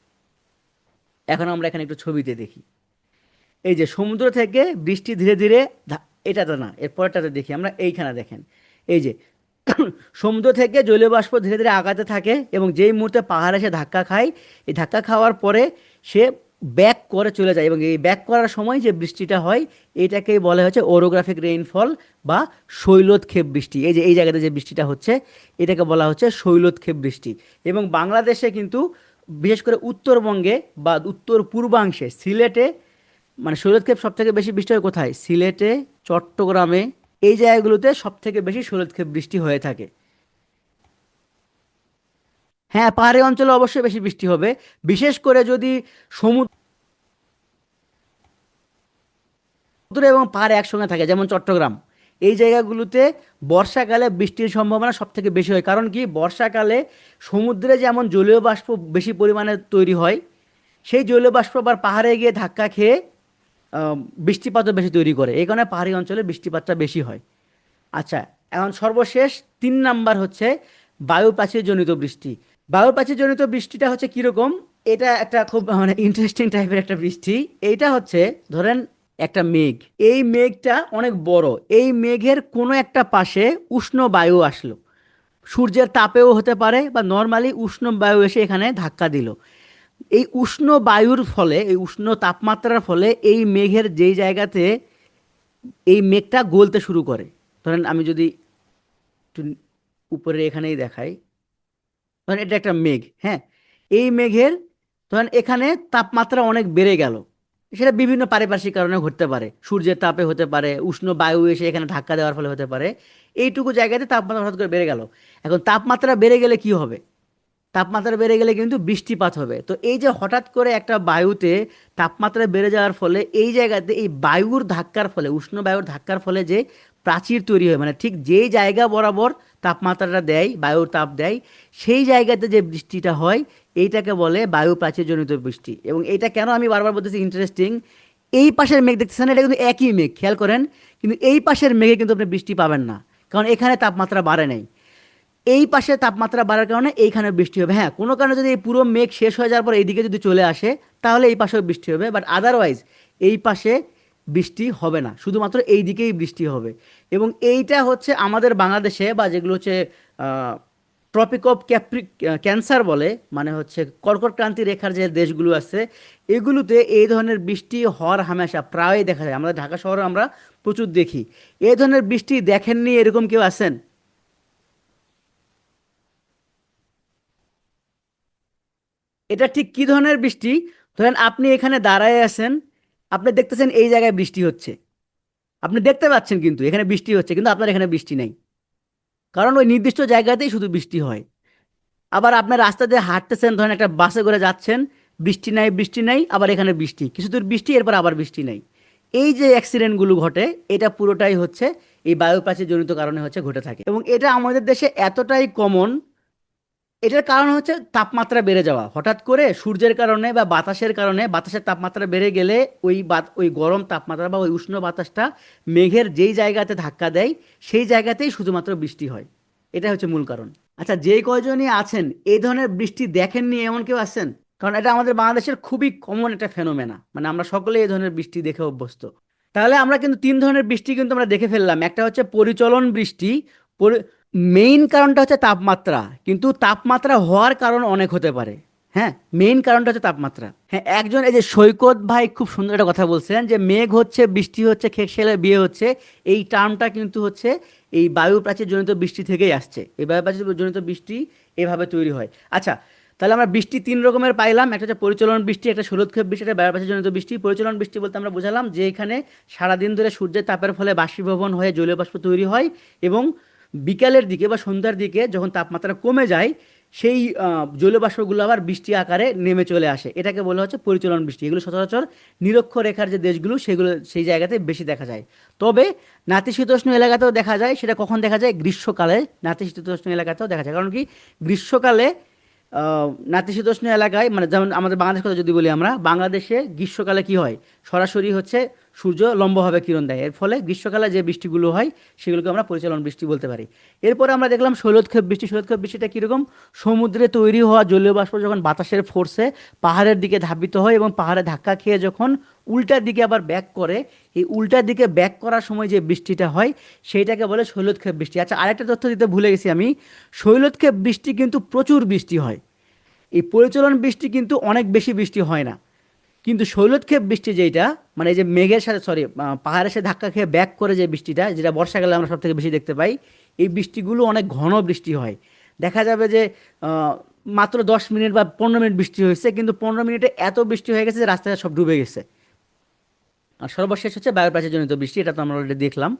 এখন আমরা এখানে একটু ছবিতে দেখি, এই যে সমুদ্র থেকে বৃষ্টি ধীরে ধীরে, এটাতে না, এর পরেরটাতে দেখি আমরা, এইখানে দেখেন, এই যে সমুদ্র থেকে জলীয় বাষ্প ধীরে ধীরে আগাতে থাকে, এবং যেই মুহূর্তে পাহাড়ে এসে ধাক্কা খায়, এই ধাক্কা খাওয়ার পরে সে ব্যাক করে চলে যায়, এবং এই ব্যাক করার সময় যে বৃষ্টিটা হয় এটাকেই বলা হচ্ছে ওরোগ্রাফিক রেইনফল বা শৈলক্ষেপ বৃষ্টি। এই যে এই জায়গাতে যে বৃষ্টিটা হচ্ছে এটাকে বলা হচ্ছে শৈলক্ষেপ বৃষ্টি। এবং বাংলাদেশে কিন্তু বিশেষ করে উত্তরবঙ্গে বা উত্তর পূর্বাংশে, সিলেটে, মানে শৈলক্ষেপ সব থেকে বেশি বৃষ্টি হয় কোথায়, সিলেটে, চট্টগ্রামে, এই জায়গাগুলোতে সব থেকে বেশি শৈলক্ষেপ বৃষ্টি হয়ে থাকে। হ্যাঁ, পাহাড়ি অঞ্চলে অবশ্যই বেশি বৃষ্টি হবে, বিশেষ করে যদি সমুদ্র এবং পাহাড় একসঙ্গে থাকে, যেমন চট্টগ্রাম, এই জায়গাগুলোতে বর্ষাকালে বৃষ্টির সম্ভাবনা সব থেকে বেশি হয়। কারণ কি, বর্ষাকালে সমুদ্রে যেমন জলীয় বাষ্প বেশি পরিমাণে তৈরি হয়, সেই জলীয় বাষ্প আবার পাহাড়ে গিয়ে ধাক্কা খেয়ে আহ, বৃষ্টিপাতও বেশি তৈরি করে, এই কারণে পাহাড়ি অঞ্চলে বৃষ্টিপাতটা বেশি হয়। আচ্ছা, এখন সর্বশেষ 3 নাম্বার হচ্ছে বায়ু প্রাচীরজনিত বৃষ্টি। বায়ু প্রাচীরজনিত বৃষ্টিটা হচ্ছে কিরকম, এটা একটা খুব মানে ইন্টারেস্টিং টাইপের একটা বৃষ্টি। এইটা হচ্ছে, ধরেন একটা মেঘ, এই মেঘটা অনেক বড়, এই মেঘের কোনো একটা পাশে উষ্ণ বায়ু আসলো, সূর্যের তাপেও হতে পারে বা নর্মালি উষ্ণ বায়ু এসে এখানে ধাক্কা দিল। এই উষ্ণ বায়ুর ফলে, এই উষ্ণ তাপমাত্রার ফলে এই মেঘের যেই জায়গাতে এই মেঘটা গলতে শুরু করে, ধরেন আমি যদি একটু উপরে এখানেই দেখাই, ধরেন এটা একটা মেঘ, হ্যাঁ, এই মেঘের ধরেন এখানে তাপমাত্রা অনেক বেড়ে গেল, সেটা বিভিন্ন পারিপার্শ্বিক কারণে ঘটতে পারে, সূর্যের তাপে হতে পারে, উষ্ণ বায়ু এসে এখানে ধাক্কা দেওয়ার ফলে হতে পারে। এইটুকু জায়গাতে তাপমাত্রা হঠাৎ করে বেড়ে গেল। এখন তাপমাত্রা বেড়ে গেলে কি হবে, তাপমাত্রা বেড়ে গেলে কিন্তু বৃষ্টিপাত হবে। তো এই যে হঠাৎ করে একটা বায়ুতে তাপমাত্রা বেড়ে যাওয়ার ফলে এই জায়গাতে এই বায়ুর ধাক্কার ফলে, উষ্ণ বায়ুর ধাক্কার ফলে যে প্রাচীর তৈরি হয়, মানে ঠিক যেই জায়গা বরাবর তাপমাত্রাটা দেয়, বায়ুর তাপ দেয়, সেই জায়গাতে যে বৃষ্টিটা হয় এইটাকে বলে বায়ু প্রাচীরজনিত বৃষ্টি। এবং এইটা কেন আমি বারবার বলতেছি ইন্টারেস্টিং, এই পাশের মেঘ দেখতেছেন, এটা কিন্তু একই মেঘ, খেয়াল করেন, কিন্তু এই পাশের মেঘে কিন্তু আপনি বৃষ্টি পাবেন না, কারণ এখানে তাপমাত্রা বাড়ে নাই। এই পাশে তাপমাত্রা বাড়ার কারণে এইখানে বৃষ্টি হবে। হ্যাঁ, কোনো কারণে যদি এই পুরো মেঘ শেষ হয়ে যাওয়ার পর এইদিকে যদি চলে আসে তাহলে এই পাশেও বৃষ্টি হবে, বাট আদারওয়াইজ এই পাশে বৃষ্টি হবে না, শুধুমাত্র এই দিকেই বৃষ্টি হবে। এবং এইটা হচ্ছে আমাদের বাংলাদেশে বা যেগুলো হচ্ছে ট্রপিক অফ ক্যান্সার বলে, মানে হচ্ছে কর্কট ক্রান্তি রেখার যে দেশগুলো আছে, এগুলোতে এই ধরনের বৃষ্টি হওয়ার হামেশা প্রায়ই দেখা যায়। আমাদের ঢাকা শহরে আমরা প্রচুর দেখি। এই ধরনের বৃষ্টি দেখেননি এরকম কেউ আছেন? এটা ঠিক কি ধরনের বৃষ্টি? ধরেন আপনি এখানে দাঁড়ায় আছেন, আপনি দেখতেছেন এই জায়গায় বৃষ্টি হচ্ছে, আপনি দেখতে পাচ্ছেন কিন্তু এখানে বৃষ্টি হচ্ছে, কিন্তু আপনার এখানে বৃষ্টি নেই, কারণ ওই নির্দিষ্ট জায়গাতেই শুধু বৃষ্টি হয়। আবার আপনার রাস্তা দিয়ে হাঁটতেছেন, ধরেন একটা বাসে করে যাচ্ছেন, বৃষ্টি নাই বৃষ্টি নাই, আবার এখানে বৃষ্টি, কিছু দূর বৃষ্টি, এরপর আবার বৃষ্টি নাই। এই যে অ্যাক্সিডেন্টগুলো ঘটে, এটা পুরোটাই হচ্ছে এই বায়ু প্রাচীর জনিত কারণে হচ্ছে ঘটে থাকে, এবং এটা আমাদের দেশে এতটাই কমন। এটার কারণ হচ্ছে তাপমাত্রা বেড়ে যাওয়া হঠাৎ করে সূর্যের কারণে বা বাতাসের কারণে। বাতাসের তাপমাত্রা বেড়ে গেলে ওই গরম তাপমাত্রা বা ওই উষ্ণ বাতাসটা মেঘের যেই জায়গাতে ধাক্কা দেয়, সেই জায়গাতেই শুধুমাত্র বৃষ্টি হয়। এটা হচ্ছে মূল কারণ। আচ্ছা, যে কয়জনই আছেন এই ধরনের বৃষ্টি দেখেননি এমন কেউ আছেন? কারণ এটা আমাদের বাংলাদেশের খুবই কমন একটা ফেনোমেনা, মানে আমরা সকলেই এই ধরনের বৃষ্টি দেখে অভ্যস্ত। তাহলে আমরা কিন্তু তিন ধরনের বৃষ্টি কিন্তু আমরা দেখে ফেললাম। একটা হচ্ছে পরিচলন বৃষ্টি। মেইন কারণটা হচ্ছে তাপমাত্রা, কিন্তু তাপমাত্রা হওয়ার কারণ অনেক হতে পারে। হ্যাঁ, মেইন কারণটা হচ্ছে তাপমাত্রা। হ্যাঁ, একজন এই যে সৈকত ভাই খুব সুন্দর একটা কথা বলছেন যে মেঘ হচ্ছে, বৃষ্টি হচ্ছে, খেক শেলে বিয়ে হচ্ছে। এই টার্মটা কিন্তু হচ্ছে এই বায়ু প্রাচীর জনিত বৃষ্টি থেকেই আসছে। এই বায়ু প্রাচীর জনিত বৃষ্টি এভাবে তৈরি হয়। আচ্ছা, তাহলে আমরা বৃষ্টি তিন রকমের পাইলাম। একটা হচ্ছে পরিচলন বৃষ্টি, একটা শরৎক্ষেপ বৃষ্টি, একটা বায়ু প্রাচীর জনিত বৃষ্টি। পরিচলন বৃষ্টি বলতে আমরা বুঝালাম যে এখানে সারাদিন ধরে সূর্যের তাপের ফলে বাষ্পীভবন হয়ে জলীয় বাষ্প তৈরি হয়, এবং বিকালের দিকে বা সন্ধ্যার দিকে যখন তাপমাত্রা কমে যায়, সেই জলীয়বাষ্পগুলো আবার বৃষ্টি আকারে নেমে চলে আসে। এটাকে বলা হচ্ছে পরিচলন বৃষ্টি। এগুলো সচরাচর নিরক্ষরেখার যে দেশগুলো সেগুলো সেই জায়গাতে বেশি দেখা যায়। তবে নাতিশীতোষ্ণ এলাকাতেও দেখা যায়। সেটা কখন দেখা যায়? গ্রীষ্মকালে নাতিশীতোষ্ণ এলাকাতেও দেখা যায়। কারণ কি, গ্রীষ্মকালে নাতিশীতোষ্ণ এলাকায়, মানে যেমন আমাদের বাংলাদেশ কথা যদি বলি, আমরা বাংলাদেশে গ্রীষ্মকালে কি হয়, সরাসরি হচ্ছে সূর্য লম্বভাবে কিরণ দেয়, এর ফলে গ্রীষ্মকালে যে বৃষ্টিগুলো হয় সেগুলোকে আমরা পরিচালন বৃষ্টি বলতে পারি। এরপরে আমরা দেখলাম শৈলক্ষেপ বৃষ্টি। শৈলক্ষেপ বৃষ্টিটা কীরকম? সমুদ্রে তৈরি হওয়া জলীয় বাষ্প যখন বাতাসের ফোর্সে পাহাড়ের দিকে ধাবিত হয় এবং পাহাড়ে ধাক্কা খেয়ে যখন উল্টার দিকে আবার ব্যাক করে, এই উল্টার দিকে ব্যাক করার সময় যে বৃষ্টিটা হয় সেইটাকে বলে শৈলক্ষেপ বৃষ্টি। আচ্ছা, আরেকটা তথ্য দিতে ভুলে গেছি আমি, শৈলক্ষেপ বৃষ্টি কিন্তু প্রচুর বৃষ্টি হয়। এই পরিচলন বৃষ্টি কিন্তু অনেক বেশি বৃষ্টি হয় না। কিন্তু শৈলক্ষেপ বৃষ্টি যেটা, মানে এই যে মেঘের সাথে, সরি, পাহাড়ের সাথে ধাক্কা খেয়ে ব্যাক করে যে বৃষ্টিটা, যেটা বর্ষাকালে আমরা সব থেকে বেশি দেখতে পাই, এই বৃষ্টিগুলো অনেক ঘন বৃষ্টি হয়। দেখা যাবে যে আহ, মাত্র 10 মিনিট বা 15 মিনিট বৃষ্টি হয়েছে, কিন্তু 15 মিনিটে এত বৃষ্টি হয়ে গেছে যে রাস্তাঘাট সব ডুবে গেছে। আর সর্বশেষ হচ্ছে বায়ু প্রাচীরজনিত বৃষ্টি, এটা তো আমরা অলরেডি দেখলাম।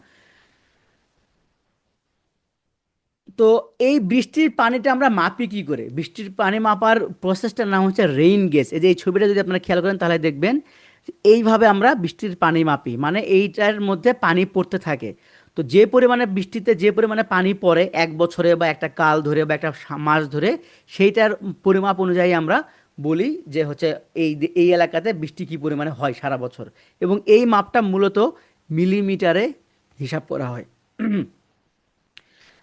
তো এই বৃষ্টির পানিটা আমরা মাপি কি করে? বৃষ্টির পানি মাপার প্রসেসটার নাম হচ্ছে রেইন গেজ। এই যে এই ছবিটা যদি আপনারা খেয়াল করেন তাহলে দেখবেন এইভাবে আমরা বৃষ্টির পানি মাপি, মানে এইটার মধ্যে পানি পড়তে থাকে। তো যে পরিমাণে বৃষ্টিতে যে পরিমাণে পানি পড়ে এক বছরে বা একটা কাল ধরে বা একটা মাস ধরে, সেইটার পরিমাপ অনুযায়ী আমরা বলি যে হচ্ছে এই এলাকাতে বৃষ্টি কি পরিমাণে হয় সারা বছর। এবং এই মাপটা মূলত মিলিমিটারে হিসাব করা হয়।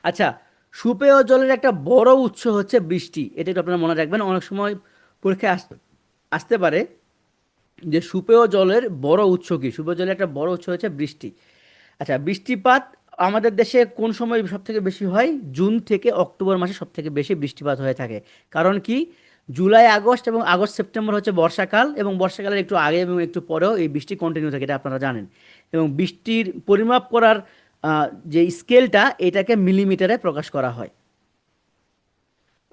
আচ্ছা, সুপেয় জলের একটা বড় উৎস হচ্ছে বৃষ্টি। এটা একটু আপনারা মনে রাখবেন, অনেক সময় পরীক্ষায় আসতে পারে যে সুপেয় জলের বড় উৎস কি। সুপেয় জলের একটা বড় উৎস হচ্ছে বৃষ্টি। আচ্ছা, বৃষ্টিপাত আমাদের দেশে কোন সময় সব থেকে বেশি হয়? জুন থেকে অক্টোবর মাসে সব থেকে বেশি বৃষ্টিপাত হয়ে থাকে। কারণ কি, জুলাই আগস্ট এবং আগস্ট সেপ্টেম্বর হচ্ছে বর্ষাকাল, এবং বর্ষাকালের একটু আগে এবং একটু পরেও এই বৃষ্টি কন্টিনিউ থাকে, এটা আপনারা জানেন। এবং বৃষ্টির পরিমাপ করার যে স্কেলটা, এটাকে মিলিমিটারে প্রকাশ করা হয়।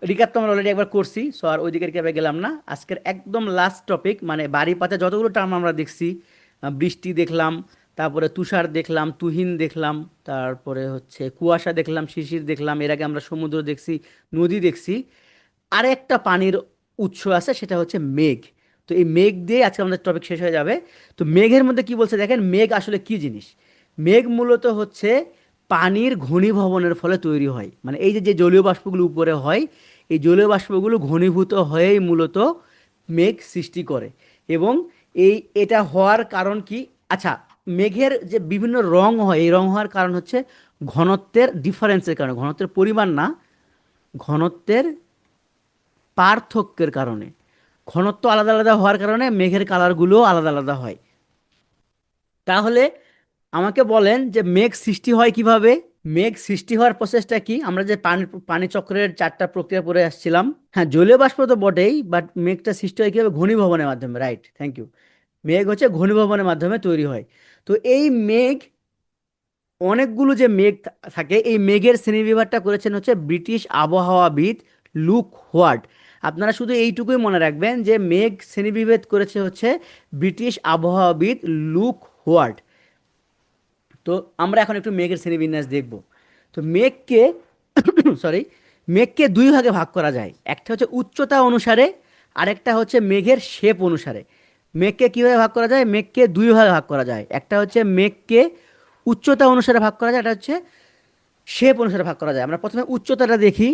রিকাপ তো আমরা অলরেডি একবার করছি, সো আর ওই দিকের ক্যাবে গেলাম না। আজকের একদম লাস্ট টপিক, মানে বাড়ি পাতে যতগুলো টার্ম আমরা দেখছি, বৃষ্টি দেখলাম, তারপরে তুষার দেখলাম, তুহিন দেখলাম, তারপরে হচ্ছে কুয়াশা দেখলাম, শিশির দেখলাম, এর আগে আমরা সমুদ্র দেখছি, নদী দেখছি। আরেকটা পানির উৎস আছে, সেটা হচ্ছে মেঘ। তো এই মেঘ দিয়ে আজকে আমাদের টপিক শেষ হয়ে যাবে। তো মেঘের মধ্যে কি বলছে দেখেন, মেঘ আসলে কি জিনিস। মেঘ মূলত হচ্ছে পানির ঘনীভবনের ফলে তৈরি হয়। মানে এই যে যে জলীয় বাষ্পগুলো উপরে হয়, এই জলীয় বাষ্পগুলো ঘনীভূত হয়েই মূলত মেঘ সৃষ্টি করে। এবং এটা হওয়ার কারণ কি? আচ্ছা, মেঘের যে বিভিন্ন রং হয়, এই রং হওয়ার কারণ হচ্ছে ঘনত্বের ডিফারেন্সের কারণে, ঘনত্বের পরিমাণ না, ঘনত্বের পার্থক্যের কারণে। ঘনত্ব আলাদা আলাদা হওয়ার কারণে মেঘের কালারগুলোও আলাদা আলাদা হয়। তাহলে আমাকে বলেন যে মেঘ সৃষ্টি হয় কিভাবে? মেঘ সৃষ্টি হওয়ার প্রসেসটা কি? আমরা যে পানি পানি চক্রের চারটা প্রক্রিয়া পড়ে আসছিলাম, হ্যাঁ জলীয় বাষ্প তো বটেই, বাট মেঘটা সৃষ্টি হয় কিভাবে? ঘনীভবনের মাধ্যমে, রাইট, থ্যাংক ইউ। মেঘ হচ্ছে ঘনীভবনের মাধ্যমে তৈরি হয়। তো এই মেঘ, অনেকগুলো যে মেঘ থাকে, এই মেঘের শ্রেণীবিভাগটা করেছেন হচ্ছে ব্রিটিশ আবহাওয়াবিদ লুক হোয়ার্ড। আপনারা শুধু এইটুকুই মনে রাখবেন যে মেঘ শ্রেণীবিভেদ করেছে হচ্ছে ব্রিটিশ আবহাওয়াবিদ লুক হোয়ার্ড। তো আমরা এখন একটু মেঘের শ্রেণীবিন্যাস দেখব। তো মেঘকে সরি, মেঘকে দুই ভাগে ভাগ করা যায়, একটা হচ্ছে উচ্চতা অনুসারে, আরেকটা হচ্ছে মেঘের শেপ অনুসারে। মেঘকে কীভাবে ভাগ করা যায়? মেঘকে দুই ভাগে ভাগ করা যায়, একটা হচ্ছে মেঘকে উচ্চতা অনুসারে ভাগ করা যায়, একটা হচ্ছে শেপ অনুসারে ভাগ করা যায়। আমরা প্রথমে উচ্চতাটা দেখি।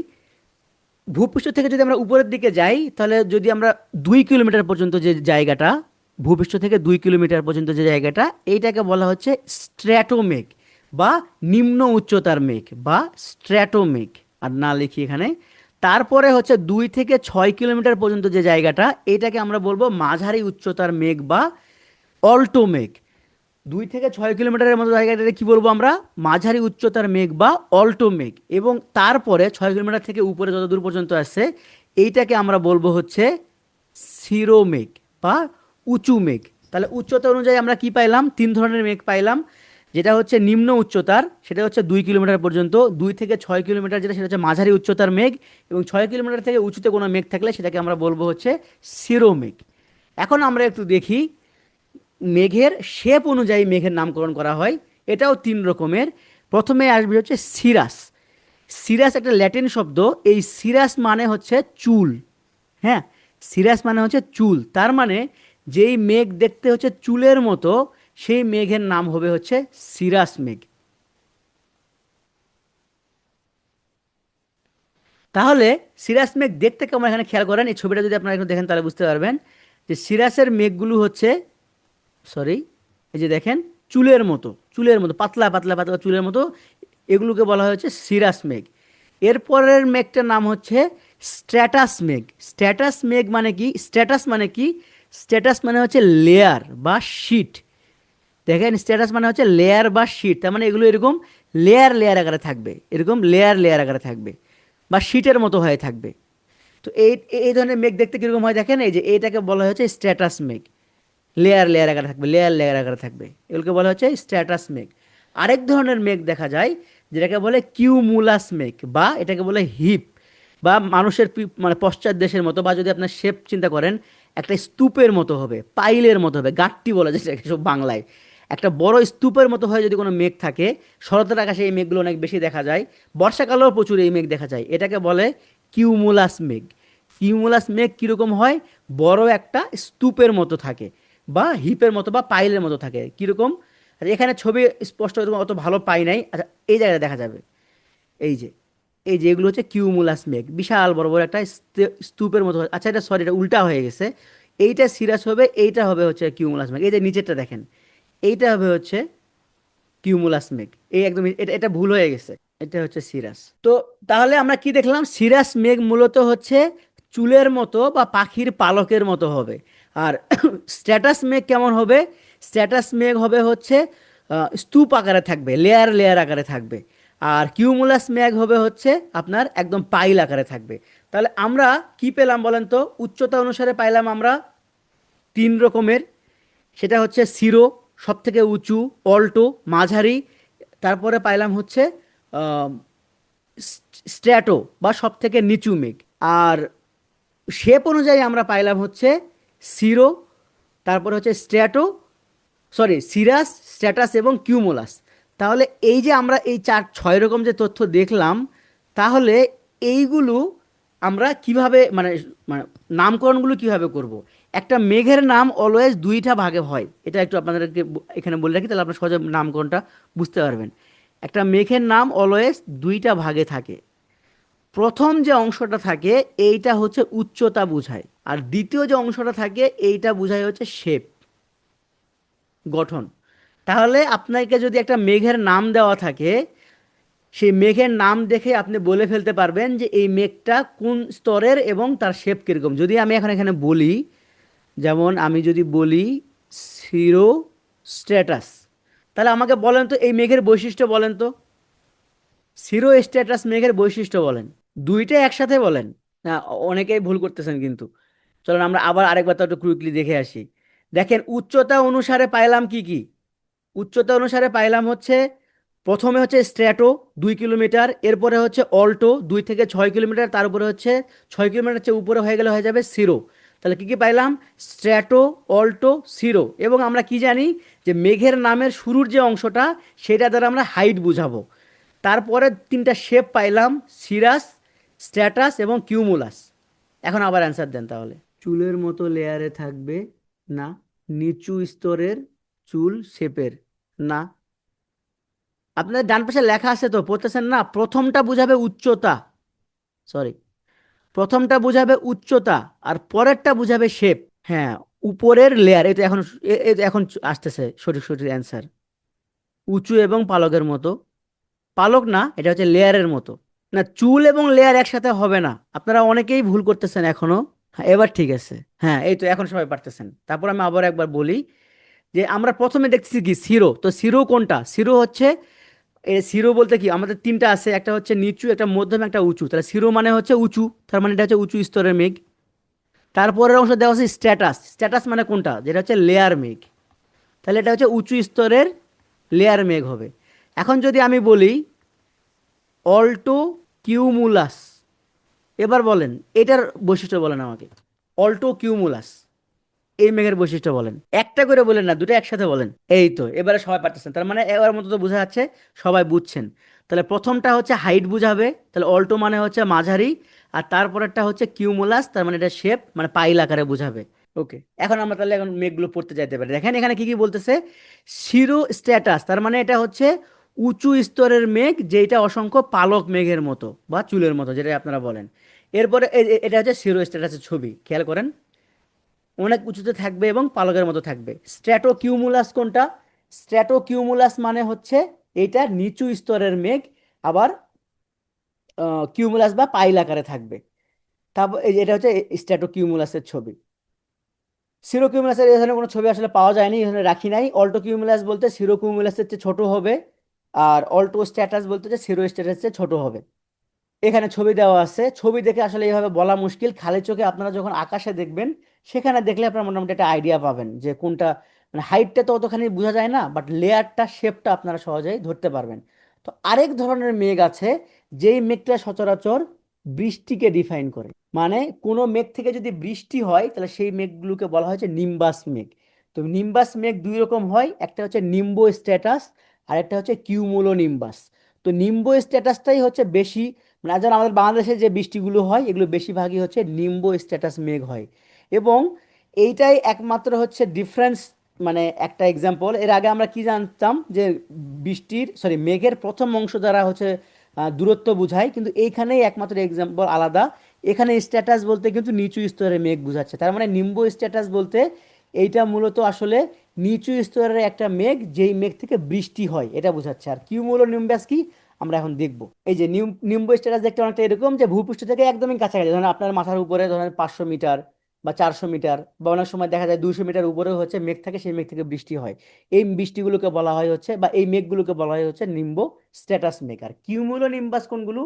ভূপৃষ্ঠ থেকে যদি আমরা উপরের দিকে যাই, তাহলে যদি আমরা 2 কিলোমিটার পর্যন্ত যে জায়গাটা, ভূপৃষ্ঠ থেকে 2 কিলোমিটার পর্যন্ত যে জায়গাটা, এইটাকে বলা হচ্ছে স্ট্র্যাটোমেঘ বা নিম্ন উচ্চতার মেঘ বা স্ট্র্যাটোমেঘ। আর না লিখি এখানে। তারপরে হচ্ছে 2 থেকে 6 কিলোমিটার পর্যন্ত যে জায়গাটা, এইটাকে আমরা বলবো মাঝারি উচ্চতার মেঘ বা অল্টো মেঘ। 2 থেকে 6 কিলোমিটারের মতো জায়গাটাকে কি বলবো আমরা? মাঝারি উচ্চতার মেঘ বা অল্টো মেঘ। এবং তারপরে 6 কিলোমিটার থেকে উপরে যত দূর পর্যন্ত আসছে, এইটাকে আমরা বলবো হচ্ছে সিরো মেঘ বা উঁচু মেঘ। তাহলে উচ্চতা অনুযায়ী আমরা কি পাইলাম? 3 ধরনের মেঘ পাইলাম। যেটা হচ্ছে নিম্ন উচ্চতার, সেটা হচ্ছে 2 কিলোমিটার পর্যন্ত। 2 থেকে 6 কিলোমিটার যেটা, সেটা হচ্ছে মাঝারি উচ্চতার মেঘ। এবং 6 কিলোমিটার থেকে উঁচুতে কোনো মেঘ থাকলে সেটাকে আমরা বলবো হচ্ছে সিরো মেঘ। এখন আমরা একটু দেখি মেঘের শেপ অনুযায়ী মেঘের নামকরণ করা হয়। এটাও 3 রকমের। প্রথমে আসবে হচ্ছে সিরাস। সিরাস একটা ল্যাটিন শব্দ। এই সিরাস মানে হচ্ছে চুল। হ্যাঁ, সিরাস মানে হচ্ছে চুল। তার মানে যেই মেঘ দেখতে হচ্ছে চুলের মতো, সেই মেঘের নাম হবে হচ্ছে সিরাস মেঘ। তাহলে সিরাস মেঘ দেখতে কেমন এখানে খেয়াল করেন। এই ছবিটা যদি আপনারা একটু দেখেন তাহলে বুঝতে পারবেন যে সিরাসের মেঘগুলো হচ্ছে, সরি, এই যে দেখেন, চুলের মতো, চুলের মতো পাতলা পাতলা পাতলা চুলের মতো। এগুলোকে বলা হচ্ছে সিরাস মেঘ। এরপরের মেঘটার নাম হচ্ছে স্ট্র্যাটাস মেঘ। স্ট্র্যাটাস মেঘ মানে কি? স্ট্র্যাটাস মানে কি? স্ট্র্যাটাস মানে হচ্ছে লেয়ার বা শিট। দেখেন, স্ট্যাটাস মানে হচ্ছে লেয়ার বা শিট। তার মানে এগুলো এরকম লেয়ার লেয়ার আকারে থাকবে, এরকম লেয়ার লেয়ার আকারে থাকবে বা শিটের মতো হয়ে থাকবে। তো এই এই ধরনের মেঘ দেখতে কিরকম হয় দেখেন, এই যে এইটাকে বলা হচ্ছে স্ট্যাটাস মেঘ। লেয়ার লেয়ার আকারে থাকবে, লেয়ার লেয়ার আকারে থাকবে, এগুলোকে বলা হচ্ছে স্ট্র্যাটাস মেঘ। আরেক ধরনের মেঘ দেখা যায় যেটাকে বলে কিউমুলাস মেঘ, বা এটাকে বলে হিপ, বা মানুষের মানে পশ্চাৎ দেশের মতো, বা যদি আপনার শেপ চিন্তা করেন, একটা স্তূপের মতো হবে, পাইলের মতো হবে, গাট্টি বলা যায় যেটাকে সব বাংলায়। একটা বড় স্তূপের মতো হয় যদি কোনো মেঘ থাকে। শরতের আকাশে এই মেঘগুলো অনেক বেশি দেখা যায়, বর্ষাকালেও প্রচুর এই মেঘ দেখা যায়। এটাকে বলে কিউমুলাস মেঘ। কিউমুলাস মেঘ কীরকম হয়? বড় একটা স্তূপের মতো থাকে, বা হিপের মতো বা পাইলের মতো থাকে। কীরকম? আর এখানে ছবি স্পষ্ট এরকম অত ভালো পাই নাই। আচ্ছা, এই জায়গায় দেখা যাবে। এই যে, এই যে এগুলো হচ্ছে কিউমুলাস মেঘ, বিশাল বড় বড় একটা স্তূপের মতো আচ্ছা, এটা সরি, এটা উল্টা হয়ে গেছে। এইটা সিরাস হবে, এইটা হবে হচ্ছে কিউমুলাস মেঘ। এই যে নিচেরটা দেখেন, এইটা হবে হচ্ছে কিউমুলাস মেঘ। এই একদম এটা এটা ভুল হয়ে গেছে। এটা হচ্ছে সিরাস। তো তাহলে আমরা কি দেখলাম? সিরাস মেঘ মূলত হচ্ছে চুলের মতো বা পাখির পালকের মতো হবে। আর স্ট্যাটাস মেঘ কেমন হবে? স্ট্যাটাস মেঘ হবে হচ্ছে স্তূপ আকারে থাকবে, লেয়ার লেয়ার আকারে থাকবে। আর কিউমুলাস মেঘ হবে হচ্ছে আপনার একদম পাইল আকারে থাকবে। তাহলে আমরা কি পেলাম বলেন তো? উচ্চতা অনুসারে পাইলাম আমরা 3 রকমের। সেটা হচ্ছে সিরো, সব থেকে উঁচু, অল্টো, মাঝারি, তারপরে পাইলাম হচ্ছে স্ট্র্যাটো বা সব থেকে নিচু মেঘ। আর শেপ অনুযায়ী আমরা পাইলাম হচ্ছে সিরো, তারপরে হচ্ছে স্ট্র্যাটো, সরি সিরাস, স্ট্র্যাটাস এবং কিউমুলাস। তাহলে এই যে আমরা এই 4-6 রকম যে তথ্য দেখলাম, তাহলে এইগুলো আমরা কিভাবে মানে মানে নামকরণগুলো কিভাবে করব? একটা মেঘের নাম অলওয়েজ 2টা ভাগে হয়, এটা একটু আপনাদেরকে এখানে বলে রাখি, তাহলে আপনার সহজে নামকরণটা বুঝতে পারবেন। একটা মেঘের নাম অলওয়েজ 2টা ভাগে থাকে। প্রথম যে অংশটা থাকে এইটা হচ্ছে উচ্চতা বোঝায়, আর দ্বিতীয় যে অংশটা থাকে এইটা বোঝায় হচ্ছে শেপ, গঠন। তাহলে আপনাকে যদি একটা মেঘের নাম দেওয়া থাকে, সেই মেঘের নাম দেখে আপনি বলে ফেলতে পারবেন যে এই মেঘটা কোন স্তরের এবং তার শেপ কীরকম। যদি আমি এখন এখানে বলি, যেমন আমি যদি বলি সিরো স্ট্যাটাস, তাহলে আমাকে বলেন তো এই মেঘের বৈশিষ্ট্য বলেন তো। সিরো স্ট্যাটাস মেঘের বৈশিষ্ট্য বলেন। দুইটা একসাথে বলেন না, অনেকেই ভুল করতেছেন কিন্তু। চলুন আমরা আবার আরেকবার তো একটু কুইকলি দেখে আসি। দেখেন উচ্চতা অনুসারে পাইলাম কি কি। উচ্চতা অনুসারে পাইলাম হচ্ছে, প্রথমে হচ্ছে স্ট্র্যাটো 2 কিলোমিটার, এরপরে হচ্ছে অল্টো 2 থেকে 6 কিলোমিটার, তার উপরে হচ্ছে 6 কিলোমিটার চেয়ে উপরে হয়ে গেলে হয়ে যাবে সিরো। তাহলে কি কি পাইলাম? Strato, Alto, সিরো। এবং আমরা কি জানি যে মেঘের নামের শুরুর যে অংশটা সেটা দ্বারা আমরা হাইট বুঝাবো। তারপরে তিনটা শেপ পাইলাম, সিরাস, স্ট্র্যাটাস এবং কিউমুলাস। এখন আবার অ্যান্সার দেন তাহলে। চুলের মতো লেয়ারে থাকবে না, নিচু স্তরের চুল শেপের না। আপনার ডান পাশে লেখা আছে তো, পড়তেছেন না? প্রথমটা বুঝাবে উচ্চতা, সরি, প্রথমটা বুঝাবে উচ্চতা আর পরেরটা বুঝাবে শেপ। হ্যাঁ, উপরের লেয়ার, এটা এখন এটা এখন আসতেছে সঠিক সঠিক অ্যান্সার। উঁচু এবং পালকের মতো। পালক না, এটা হচ্ছে লেয়ারের মতো। না, চুল এবং লেয়ার একসাথে হবে না, আপনারা অনেকেই ভুল করতেছেন এখনো। হ্যাঁ, এবার ঠিক আছে। হ্যাঁ, এই তো এখন সবাই পারতেছেন। তারপর আমি আবার একবার বলি যে আমরা প্রথমে দেখতেছি কি সিরো, তো সিরো কোনটা? সিরো হচ্ছে, সিরো বলতে কি আমাদের তিনটা আছে, একটা হচ্ছে নিচু, একটা মধ্যম, একটা উঁচু। তাহলে সিরো মানে হচ্ছে উঁচু, তার মানে এটা হচ্ছে উঁচু স্তরের মেঘ। তারপরের অংশ দেওয়া আছে স্ট্যাটাস। স্ট্যাটাস মানে কোনটা? যেটা হচ্ছে লেয়ার মেঘ। তাহলে এটা হচ্ছে উঁচু স্তরের লেয়ার মেঘ হবে। এখন যদি আমি বলি অল্টো কিউমুলাস, এবার বলেন এটার বৈশিষ্ট্য বলেন আমাকে। অল্টো কিউমুলাস এই মেঘের বৈশিষ্ট্য বলেন। একটা করে বলেন না, দুটো একসাথে বলেন। এই তো এবারে সবাই পারতেছেন, তার মানে এবার মতো তো বোঝা যাচ্ছে সবাই বুঝছেন। তাহলে প্রথমটা হচ্ছে হাইট বুঝাবে, তাহলে অল্টো মানে হচ্ছে মাঝারি। আর তারপরেরটা হচ্ছে কিউমুলাস, তার মানে এটা শেপ, মানে পাইল আকারে বুঝাবে। ওকে, এখন আমরা তাহলে এখন মেঘগুলো পড়তে যাইতে পারি। দেখেন এখানে কি কি বলতেছে। সিরো স্ট্যাটাস, তার মানে এটা হচ্ছে উঁচু স্তরের মেঘ, যেটা অসংখ্য পালক মেঘের মতো বা চুলের মতো, যেটা আপনারা বলেন। এরপরে এটা হচ্ছে সিরো স্ট্যাটাসের ছবি, খেয়াল করেন। অনেক উঁচুতে থাকবে এবং পালকের মতো থাকবে। স্ট্র্যাটো কিউমুলাস কোনটা? স্ট্র্যাটো কিউমুলাস মানে হচ্ছে এটা নিচু স্তরের মেঘ, আবার কিউমুলাস বা পাইল আকারে থাকবে। তারপর এটা হচ্ছে স্ট্র্যাটো কিউমুলাসের ছবি। সিরো কিউমুলাসের এখানে কোনো ছবি আসলে পাওয়া যায়নি, এখানে রাখি নাই। অল্টো কিউমুলাস বলতে সিরো কিউমুলাসের চেয়ে ছোট হবে, আর অল্টো স্ট্যাটাস বলতে যে সিরো স্ট্যাটাসের চেয়ে ছোট হবে। এখানে ছবি দেওয়া আছে, ছবি দেখে আসলে এইভাবে বলা মুশকিল। খালি চোখে আপনারা যখন আকাশে দেখবেন, সেখানে দেখলে আপনারা মোটামুটি একটা আইডিয়া পাবেন যে কোনটা। মানে হাইটটা তো অতখানি বোঝা যায় না, বাট লেয়ারটা, শেপটা আপনারা সহজেই ধরতে পারবেন। তো আরেক ধরনের মেঘ আছে, যেই মেঘটা সচরাচর বৃষ্টিকে ডিফাইন করে। মানে কোনো মেঘ থেকে যদি বৃষ্টি হয় তাহলে সেই মেঘগুলোকে বলা হয়েছে নিম্বাস মেঘ। তো নিম্বাস মেঘ দুই রকম হয়, একটা হচ্ছে নিম্বো স্ট্যাটাস আর একটা হচ্ছে কিউমুলো নিম্বাস। তো নিম্বো স্ট্যাটাসটাই হচ্ছে বেশি, মানে যেমন আমাদের বাংলাদেশে যে বৃষ্টিগুলো হয় এগুলো বেশিরভাগই হচ্ছে নিম্বো স্ট্যাটাস মেঘ হয়। এবং এইটাই একমাত্র হচ্ছে ডিফারেন্স, মানে একটা এক্সাম্পল। এর আগে আমরা কি জানতাম যে বৃষ্টির, সরি, মেঘের প্রথম অংশ দ্বারা হচ্ছে দূরত্ব বোঝায়, কিন্তু এইখানেই একমাত্র এক্সাম্পল আলাদা। এখানে স্ট্যাটাস বলতে কিন্তু নিচু স্তরের মেঘ বোঝাচ্ছে, তার মানে নিম্বো স্ট্যাটাস বলতে এইটা মূলত আসলে নিচু স্তরের একটা মেঘ, যেই মেঘ থেকে বৃষ্টি হয় এটা বোঝাচ্ছে। আর কিউমুলো নিম্বাস কি আমরা এখন দেখব। এই যে নিম্বো স্ট্যাটাস দেখতে অনেকটা এরকম, যে ভূপৃষ্ঠ থেকে একদমই কাছাকাছি, ধরেন আপনার মাথার উপরে ধরেন 500 মিটার বা 400 মিটার, বা অনেক সময় দেখা যায় 200 মিটার উপরেও হচ্ছে মেঘ থাকে, সেই মেঘ থেকে বৃষ্টি হয়। এই বৃষ্টিগুলোকে বলা হয় হচ্ছে, বা এই মেঘগুলোকে বলা হয় হচ্ছে নিম্বো স্ট্যাটাস মেঘ। আর কিউমুলো নিম্বাস কোনগুলো?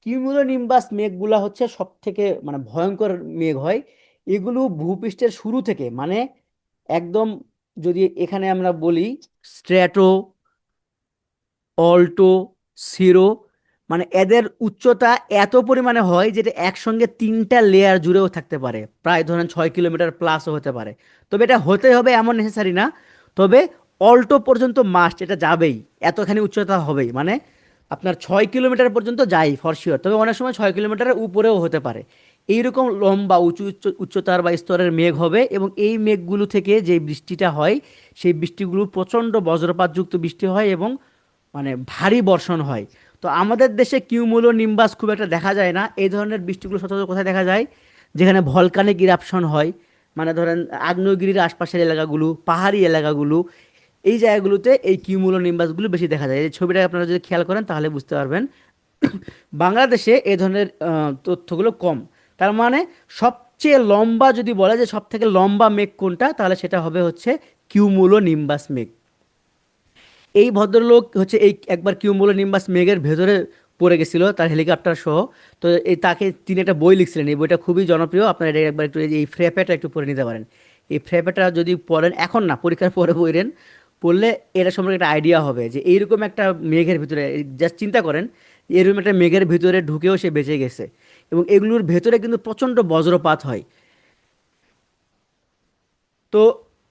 কিউমুলো নিম্বাস মেঘগুলা হচ্ছে সব থেকে মানে ভয়ঙ্কর মেঘ হয়। এগুলো ভূপৃষ্ঠের শুরু থেকে, মানে একদম, যদি এখানে আমরা বলি স্ট্র্যাটো, অল্টো, সিরো, মানে এদের উচ্চতা এত পরিমাণে হয় যেটা একসঙ্গে তিনটা লেয়ার জুড়েও থাকতে পারে, প্রায় ধরেন 6 কিলোমিটার প্লাসও হতে পারে। তবে এটা হতে হবে এমন নেসেসারি না। তবে অল্টো পর্যন্ত মাস্ট, এটা যাবেই, এতখানি উচ্চতা হবেই, মানে আপনার 6 কিলোমিটার পর্যন্ত যাই ফর শিওর। তবে অনেক সময় 6 কিলোমিটারের উপরেও হতে পারে। এইরকম লম্বা উঁচু উচ্চতার বা স্তরের মেঘ হবে, এবং এই মেঘগুলো থেকে যে বৃষ্টিটা হয়, সেই বৃষ্টিগুলো প্রচণ্ড বজ্রপাতযুক্ত বৃষ্টি হয় এবং মানে ভারী বর্ষণ হয়। তো আমাদের দেশে কিউমুলো নিম্বাস খুব একটা দেখা যায় না। এই ধরনের বৃষ্টিগুলো সচরাচর কোথায় দেখা যায়? যেখানে ভলকানিক ইরাপশন হয়, মানে ধরেন আগ্নেয়গিরির আশপাশের এলাকাগুলো, পাহাড়ি এলাকাগুলো, এই জায়গাগুলোতে এই কিউমুলো নিম্বাসগুলো বেশি দেখা যায়। এই ছবিটা আপনারা যদি খেয়াল করেন তাহলে বুঝতে পারবেন। বাংলাদেশে এই ধরনের তথ্যগুলো কম। তার মানে সবচেয়ে লম্বা যদি বলে যে সব থেকে লম্বা মেঘ কোনটা, তাহলে সেটা হবে হচ্ছে কিউমুলো নিম্বাস মেঘ। এই ভদ্রলোক হচ্ছে এই একবার কিউমুলো নিম্বাস মেঘের ভেতরে পড়ে গেছিল তার হেলিকপ্টার সহ। তো এই তিনি একটা বই লিখছিলেন, এই বইটা খুবই জনপ্রিয়, আপনারা এটা একবার একটু এই ফ্রেপেটা একটু পড়ে নিতে পারেন। এই ফ্রেপেটা যদি পড়েন, এখন না, পরীক্ষার পরে পড়েন, পড়লে এটা সম্পর্কে একটা আইডিয়া হবে যে এইরকম একটা মেঘের ভিতরে, জাস্ট চিন্তা করেন, এরকম একটা মেঘের ভিতরে ঢুকেও সে বেঁচে গেছে। এবং এগুলোর ভেতরে কিন্তু প্রচণ্ড বজ্রপাত হয়। তো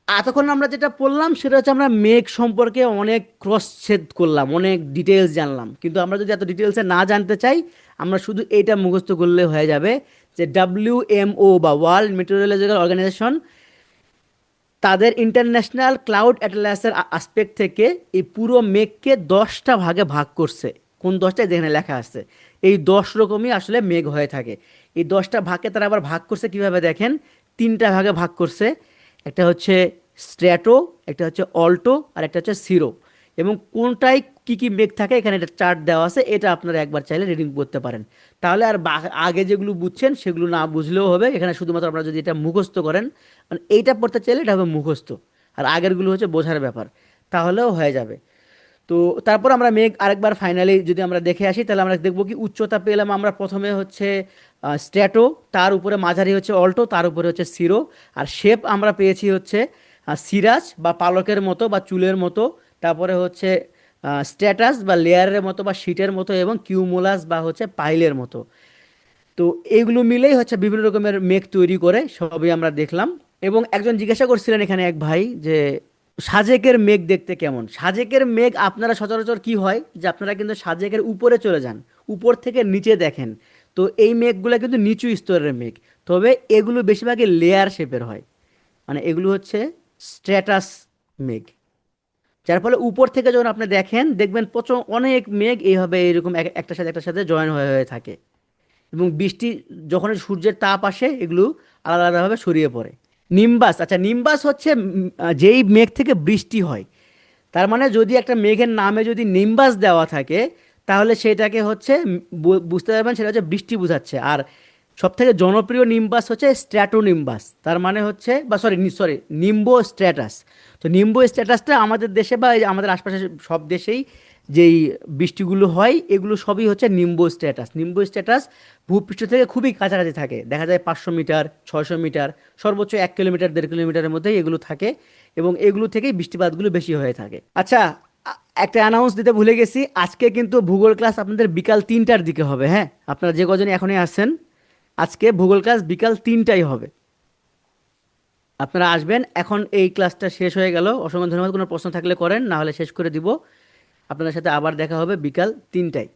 এতক্ষণ আমরা যেটা পড়লাম সেটা হচ্ছে আমরা মেঘ সম্পর্কে অনেক ক্রস চেক করলাম, অনেক ডিটেলস জানলাম, কিন্তু আমরা যদি এত ডিটেলসে না জানতে চাই, আমরা শুধু এইটা মুখস্থ করলে হয়ে যাবে যে WMO বা ওয়ার্ল্ড মেটেরিওলজিক্যাল অর্গানাইজেশন তাদের ইন্টারন্যাশনাল ক্লাউড অ্যাটলাসের আসপেক্ট থেকে এই পুরো মেঘকে 10টা ভাগে ভাগ করছে। কোন 10টায় যেখানে লেখা আছে, এই 10 রকমই আসলে মেঘ হয়ে থাকে। এই 10টা ভাগে তারা আবার ভাগ করছে কিভাবে দেখেন, 3টা ভাগে ভাগ করছে। একটা হচ্ছে স্ট্র্যাটো, একটা হচ্ছে অল্টো, আর একটা হচ্ছে সিরো। এবং কোনটায় কি কি মেঘ থাকে এখানে একটা চার্ট দেওয়া আছে, এটা আপনারা একবার চাইলে রিডিং করতে পারেন। তাহলে আর আগে যেগুলো বুঝছেন সেগুলো না বুঝলেও হবে, এখানে শুধুমাত্র আপনারা যদি এটা মুখস্থ করেন, মানে এইটা পড়তে চাইলে এটা হবে মুখস্থ, আর আগেরগুলো হচ্ছে বোঝার ব্যাপার, তাহলেও হয়ে যাবে। তো তারপর আমরা মেঘ আরেকবার ফাইনালি যদি আমরা দেখে আসি, তাহলে আমরা দেখবো কি উচ্চতা পেলাম আমরা প্রথমে হচ্ছে স্ট্র্যাটো, তার উপরে মাঝারি হচ্ছে অল্টো, তার উপরে হচ্ছে সিরো। আর শেপ আমরা পেয়েছি হচ্ছে সিরাজ বা পালকের মতো বা চুলের মতো, তারপরে হচ্ছে স্ট্যাটাস বা লেয়ারের মতো বা শিটের মতো, এবং কিউমুলাস বা হচ্ছে পাইলের মতো। তো এইগুলো মিলেই হচ্ছে বিভিন্ন রকমের মেঘ তৈরি করে, সবই আমরা দেখলাম। এবং একজন জিজ্ঞাসা করছিলেন এখানে এক ভাই যে সাজেকের মেঘ দেখতে কেমন। সাজেকের মেঘ আপনারা সচরাচর কি হয় যে আপনারা কিন্তু সাজেকের উপরে চলে যান, উপর থেকে নিচে দেখেন। তো এই মেঘগুলো কিন্তু নিচু স্তরের মেঘ, তবে এগুলো বেশিরভাগই লেয়ার শেপের হয়, মানে এগুলো হচ্ছে স্ট্র্যাটাস মেঘ। যার ফলে উপর থেকে যখন আপনি দেখেন, দেখবেন প্রচুর অনেক মেঘ এইভাবে এরকম একটার সাথে জয়েন হয়ে হয়ে থাকে। এবং বৃষ্টি যখন সূর্যের তাপ আসে, এগুলো আলাদা আলাদাভাবে ছড়িয়ে পড়ে। নিম্বাস, আচ্ছা, নিম্বাস হচ্ছে যেই মেঘ থেকে বৃষ্টি হয়। তার মানে যদি একটা মেঘের নামে যদি নিম্বাস দেওয়া থাকে, তাহলে সেটাকে হচ্ছে বুঝতে পারবেন সেটা হচ্ছে বৃষ্টি বোঝাচ্ছে। আর সব থেকে জনপ্রিয় নিম্বাস হচ্ছে স্ট্র্যাটো নিম্বাস, তার মানে হচ্ছে, বা সরি, নিম্বো স্ট্র্যাটাস। তো নিম্বো স্ট্র্যাটাসটা আমাদের দেশে বা এই যে আমাদের আশপাশে সব দেশেই যেই বৃষ্টিগুলো হয়, এগুলো সবই হচ্ছে নিম্বো স্ট্র্যাটাস। নিম্বো স্ট্র্যাটাস ভূপৃষ্ঠ থেকে খুবই কাছাকাছি থাকে, দেখা যায় 500 মিটার, 600 মিটার, সর্বোচ্চ 1 কিলোমিটার 1.5 কিলোমিটারের মধ্যে এগুলো থাকে। এবং এগুলো থেকেই বৃষ্টিপাতগুলো বেশি হয়ে থাকে। আচ্ছা, একটা অ্যানাউন্স দিতে ভুলে গেছি, আজকে কিন্তু ভূগোল ক্লাস আপনাদের বিকাল 3টার দিকে হবে। হ্যাঁ, আপনারা যে কজন এখনই আসছেন, আজকে ভূগোল ক্লাস বিকাল 3টায় হবে। আপনারা আসবেন, এখন এই ক্লাসটা শেষ হয়ে গেল। অসংখ্য ধন্যবাদ, কোনো প্রশ্ন থাকলে করেন, না হলে শেষ করে দিব। আপনাদের সাথে আবার দেখা হবে বিকাল 3টায়।